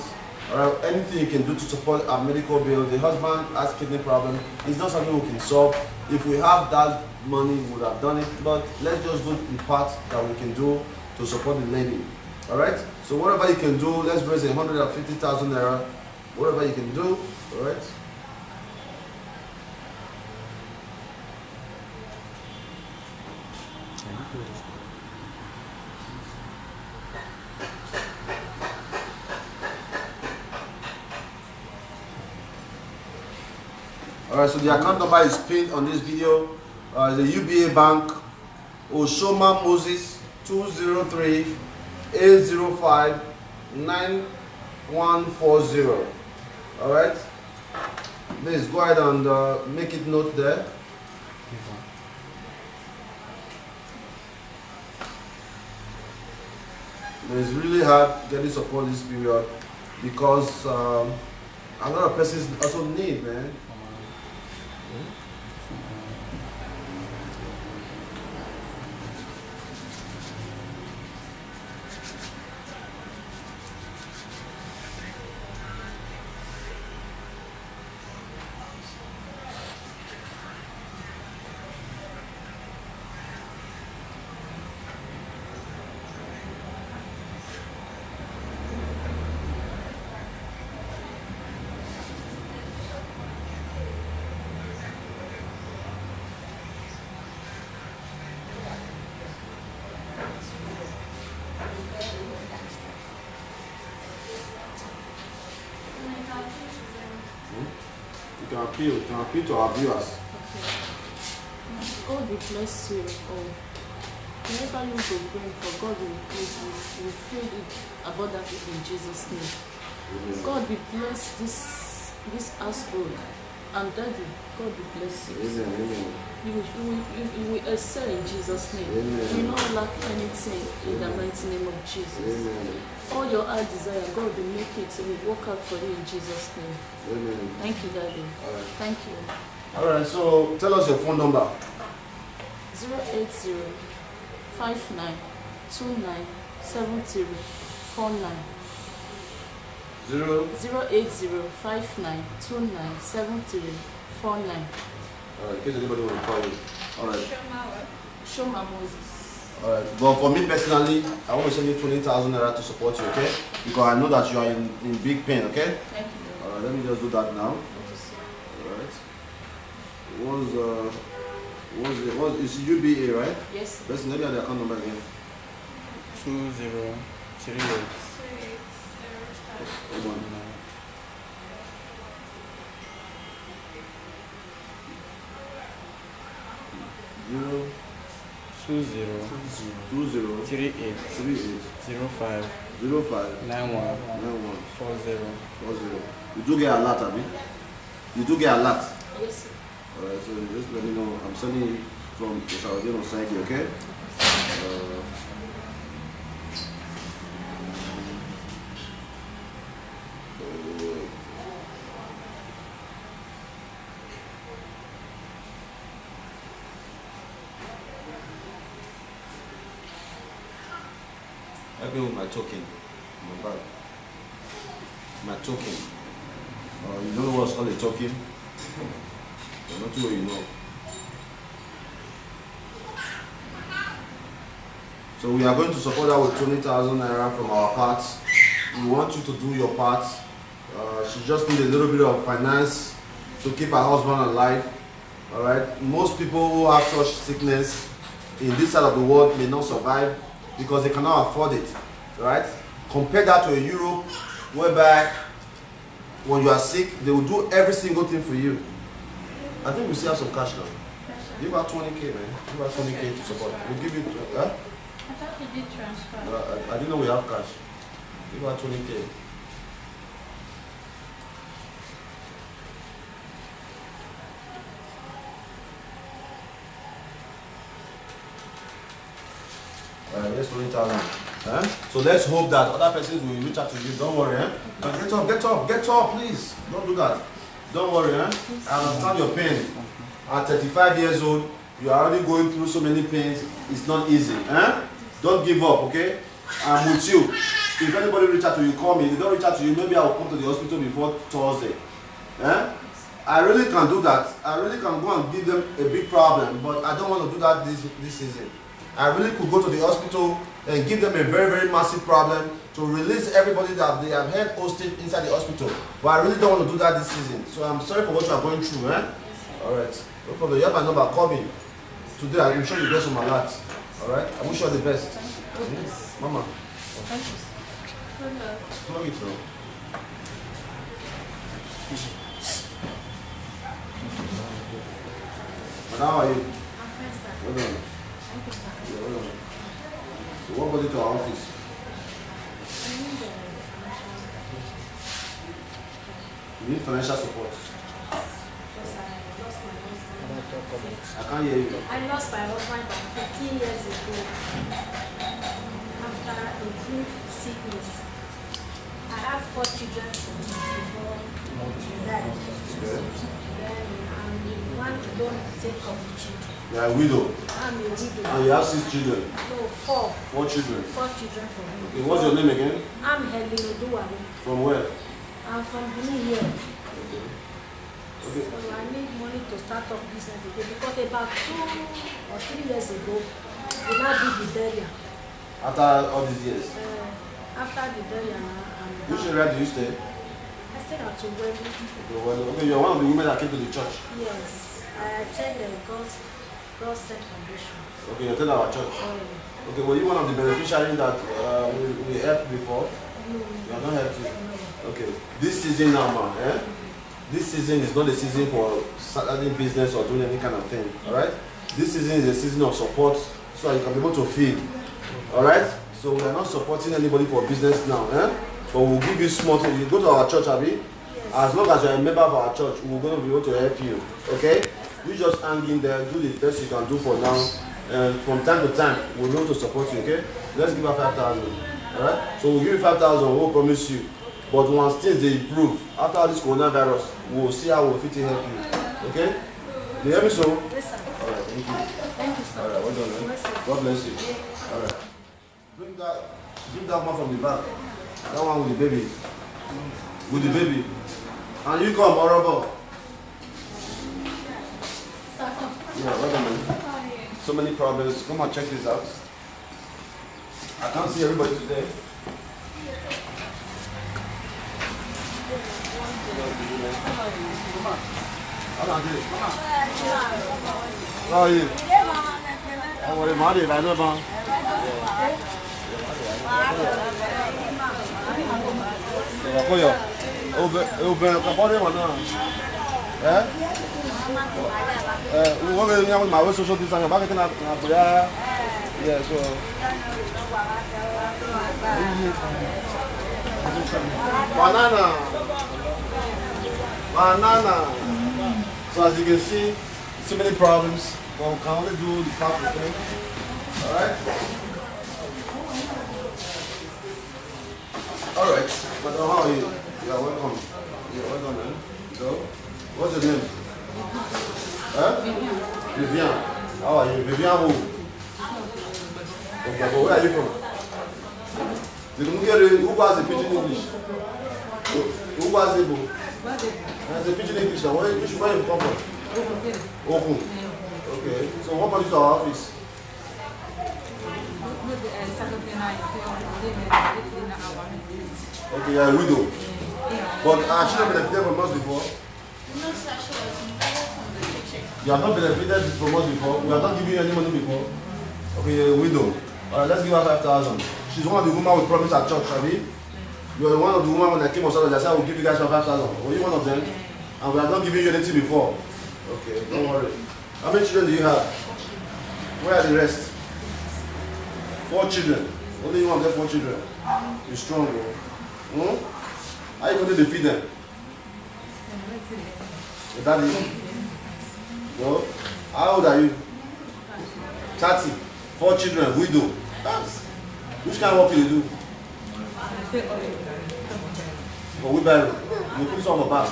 Alright, anything you can do to support our medical bill. The husband has kidney problem. It's not something we can solve. If we have that money, we would have done it. But let's just do the part that we can do to support the lady. Alright? So whatever you can do, let's raise 150,000 naira. Whatever you can do, alright? Alright, so the account number is pinned on this video. The UBA Bank, Oshoma Moses 203-805-9140. Alright, please go ahead and make it note there. It's really hard getting support this period because a lot of persons also need, man. You can appeal to our viewers. Okay. God will bless you all. Whenever you go praying for, God will fill it abundantly in Jesus' name. Amen. God will bless this household, and Daddy, God will bless you. Amen. You will excel in Jesus' name. Amen. You will not lack anything in the mighty name of Jesus. Amen. All your heart desire, God will make it. It will work out for you in Jesus' name. Amen. Thank you, Daddy. All right. Thank you. Alright, so tell us your phone number. 080-5929-7049. 080-5929-7049. Alright, in case anybody want to call you. Alright. Shoma Moses. Alright, but for me personally, I want to send you 20,000 naira to support you, okay? Because I know that you are in big pain, okay? Thank you. Alright, let me just do that now. Alright. It's UBA, right? Yes. Let's let me have the account number again. 2038. Hold on. 20 38 05 91 40. You do get a lot, Abby? You do get a lot? Yes, sir. Alright, so just let me know. I'm sending it from the GODSENT side, okay? Help me with my token. My bag. My token. You don't know what's called a token? I'm not sure you know. So we are going to support her with 20,000 naira from our parts. We want you to do your part. She just needs a little bit of finance to keep her husband alive. Alright. Most people who have such sickness in this side of the world may not survive because they cannot afford it. Right? Compare that to Europe whereby when you are sick, they will do every single thing for you. I think we still have some cash now. Give her 20K, man. Give her 20K to support. We'll give you, huh? I thought you did transfer. I didn't know we have cash. Give her 20K. Here's 20,000. Huh? So let's hope that other persons will reach out to you. Don't worry, eh? Get up, please. Don't do that. Don't worry, eh? I understand your pain. At 35 years old, you are already going through so many pains. It's not easy, eh? Don't give up, okay? I'm with you. If anybody reach out to you, call me. If they don't reach out to you, maybe I will come to the hospital before Thursday. Eh? I really can do that. I really can go and give them a big problem, but I don't want to do that this season. I really could go to the hospital and give them a very, very massive problem to release everybody that they have held hostage inside the hospital. But I really don't want to do that this season. So I'm sorry for what you are going through, eh? Alright. No problem. You have my number. Call me. Today I'm sure you get some alert. Alright? I wish you all the best. Mama. Thank you. Plug it through. And how are you? I'm fine, sir. Well done. Thank you, sir. Yeah, well done. So what brought you to our office? I need financial support. You need financial support. Because I lost my husband. I can't hear you. I lost my husband about 15 years ago after a brief sickness. I have 4 children before he died. Then I'm the one who don't take care of the children. You are a widow. I'm a widow. And you have 6 children. No, 4. 4 children. 4 children for me. Okay, what's your name again? I'm Helen Oduwale. From where? I'm from Benin here. Okay. So I need money to start up business again because about 2 or 3 years ago, we now did the burial. After all these years? After the burial, Which area do you stay? I stayed at Ugwebu. Okay, you're one of the women that came to the church. Yes, I attended GODSENT Foundation. Okay, you attend our church. Okay, were you one of the beneficiaries that we helped before? No. You are not helped yet? Okay, this season now, man, eh? This season is not a season for starting business or doing any kind of thing, alright? This season is a season of support so that you can be able to feed, alright? So we are not supporting anybody for business now, eh? But we'll give you small things. You go to our church, Abby. Yes. As long as you're a member of our church, we're going to be able to help you, okay? You just hang in there, do the best you can do for now, and from time to time, we'll be able to support you, okay? Let's give her 5,000, alright? So we'll give you 5,000, we'll promise you. But once things they improve, after this coronavirus, we'll see how we'll fit to help you. Okay? Do you hear me so? Yes, sir. Alright, thank you. Thank you, sir. Alright, well done, man. God bless you. Alright. Bring that one from the back. That one with the baby. With the baby. And you come, horrible. Yeah, well done, man. So many problems. Come and check this out. I can't see everybody today. How are you? How are you? Mari, I know about. Koyo, over kabore wana. Wo be nya ma we social distance ba ke na boya. Yeah, so. Banana. So as you can see, so many problems, but we can only do the part of thing. Alright? Alright, madam, how are you? Yeah, welcome. Yeah, welcome, man. So, what's your name? Huh? Vivian. How are you? Vivian who? Okay, but where are you from? Who was the pidgin English? Who was the book? There's a pidgin English now. Where you come from? Open. Okay. So what about you to our office? Okay, you're a widow. But she have benefited from us before? No, sir, she was invited from the kitchen. You have not benefited from us before? We have not given you any money before? Okay, you're a widow. Alright, let's give her 5,000. She's one of the women we promised at church, shall we? You were one of the women when I came on Saturday. I said I will give you guys 5,000. Were you one of them? And we have not given you anything before. Okay, don't worry. How many children do you have? Where are the rest? 4 children. Only you have 4 children. You're strong, bro. How are you going to defeat them? Your daddy? No? How old are you? 30. 4 children, widow. Which kind of work do you do? For wheelbarrow. You put some on the back.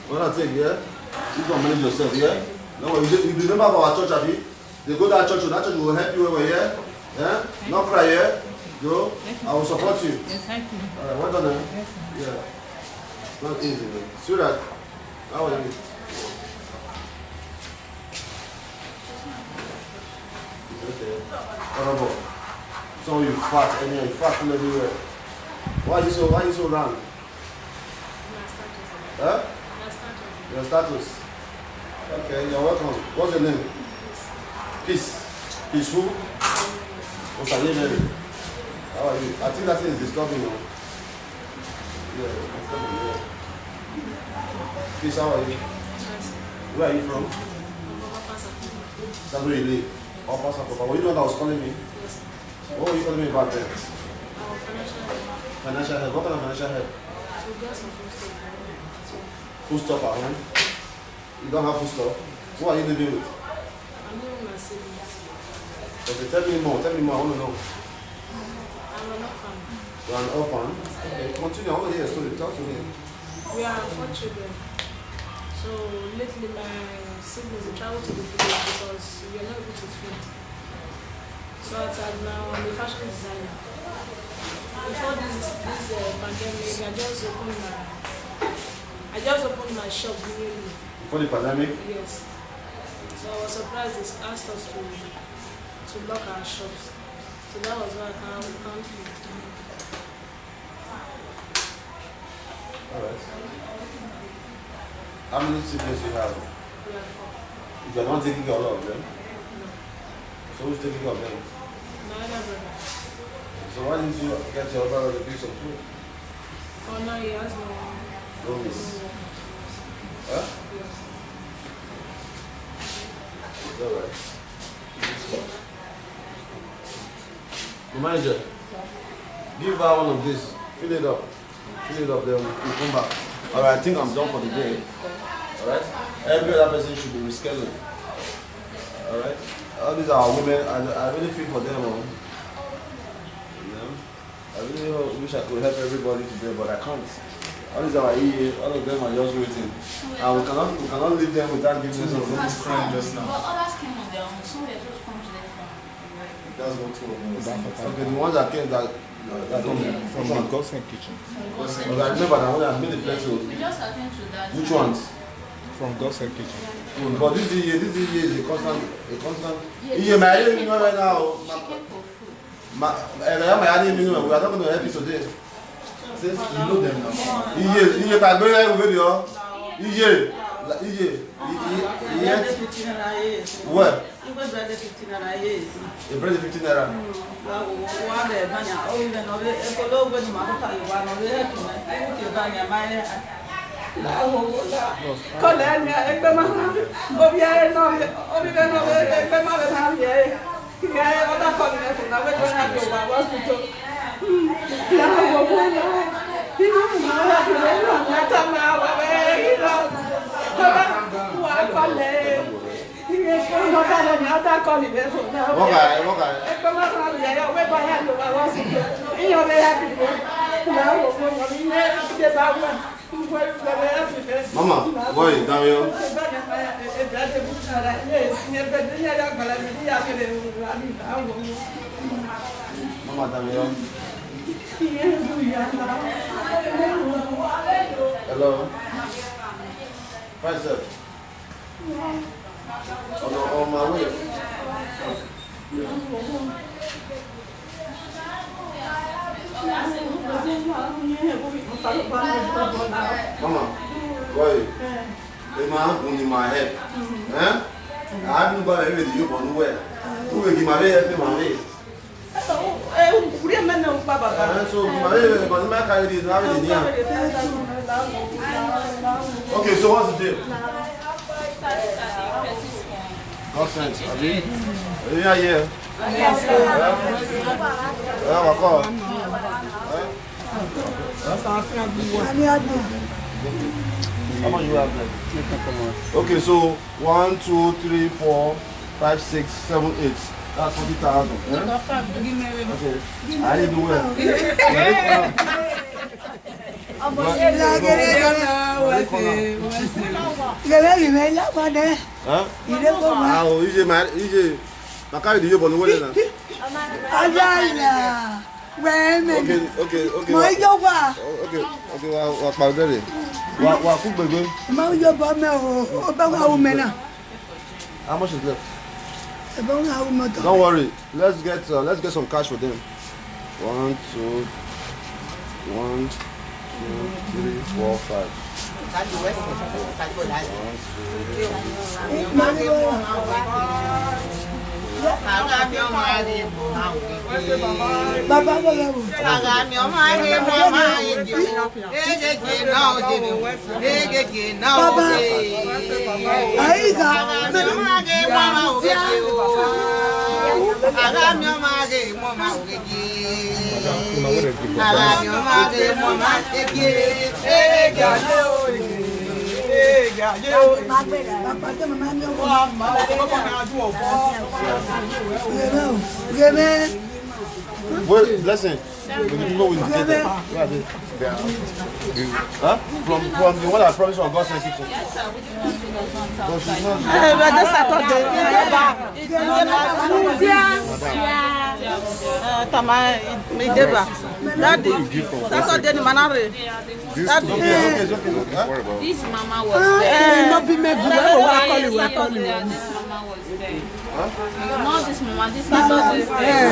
What I take, yeah? You can manage yourself, yeah? No, you remember our church, Abby? They go to that church will help you when we're here. Yeah? Not cry, yeah? Go. I will support you. Yes, thank you. Alright, well done, man. Yeah. It's not easy, man. Sweetheart, how are you? Okay. Honorable. Some of you fat, and you fat from everywhere. Why are you so round? Huh? Your status. Okay, you're welcome. What's your name? Peace. Peace who? What's your name? How are you? I think that thing is disturbing you. Yeah, disturbing you. Peace, how are you? Where are you from? That's where you live. Were you the one that was calling me? What were you calling me about then? Financial help. What kind of financial help? Food stuff at home? You don't have food stuff? Who are you living with? I'm living with my siblings. Okay, tell me more, I want to know. I'm an orphan. You're an orphan? Okay, continue, I want to hear your story, talk to me. We are 4 children. So lately my siblings travel to the village because we are not able to feed. So as of now, I'm a fashion designer. Before this pandemic, I just opened my shop newly. Before the pandemic? Yes. So I was surprised they asked us to lock our shops. So that was why I can't feed. Alright. How many siblings you have? We are 4. You are not taking care of all of them? No. So who's taking care of them? My other brother. So why didn't you get your brother to do some food? For now he has No miss. Huh? Yes. It's alright. The manager, give her one of this. Fill it up. Fill it up, then we'll come back. Alright, I think I'm done for the day. Alright? Every other person should be rescheduled. Alright? All these are women, I really feel for them. You know? I really wish I could help everybody today, but I can't. All these are EA, all of them are just waiting. And we cannot leave them without giving them something crying just now. But others came on their own, so they just come to them from. That's what two of them. Okay, the ones that came that come From the GODSENT kitchen. Okay, I remember that when I made the pencil. We just attend to that. Which ones? From GODSENT kitchen. But this is a constant. Yeah, my I didn't know right now. We are not going to help you today. Since you know them now. Where? A bread 15 naira. Mama, boy, Damian. Mama, Damian. Hello. What's up? On my way. Mama, boy, the man in my head. Eh? I haven't got any of you on where. Who will give my head to my head? So, my carry this, have it in here. Okay, so what's the deal? GODSENT, yeah. How much you have there? Okay, so 1, 2, 3, 4, 5, 6, 7, 8. That's 40,000. Yeah? Okay. I need to wear. How much is left? Don't worry. Let's get some cash for them. 1, 2, 1, 2, 3, 4, 5. Well, listen. You know we get that. Huh? From the one I promised on GODSENT Kitchen. Yes, sir. We do not do that. So she's not. This mama was there. This mama was there. Not this mama, this mama was there.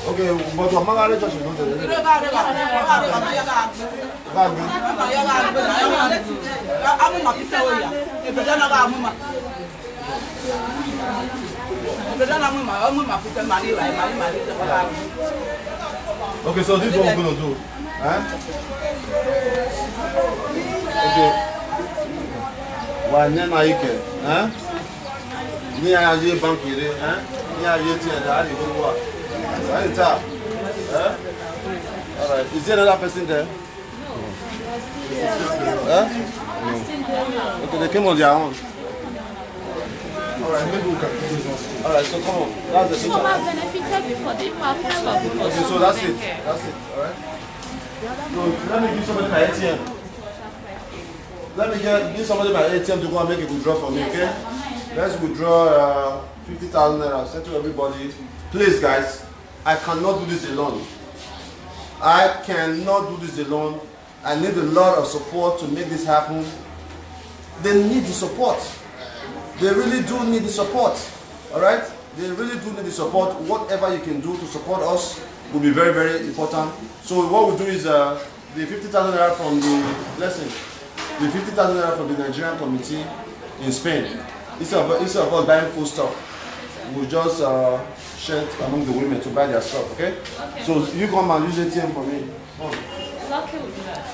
Okay, but I'm not going to touch it. Okay, so this is what we're going to do. Okay. Why not you can? Ni aje bank here, ni aje tia da dey go work. Right top. All right. Is there another person there? No. Okay, they came on their own. All right, maybe we can do this one. All right, so come on. That's the So I benefited before the impact. Okay, so that's it. That's it. All right. So let me give somebody my ATM. Let me give somebody my ATM to go and make a withdrawal for me, okay? Let's withdraw 50,000 naira. Send to everybody. Please, guys, I cannot do this alone. I cannot do this alone. I need a lot of support to make this happen. They need the support. They really do need the support. All right? They really do need the support. Whatever you can do to support us will be very, very important. So what we do is the 50,000 naira from the lesson. The 50,000 naira from the Nigerian committee in Spain. Instead of us buying food stuff, we'll just share it among the women to buy their stuff, okay? So you come and use ATM for me. Come on. Lucky will do that.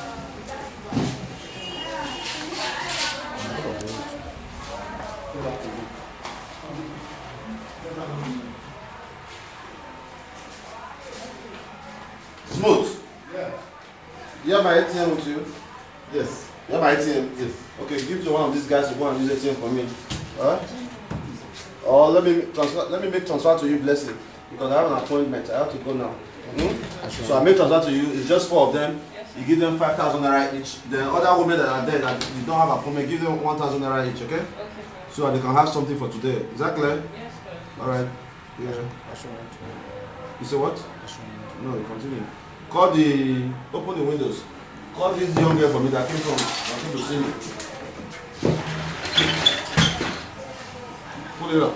Smooth. Yeah. You have my ATM with you? Yes. You have my ATM? Yes. Okay, give to one of these guys to go and use ATM for me. Alright? Or let me make transfer to you, Blessing. Because I have an appointment. I have to go now. So I make transfer to you. It's just 4 of them. You give them 5,000 naira each. The other women that are there that you don't have appointment, give them 1,000 naira each, okay? So they can have something for today. Is that clear? Yes, sir. Alright. Yeah. You say what? No, continue. Open the windows. Call this young girl for me that came to see me. Pull it up.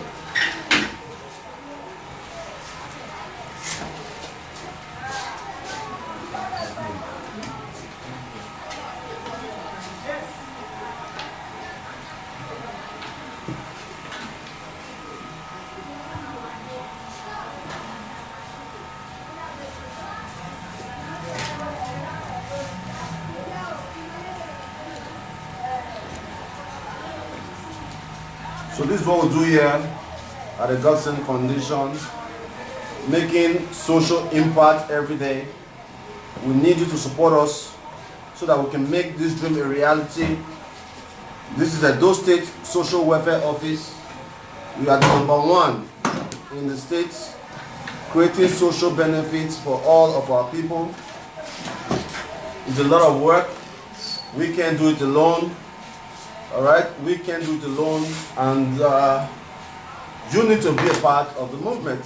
So this is what we do here at the GODSENT Foundation, making social impact every day. We need you to support us so that we can make this dream a reality. This is a Edo State Social Welfare Office. We are the #1 in the state, creating social benefits for all of our people. It's a lot of work. We can't do it alone. All right, we can do it alone, and you need to be a part of the movement.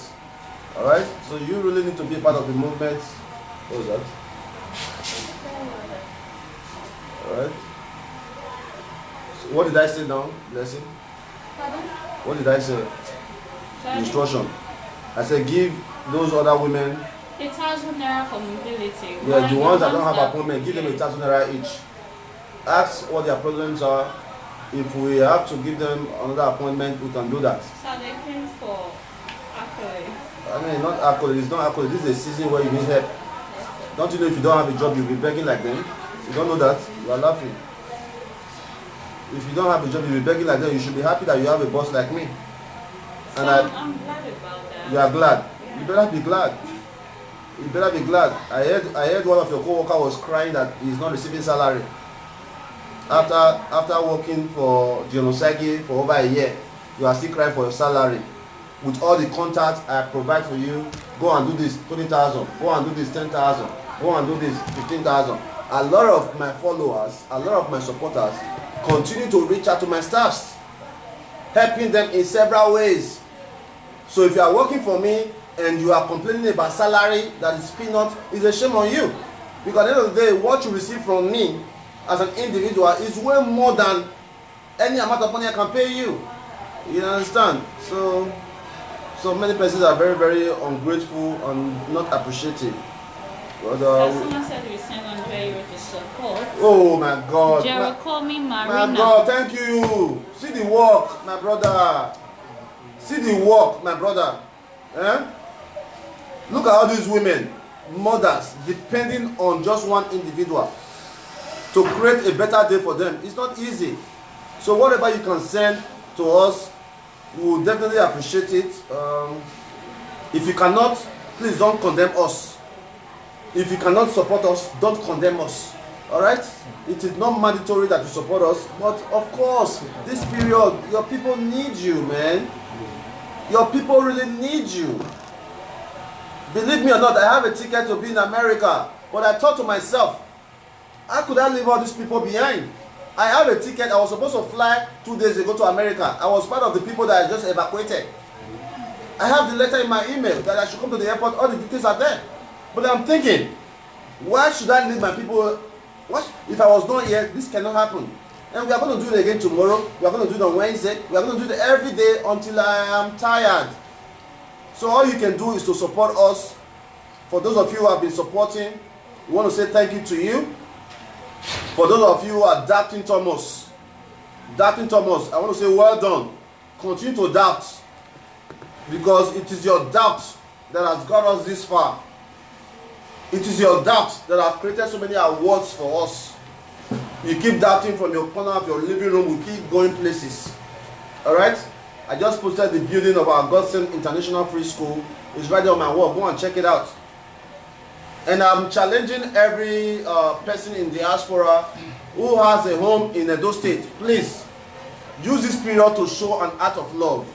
All right, so you really need to be a part of the movement. What was that? All right. So what did I say now, Blessing? Pardon? What did I say? Sorry? Instruction. I said give those other women. 1,000 naira for mobility. Yeah, the ones that don't have appointment, give them 1,000 naira each. Ask what their problems are. If we have to give them another appointment, we can do that. So they came for accolade. I mean, not accolade, it's not accolade. This is a season where you need help. Don't you know if you don't have a job, you'll be begging like them? You don't know that? You are laughing. If you don't have a job, you'll be begging like them. You should be happy that you have a boss like me. So And I'm glad about that. you are glad. Yeah. You better be glad. You better be glad. I heard one of your co-workers was crying that he's not receiving salary. After working for Genosagi for over a year, you are still crying for your salary. With all the contacts I provide for you, go and do this 20,000, go and do this 10,000, go and do this 15,000. A lot of my followers, a lot of my supporters continue to reach out to my staffs, helping them in several ways. So if you are working for me and you are complaining about salary that is peanut, it's a shame on you. Because at the end of the day, what you receive from me as an individual is way more than any amount of money I can pay you. You understand? So many persons are very, very ungrateful and not appreciative. But, someone said we sent €100 to support. oh my God. Jeremy Marina. My God, thank you. See the work, my brother. See the work, my brother. Eh? Look at all these women, mothers, depending on just one individual to create a better day for them. It's not easy. So whatever you can send to us, we will definitely appreciate it. If you cannot, please don't condemn us. If you cannot support us, don't condemn us. All right? It is not mandatory that you support us, but of course, this period, your people need you, man. Your people really need you. Believe me or not, I have a ticket to be in America, but I thought to myself, how could I leave all these people behind? I have a ticket. I was supposed to fly 2 days ago to America. I was part of the people that I just evacuated. I have the letter in my email that I should come to the airport. All the details are there. But I'm thinking, why should I leave my people? What? If I was not here, this cannot happen. And we are going to do it again tomorrow. We are going to do it on Wednesday. We are going to do it every day until I am tired. So all you can do is to support us. For those of you who have been supporting, we want to say thank you to you. For those of you who are doubting Thomas, I want to say well done. Continue to doubt, because it is your doubt that has got us this far. It is your doubt that has created so many awards for us. You keep doubting from your corner of your living room, we keep going places. Alright? I just posted the building of our GODSENT International Free School. It's right there on my wall. Go and check it out. And I'm challenging every person in diaspora who has a home in Edo State. Please, use this period to show an act of love.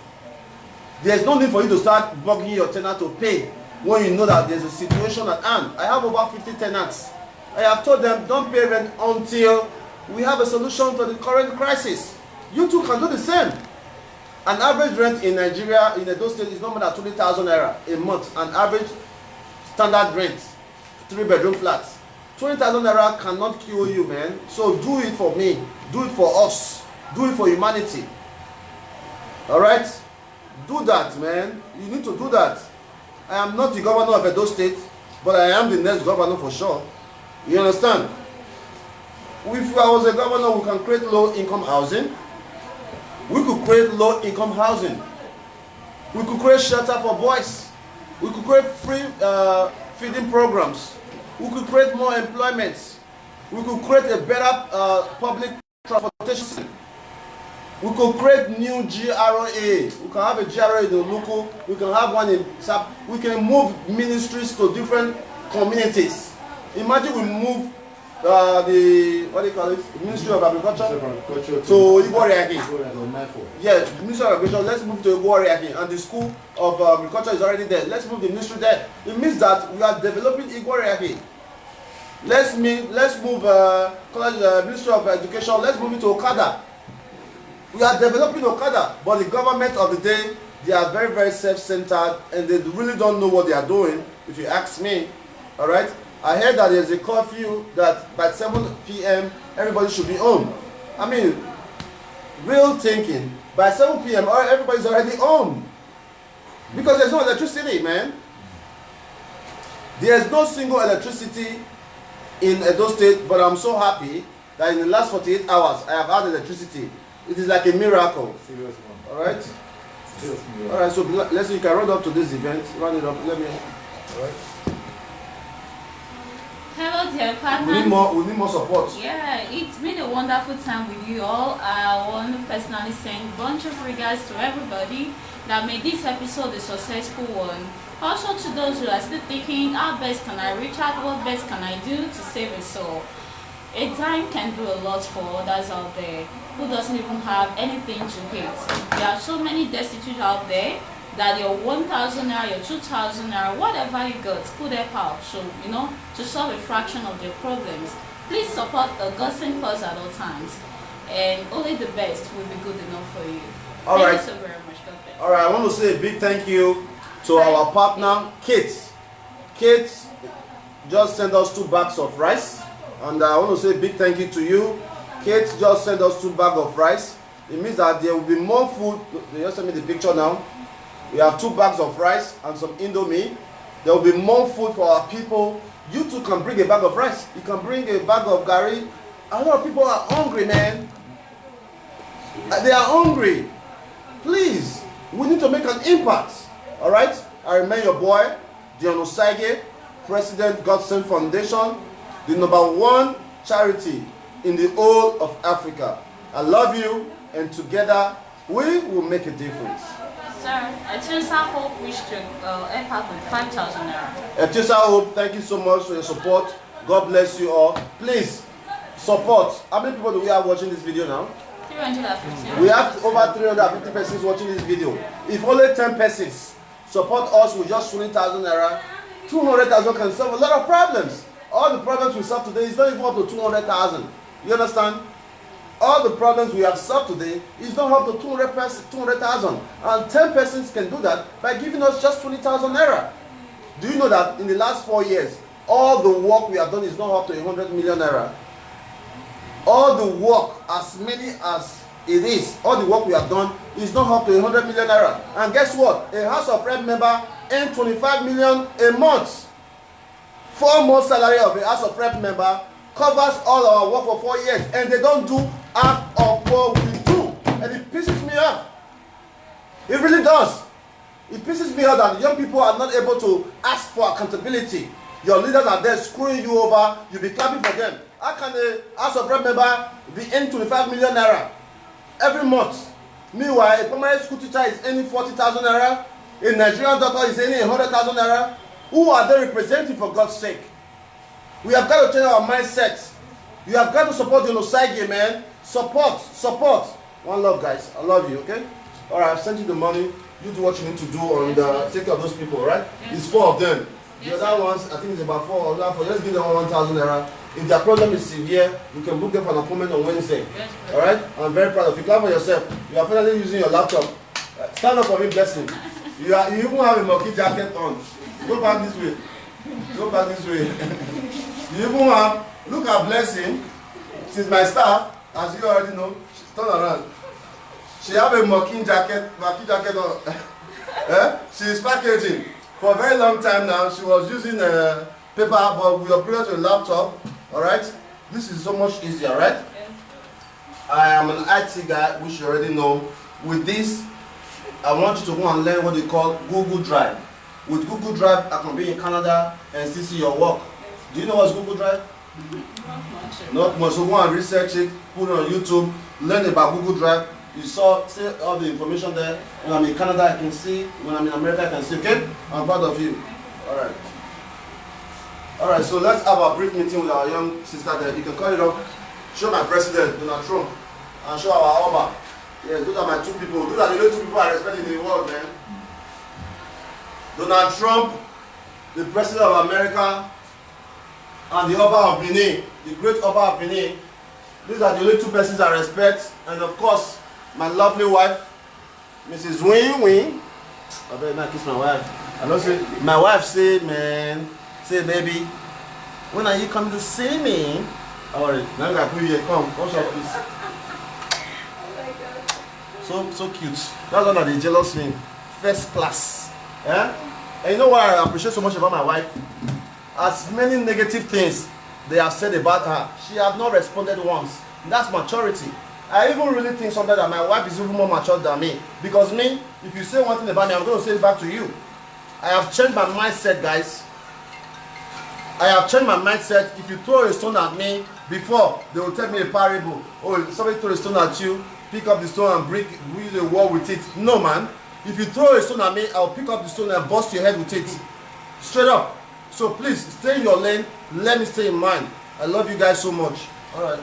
There's no need for you to start bugging your tenant to pay when you know that there's a situation at hand. I have over 50 tenants. I have told them, don't pay rent until we have a solution to the current crisis. You too can do the same. An average rent in Nigeria, in Edo State, is no more than 20,000 naira a month. An average standard rent, 3-bedroom flats. 20,000 naira cannot kill you, man. So do it for me, do it for us, do it for humanity. All right, do that, man. You need to do that. I am not the governor of Edo State, but I am the next governor for sure. You understand? If I was a governor, we can create low-income housing. We could create low-income housing. We could create shelter for boys. We could create free feeding programs. We could create more employment. We could create a better public transportation system. We could create new GRA. We can have a GRA in Oluku. We can have one in SAP. We can move ministries to different communities. Imagine we move what do you call it? Ministry of Agriculture to Igboreagi. Yes, Ministry of Agriculture. Let's move to Igboreagi, and the School of Agriculture is already there. Let's move the ministry there. It means that we are developing Igboreagi. Let's move Ministry of Education. Let's move it to Okada. We are developing Okada, but the government of the day, they are very, very self-centered, and they really don't know what they are doing, if you ask me. All right. I heard that there's a curfew that by 7 p.m. everybody should be home. I mean, real thinking, by 7 p.m. everybody's already home. Because there's no electricity, man. There's no single electricity in Edo State, but I'm so happy that in the last 48 hours, I have had electricity. It is like a miracle. Serious one. All right? Serious one. All right, so let's see, you can run up to this event. Run it up. Let me. All right. Hello dear partners. We need more support. Yeah, it's been a wonderful time with you all. I want to personally send a bunch of regards to everybody that made this episode a successful one. Also to those who are still thinking, how best can I reach out, what best can I do to save a soul? A dime can do a lot for others out there who doesn't even have anything to eat. There are so many destitute out there that your 1,000 naira, your 2,000 naira, whatever you got could help out. So, to solve a fraction of their problems. Please support the GODSENT cause at all times, and only the best will be good enough for you. Thank you so very much. God bless. All right, I want to say a big thank you to our partner, Kate. Kate just sent us 2 bags of rice, and I want to say a big thank you to you. Kate just sent us 2 bags of rice. It means that there will be more food. They just sent me the picture now. We have 2 bags of rice and some Indomie. There will be more food for our people. You too can bring a bag of rice. You can bring a bag of gari. A lot of people are hungry, man. They are hungry. Please, we need to make an impact. All right? I remain your boy, Dion Osage, President GODSENT Foundation, the #1 charity in the whole of Africa. I love you, and together we will make a difference. Sir, Etiosa Hope wish to help out with 5,000 naira. Etiosa Hope, thank you so much for your support. God bless you all. Please, support. How many people do we have watching this video now? 350. We have over 350 persons watching this video. If only 10 persons support us with just 20,000 naira, 200,000 can solve a lot of problems. All the problems we solve today is not even up to 200,000. You understand? All the problems we have solved today is not up to 200,000. And 10 persons can do that by giving us just 20,000 naira. Do you know that in the last 4 years, all the work we have done is not up to 100 million naira? All the work, as many as it is, all the work we have done is not up to 100 million naira. And guess what? A House of Rep member earns 25 million a month. 4 months salary of a House of Rep member covers all our work for 4 years, and they don't do half of what we do, and it pisses me off. It really does. It pisses me off that young people are not able to ask for accountability. Your leaders are there screwing you over. You be clapping for them. How can a House of Rep member be earning 25 million naira every month? Meanwhile, a primary school teacher is earning 40,000 naira. A Nigerian doctor is earning 100,000 naira. Who are they representing, for God's sake? We have got to change our mindset. You have got to support the Osage, man. Support. One love, guys. I love you, okay? All right, I've sent you the money. You do what you need to do and take care of those people, right? Yes. It's 4 of them. Yes. The other ones, I think it's about 4 or 4. Let's give them 1,000 naira. If their problem is severe, you can book them for an appointment on Wednesday. Yes, all right? I'm very proud of you. Clap for yourself. You are finally using your laptop. Stand up for me, bless him. You even have a monkey jacket on. Go back this way. Go back this way. You even have, look at Blessing. She's my staff, as you already know. Turn around. She have a mocking jacket on. She's packaging. For a very long time now, she was using a paper, but we upgraded to a laptop. Alright? This is so much easier, right? Yeah. I am an IT guy, which you already know. With this, I want you to go and learn what they call Google Drive. With Google Drive, I can be in Canada and still see your work. Do you know what's Google Drive? Not much. So go and research it, put it on YouTube, learn about Google Drive. You saw, see all the information there. When I'm in Canada, I can see. When I'm in America, I can see. Okay? I'm proud of you. Alright. Alright, so let's have a brief meeting with our young sister there. You can call it up. Show my president, Donald Trump, and show our Oba. Yes, those are my two people. Those are the only two people I respect in the world, man. Donald Trump, the president of America, and the Oba of Benin, the great Oba of Benin. These are the only two persons I respect. And of course, my lovely wife, Mrs. Wing Wing. I better not kiss my wife. I don't say, my wife say, man, say, baby, when are you coming to see me? Alright, now I put you here. Come, what's up, please? So cute. That's one of the jealous thing. First class. Yeah? And you know what I appreciate so much about my wife? As many negative things they have said about her, she has not responded once. That's maturity. I even really think sometimes that my wife is even more mature than me. Because me, if you say one thing about me, I'm going to say it back to you. I have changed my mindset, guys. I have changed my mindset. If you throw a stone at me, before they will tell me a parable. Oh, somebody throw a stone at you, pick up the stone and break the wall with it. No, man. If you throw a stone at me, I'll pick up the stone and bust your head with it. Straight up. So please, stay in your lane. Let me stay in mine. I love you guys so much. Alright.